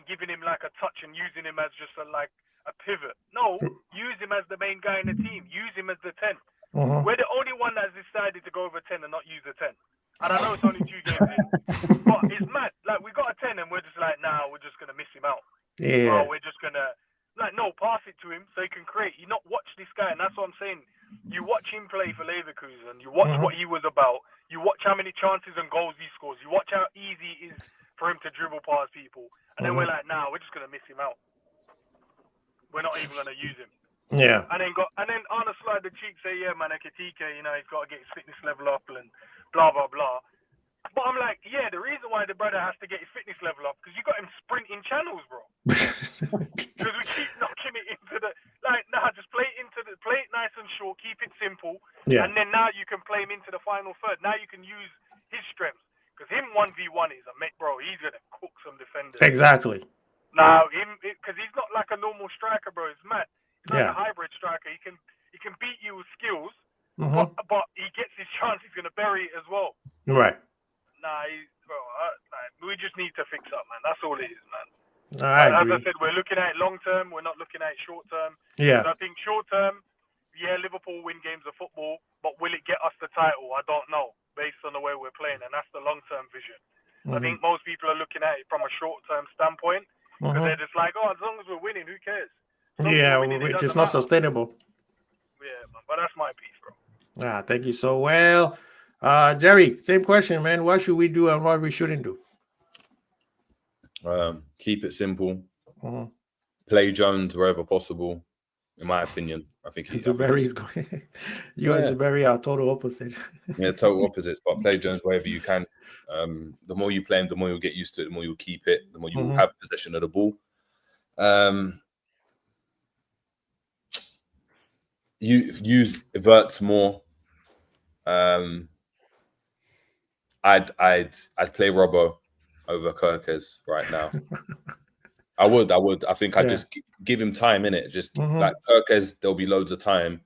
Speaker 8: giving him like a touch and using him as just a pivot. No, use him as the main guy in the team. Use him as the 10. We're the only one that's decided to go over 10 and not use the 10. And I know it's only 2 games in, but it's mad. Like, we got a 10 and we're just like, nah, we're just gonna miss him out.
Speaker 1: Yeah.
Speaker 8: We're just gonna no, pass it to him so he can create. You not watch this guy, and that's what I'm saying. You watch him play for Leverkusen. You watch what he was about. You watch how many chances and goals he scores. You watch how easy it is for him to dribble past people. And then we're like, nah, we're just gonna miss him out. We're not even gonna use him.
Speaker 1: Yeah.
Speaker 8: And then Arne slide the cheek, say, yeah, man, Ekitike, he's got to get his fitness level up and blah blah blah. But I'm like, yeah, the reason why the brother has to get his fitness level up because you got him sprinting channels, bro. Because we keep knocking it into just play it nice and short, keep it simple, and then now you can play him into the final third. Now you can use his strengths because him 1v1 is bro. He's gonna cook some defenders.
Speaker 1: Exactly.
Speaker 8: Now because he's not like a normal striker, bro. It's mad. He's like a hybrid striker. He can beat you with skills, but he gets his chance. He's gonna bury it as well.
Speaker 1: Right.
Speaker 8: We just need to fix up, man. That's all it is, man.
Speaker 1: I
Speaker 8: As
Speaker 1: agree.
Speaker 8: I said, we're looking at it long term. We're not looking at it short term.
Speaker 1: Yeah.
Speaker 8: I think short term, Liverpool win games of football, but will it get us the title? I don't know, based on the way we're playing, and that's the long term vision. I think most people are looking at it from a short term standpoint because they're just like, as long as we're winning, who cares?
Speaker 1: Yeah, which is not sustainable.
Speaker 8: Yeah, man, but that's my piece, bro.
Speaker 1: Thank you so well. Jerry, same question, man. What should we do and what we shouldn't do?
Speaker 6: Keep it simple. Play Jones wherever possible. In my opinion, I think
Speaker 1: Zuberi's going. You and Zuberi are total opposite.
Speaker 6: Yeah, total opposites. But play Jones wherever you can. The more you play him, the more you'll get used to it. The more you'll keep it. The more you will have possession of the ball. You use Wirtz more. I'd play Robbo over Kirkes right now. I would. I think I'd just give him time in it. Just like Kirkes, there'll be loads of time.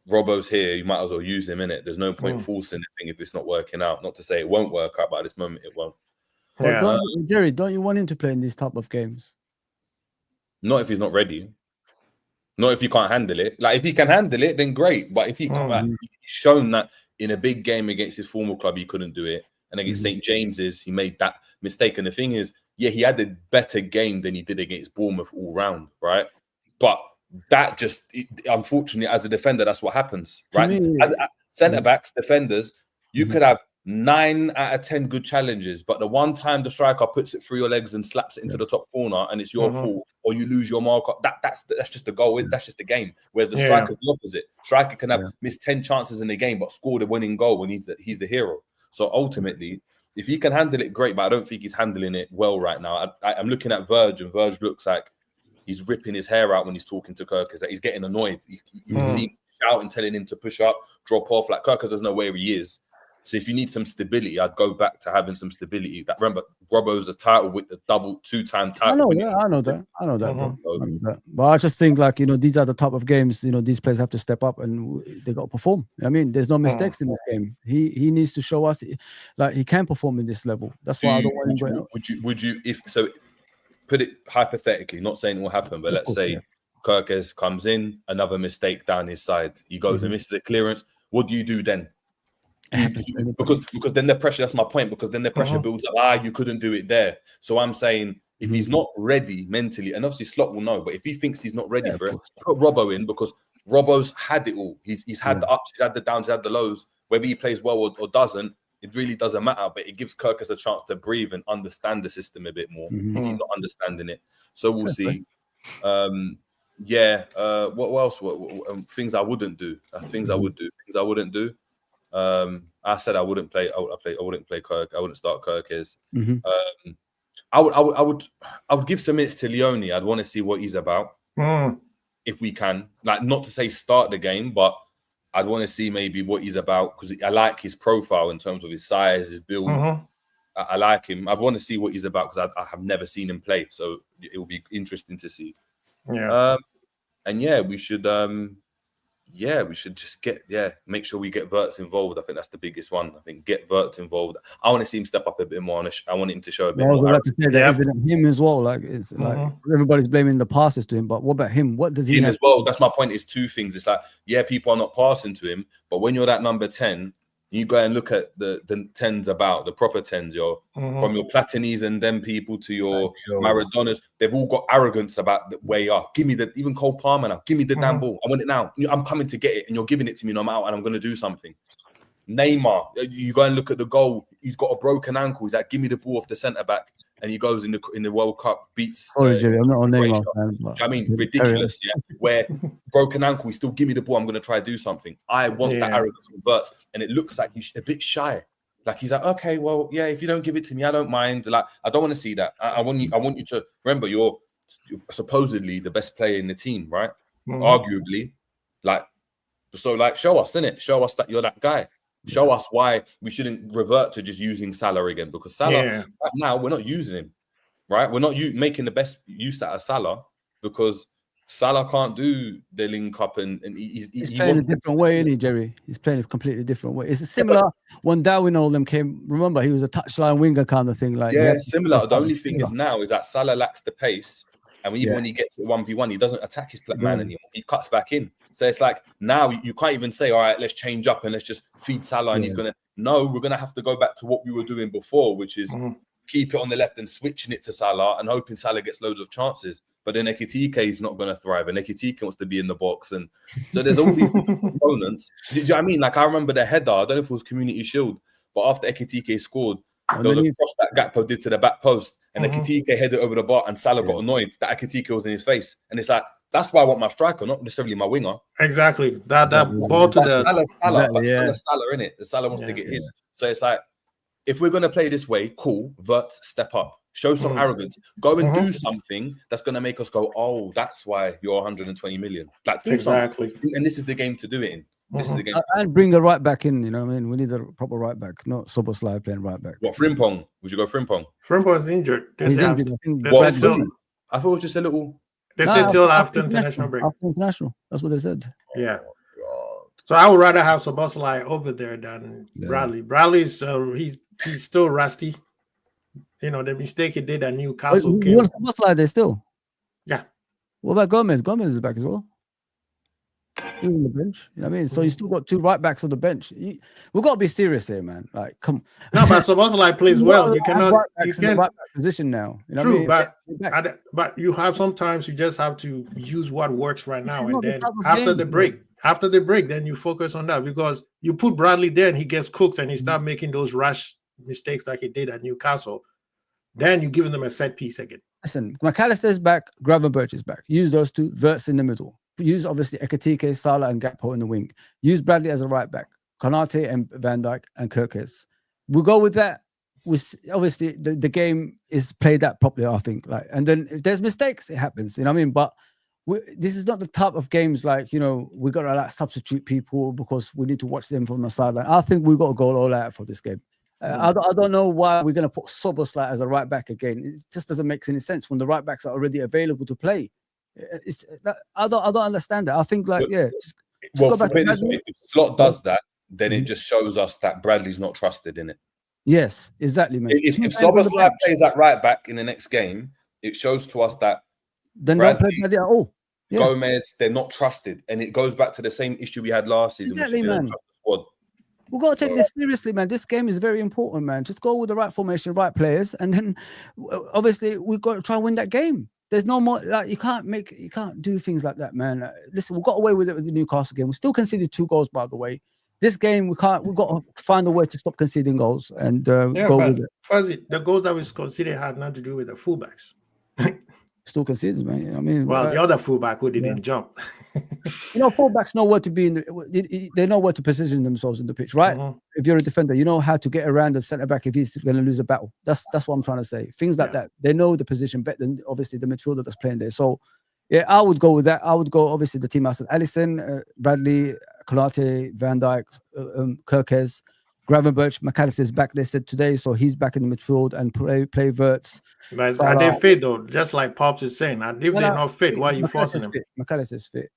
Speaker 6: Robbo's here. You might as well use him in it. There's no point forcing the thing if it's not working out. Not to say it won't work out, but at this moment it won't.
Speaker 3: Well, Jerry, don't you want him to play in these type of games?
Speaker 6: Not if he's not ready. Not if you can't handle it. Like if he can handle it, then great. But if he can't, he's shown that in a big game against his former club, he couldn't do it. And against St. James's, he made that mistake. And the thing is, he had a better game than he did against Bournemouth all round, right? But that just, unfortunately, as a defender, that's what happens, right? As centre-backs, defenders, you could have 9 out of 10 good challenges, but the one time the striker puts it through your legs and slaps it into the top corner and it's your fault, or you lose your mark, that's just the goal. That's just the game. Whereas the striker's the opposite. Striker can have missed 10 chances in the game, but score the winning goal when he's the hero. So ultimately, if he can handle it, great, but I don't think he's handling it well right now. I'm looking at Verge, and Verge looks like he's ripping his hair out when he's talking to Kirkes. That he's getting annoyed. You can see him shouting, telling him to push up, drop off. Like Kirkes doesn't know where he is. So if you need some stability, I'd go back to having some stability. That remember, Robbo's a title with the double 2-time title.
Speaker 3: I know that. Bro. But I just think these are the type of games. These players have to step up and they got to perform. I mean, there's no mistakes in this game. He needs to show us like he can perform in this level. That's why I don't want him.
Speaker 6: Would you if so? Put it hypothetically, not saying it will happen, but let's say Kirkes comes in, another mistake down his side. He goes and misses a clearance. What do you do then? Because then the pressure, that's my point, because then the pressure builds up, you couldn't do it there. So I'm saying if he's not ready mentally, and obviously Slot will know, but if he thinks he's not ready for it, put Robbo in, because Robbo's had it all. He's had the ups, he's had the downs, he's had the lows. Whether he plays well or doesn't, it really doesn't matter. But it gives Kirkus a chance to breathe and understand the system a bit more if he's not understanding it. So we'll see. What else? Things I wouldn't do. That's things I would do. Things I wouldn't do. I said I wouldn't play. I wouldn't play Kirk. I wouldn't start Kirkus. I would give some minutes to Leone. I'd want to see what he's about if we can. Like, not to say start the game, but I'd want to see maybe what he's about, because I like his profile in terms of his size, his build. I like him. I want to see what he's about, because I have never seen him play, so it will be interesting to see. We should. We should just make sure we get Wirtz involved. I think that's the biggest one. I think get Wirtz involved. I want to see him step up a bit more. I want him to show a bit more.
Speaker 3: Like isn't him as well. Like, it's like everybody's blaming the passes to him, but what about him? What does he have?
Speaker 6: As well? That's my point. Is two things. It's like, people are not passing to him, but when you're that number 10, you go and look at the 10s about the proper 10s. From your Platinis and them people to your Maradonas, they've all got arrogance about where you are. Give me even Cole Palmer now. Give me the damn ball. I want it now. I'm coming to get it, and you're giving it to me, and I'm out, and I'm going to do something. Neymar, you go and look at the goal. He's got a broken ankle. He's like, give me the ball off the centre back, and he goes in the World Cup, beats.
Speaker 3: Sorry, Jerry, I'm not on Neymar. Man,
Speaker 6: I mean, ridiculous. Where broken ankle, he still give me the ball. I'm going to try to do something. I want that arrogance with Wirtz, and it looks like he's a bit shy. Like, he's like, okay, well, if you don't give it to me, I don't mind. Like, I don't want to see that. I want you to remember you're supposedly the best player in the team, right? Arguably, show us, innit? Show us that you're that guy. Show us why we shouldn't revert to just using Salah again, because Salah right now, we're not using him, right? We're not making the best use out of Salah, because Salah can't do the link up, and he's
Speaker 3: playing a different way, isn't he, Jerry? He's playing a completely different way. It's a similar when Darwin and all them came. Remember, he was a touchline winger kind of thing. Like,
Speaker 6: similar. The only thing is now is that Salah lacks the pace, and even when he gets it 1v1, he doesn't attack his man anymore. He cuts back in. So it's like, now you can't even say, all right, let's change up and let's just feed Salah, and he's gonna. No, we're gonna have to go back to what we were doing before, which is keep it on the left and switching it to Salah and hoping Salah gets loads of chances. But then Ekitike is not going to thrive, and Ekitike wants to be in the box. And so there's all these components. Do you know what I mean? Like, I remember the header. I don't know if it was Community Shield, but after Ekitike scored, there was a cross that Gakpo did to the back post, and Ekitike headed over the bar, and Salah got annoyed that Ekitike was in his face. And it's like, that's why I want my striker, not necessarily my winger.
Speaker 1: Exactly. That ball to the
Speaker 6: Salah in it. The Salah wants to get his. So it's like, if we're going to play this way, cool. Wirtz, step up. Show some arrogance. Go and do something that's going to make us go, oh, that's why you're 120 million. Like, do something. And this is the game to do it in. This is the game.
Speaker 3: And bring a right back in, you know what I mean? We need a proper right back, not Szoboszlai playing right back.
Speaker 6: What, Frimpong? Would you go Frimpong?
Speaker 1: Frimpong's injured.
Speaker 3: He's injured.
Speaker 6: I thought it was just a little...
Speaker 1: They said till after international break.
Speaker 3: After international. That's what they said.
Speaker 1: Yeah. So I would rather have Szoboszlai over there than Bradley. Bradley's he's still rusty. You know, the mistake he did at Newcastle.
Speaker 3: You want Szoboszlai there still?
Speaker 1: Yeah.
Speaker 3: What about Gomez? Gomez is back as well. He's on the bench. You know what I mean? So you still got two right backs on the bench. We've got to be serious here, man. Like, come.
Speaker 1: No, but Szoboszlai plays well. You cannot.
Speaker 3: You can right back position now. You know
Speaker 1: true,
Speaker 3: what I mean?
Speaker 1: but you have sometimes you just have to use what works right now, and then after the break, then you focus on that, because you put Bradley there and he gets cooked and he start making those rash mistakes like he did at Newcastle. Then you're giving them a set piece again.
Speaker 3: Listen, McAllister's back, Gravenberch is back. Use those two, Wirtz in the middle. Use obviously Ekitike, Salah, and Gakpo in the wing. Use Bradley as a right back, Konate and Van Dijk and Kirkes. We'll go with that. Obviously, the game is played that properly, I think. Like, and then if there's mistakes, it happens. You know what I mean? But this is not the type of games like, you know, we got to like substitute people because we need to watch them from the sideline. I think we've got to go all out for this game. I don't know why we're going to put Szoboszlai as a right back again. It just doesn't make any sense when the right backs are already available to play. I don't understand that. I think just go back to Bradley.
Speaker 6: If Slot does that, then it just shows us that Bradley's not trusted in it.
Speaker 3: Yes, exactly, mate.
Speaker 6: If Szoboszlai plays at right back in the next game, it shows to us that
Speaker 3: then don't play Bradley at all.
Speaker 6: Yeah. Gomez, they're not trusted, and it goes back to the same issue we had last season.
Speaker 3: Exactly,
Speaker 6: which is
Speaker 3: man.
Speaker 6: Trust the squad.
Speaker 3: We've got to take this seriously, man. This game is very important, man. Just go with the right formation, right players, and then obviously we've got to try and win that game. There's no more, like, you can't do things like that, man. Listen, we got away with it with the Newcastle game. We still conceded 2 goals, by the way. this game, we've got to find a way to stop conceding goals and go with it.
Speaker 1: Fuzzy, the goals that was conceded had nothing to do with the fullbacks.
Speaker 3: Still conceded, man. I mean,
Speaker 1: well, the other fullback who didn't jump.
Speaker 3: Fullbacks know where to be they know where to position themselves in the pitch, right? If you're a defender, you know how to get around the centre back if he's going to lose a battle. That's what I'm trying to say. Things like that. They know the position better than obviously the midfielder that's playing there. So, yeah, I would go with that. I would go obviously the team I said: Alisson, Bradley, Konate, Van Dijk, Kirkes, Gravenberch, McAllister's back. They said today, so he's back in the midfield and play Verts.
Speaker 1: But are they fit though? Just like Pops is saying, and if they're not fit, why are you forcing them?
Speaker 3: McAllister's fit.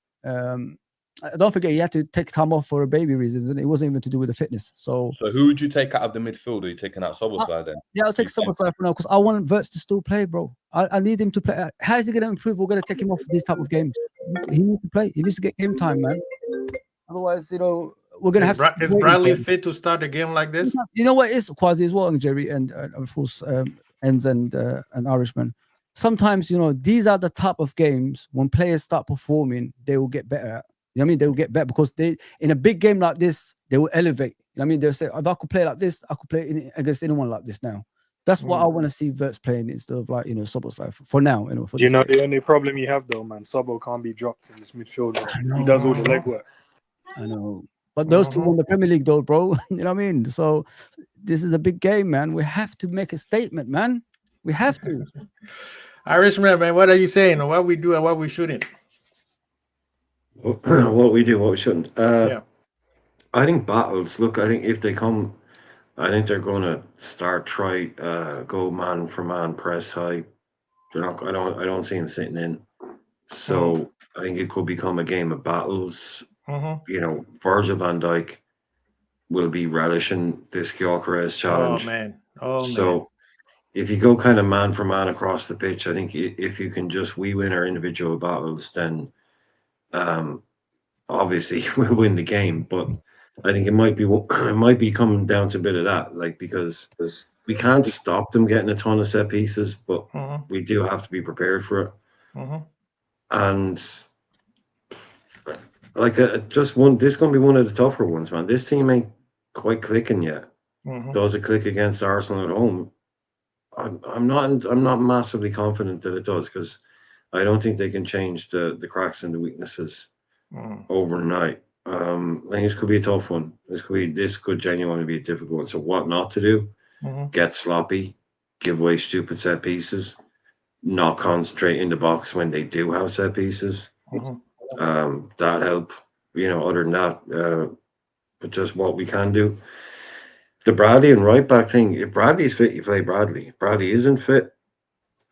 Speaker 3: Don't forget, he had to take time off for a baby reasons, and it wasn't even to do with the fitness. So
Speaker 6: who would you take out of the midfield? Are you taking out Szoboszlai then?
Speaker 3: Yeah, I'll take Szoboszlai for now because I want Verts to still play, bro. I need him to play. How is he going to improve? We're going to take him off these type of games. He needs to play. He needs to get game time, man. Otherwise, we're going to have to.
Speaker 1: Is Bradley fit to start a game like this?
Speaker 3: You know what? It's Quasi as well, and Jerry, and of course, Endz and Irishman. Sometimes, these are the type of games when players start performing, they will get better at. You know what I mean? They will get better because in a big game like this, they will elevate. You know what I mean? They'll say, if I could play like this, I could play against anyone like this now. That's what I want to see Verts playing instead of Szoboszlai for now.
Speaker 8: The only problem you have though, man, Sobo can't be dropped in this midfield. He does all the legwork.
Speaker 3: I know. But those two won the Premier League though, bro. You know what I mean? So this is a big game, man. We have to make a statement, man. We have to.
Speaker 1: Irishman, man, what are you saying? What we do and what we shouldn't?
Speaker 2: What we do, what we shouldn't. I think battles. Look, I think if they come, I think they're going to go man for man, press high. They're not. I don't see them sitting in. So I think it could become a game of battles. Virgil van Dijk will be relishing this Gyökeres challenge. So if you go kind of man for man across the pitch, I think if you can just win our individual battles, then obviously we'll win the game. But I think it might be coming down to a bit of that, because we can't stop them getting a ton of set pieces, but we do have to be prepared for it. And this is going to be one of the tougher ones, man. This team ain't quite clicking yet. Does it click against Arsenal at home? I'm not massively confident that it does, because I don't think they can change the cracks and the weaknesses overnight. I think this could be a tough one. This could genuinely be a difficult one. So what not to do? Get sloppy, give away stupid set pieces, not concentrate in the box when they do have set pieces. That help. Other than that, but just what we can do. The Bradley and right back thing, if Bradley's fit, you play Bradley. If Bradley isn't fit,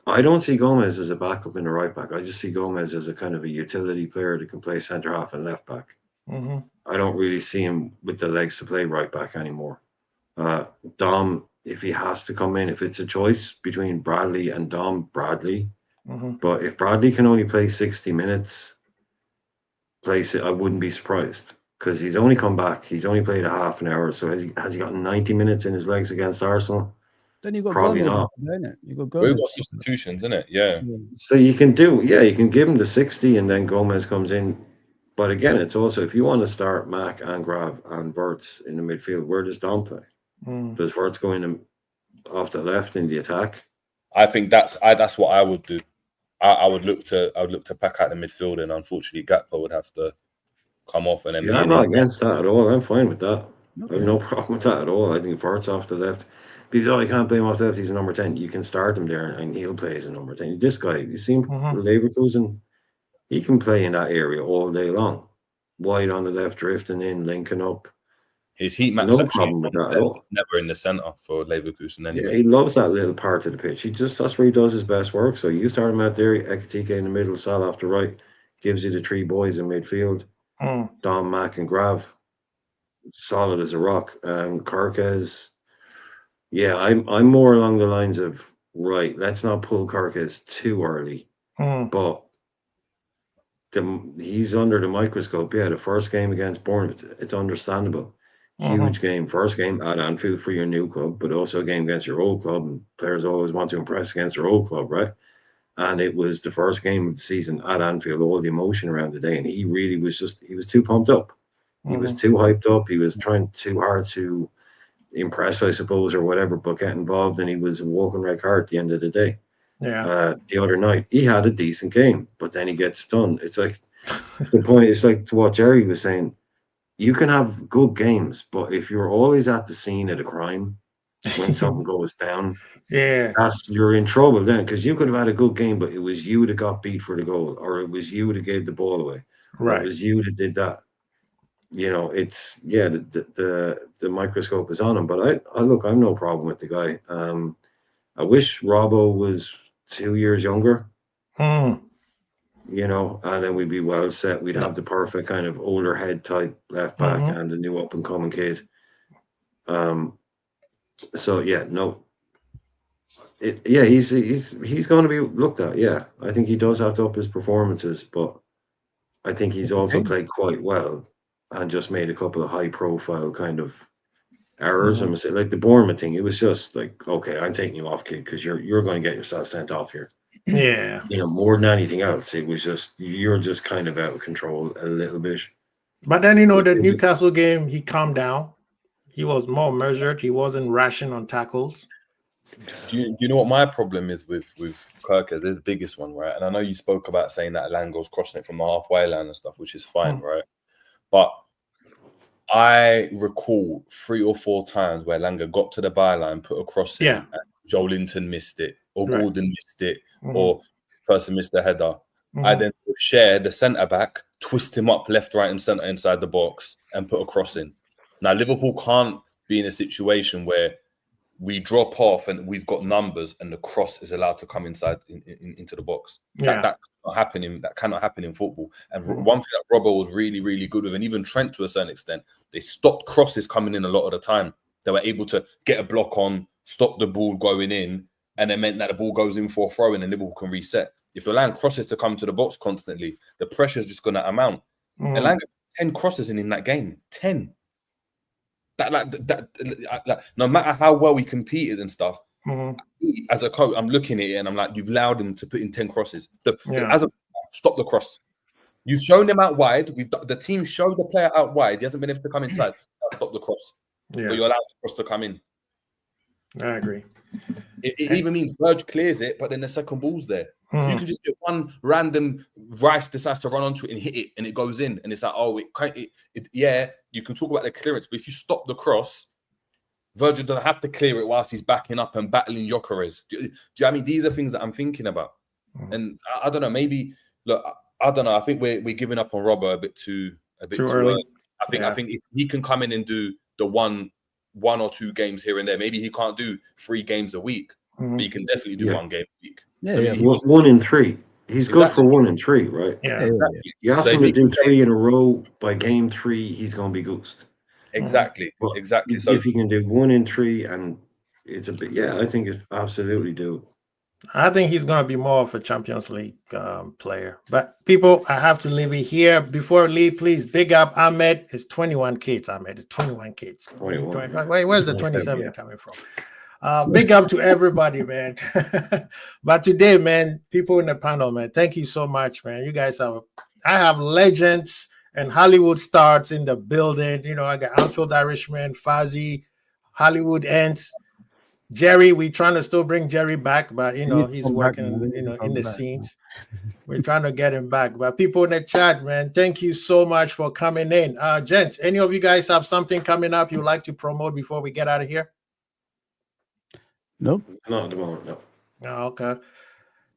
Speaker 2: I don't see Gomez as a backup in the right back. I just see Gomez as a kind of a utility player that can play centre half and left back. I don't really see him with the legs to play right back anymore. Dom, if he has to come in, if it's a choice between Bradley and Dom, Bradley. But if Bradley can only play 60 minutes, I wouldn't be surprised. Because he's only come back. He's only played a half an hour. So has he got 90 minutes in his legs against Arsenal?
Speaker 3: Then you got
Speaker 2: probably not.
Speaker 3: You got
Speaker 6: We've got substitutions, isn't it? Yeah.
Speaker 2: So you can give him the 60 and then Gomez comes in. But again, it's also, if you want to start Mac and Grav and Verts in the midfield, where does Dom play? Does Verts go in off the left in the attack?
Speaker 6: I think that's what I would do. I would look to pack out the midfield, and unfortunately Gakpo would have to come off and then.
Speaker 2: I'm not against that at all. I'm fine with that. I have no problem with that at all. I think Verts off the left. Because you can't play him off the left, he's a number 10. You can start him there and he'll play as a number 10. This guy, you see him Leverkusen, he can play in that area all day long. Wide on the left, drifting in, linking up.
Speaker 6: His heat map
Speaker 2: no problem with that at all.
Speaker 6: Never in the centre for Leverkusen anyway.
Speaker 2: Yeah, he loves that little part of the pitch. That's where he does his best work. So you start him out there, Ekitike in the middle, Salah off the right, gives you the three boys in midfield. Dom, Mac, and Grav, solid as a rock. Kirkes, I'm more along the lines of let's not pull Kirkes too early, but he's under the microscope. The first game against Bournemouth, it's understandable. Huge game, first game at Anfield for your new club, but also a game against your old club, and players always want to impress against their old club, right? And it was the first game of the season at Anfield, all the emotion around the day, and he really was he was too pumped up. He was too hyped up. He was trying too hard to impress, I suppose, or whatever, but get involved, and he was a walking red card at the end of the day.
Speaker 1: Yeah.
Speaker 2: The other night, he had a decent game, but then he gets stunned. It's like the point. It's like to what Jerry was saying. You can have good games, but if you're always at the scene of the crime when something goes down, you're in trouble then, because you could have had a good game, but it was you that got beat for the goal, or it was you that gave the ball away, or it was you that did that. You know, it's the microscope is on him. But I look, I've no problem with the guy. I wish Robbo was 2 years younger. You know, and then we'd be well set. We'd have the perfect kind of older head type left back and a new up and coming kid. So yeah, no. He's going to be looked at. Yeah, I think he does have to up his performances, but I think he's also played quite well and just made a couple of high profile kind of errors. I'm gonna say, like the Bournemouth thing, it was just like, okay, I'm taking you off, kid, because you're going to get yourself sent off here.
Speaker 1: Yeah.
Speaker 2: You know, more than anything else, it was just you're just kind of out of control a little bit.
Speaker 1: But then, you know, the Newcastle game, he calmed down. He was more measured. He wasn't rashing on tackles.
Speaker 6: Do you know what my problem is with Kirk? There's the biggest one, right? And I know you spoke about saying that Lango's crossing it from the halfway line and stuff, which is fine, right? But I recall 3 or 4 times where Langer got to the byline, put a cross in, and Joe Linton missed it, or Gordon missed it, or this person missed the header. I then share the centre back, twist him up left, right, and centre inside the box, and put a cross in. Now Liverpool can't be in a situation where we drop off and we've got numbers and the cross is allowed to come inside into the box. That cannot happen in football. And one thing that Robbo was really, really good with, and even Trent to a certain extent, they stopped crosses coming in a lot of the time. They were able to get a block on, stop the ball going in, and it meant that the ball goes in for a throw and Liverpool can reset. If you're allowing crosses to come to the box constantly, the pressure is just going to amount. Elanga 10 crosses in that game. 10. That no matter how well we competed and stuff, as a coach, I'm looking at it and I'm like, you've allowed him to put in 10 crosses. Stop the cross. You've shown him out wide. The team showed the player out wide. He hasn't been able to come inside. Stop the cross. But you're allowed the cross to come in.
Speaker 1: I agree.
Speaker 6: It even means Verge clears it, but then the second ball's there. You can just get one random Rice decides to run onto it and hit it, and it goes in, and it's like, oh, you can talk about the clearance, but if you stop the cross, Virgil doesn't have to clear it whilst he's backing up and battling Gyökeres. Do you know what I mean? These are things that I'm thinking about, and I don't know. Maybe look, I don't know. I think we're giving up on Robbo a bit too early. I think if he can come in and do the one or 2 games here and there, maybe he can't do 3 games a week, but he can definitely do 1 game a week.
Speaker 2: Yeah, 1 in 3. He's good for 1 in 3, right?
Speaker 1: Yeah.
Speaker 6: Exactly.
Speaker 2: You ask him to do 3 in a row by game 3, he's going to be goosed.
Speaker 6: Exactly.
Speaker 2: But
Speaker 6: Exactly.
Speaker 2: So if he can do 1 in 3, and it's a bit, I think it's absolutely doable.
Speaker 1: I think he's going to be more of a Champions League player. But people, I have to leave it here. Before I leave, please big up Ahmed. It's 21 kids, Ahmed. It's 21 kids.
Speaker 2: 21.
Speaker 1: Wait, where's the 27 coming from? Big up to everybody, man. But today, man, people in the panel, man, thank you so much, man. You guys I have legends and Hollywood stars in the building. You know, I got Anfield Irishman, Fuzzy, Hollywood Endz, Jerry. We're trying to still bring Jerry back, but you know, he's working, in the scenes. We're trying to get him back. But people in the chat, man, thank you so much for coming in. Gents, any of you guys have something coming up you'd like to promote before we get out of here?
Speaker 3: Nope.
Speaker 2: Not at the moment, no.
Speaker 1: Oh, okay.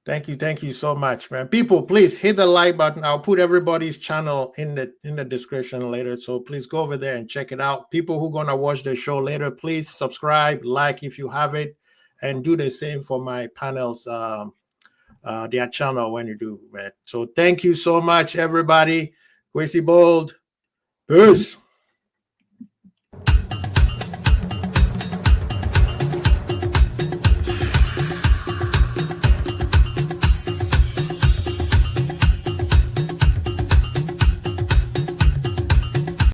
Speaker 1: Thank you so much, man. People, please hit the like button. I'll put everybody's channel in the description later, so please go over there and check it out. People who gonna watch the show later, please subscribe, like if you have it, and do the same for my panels, their channel when you do, man. So thank you so much, everybody. Kwesi Bold, peace.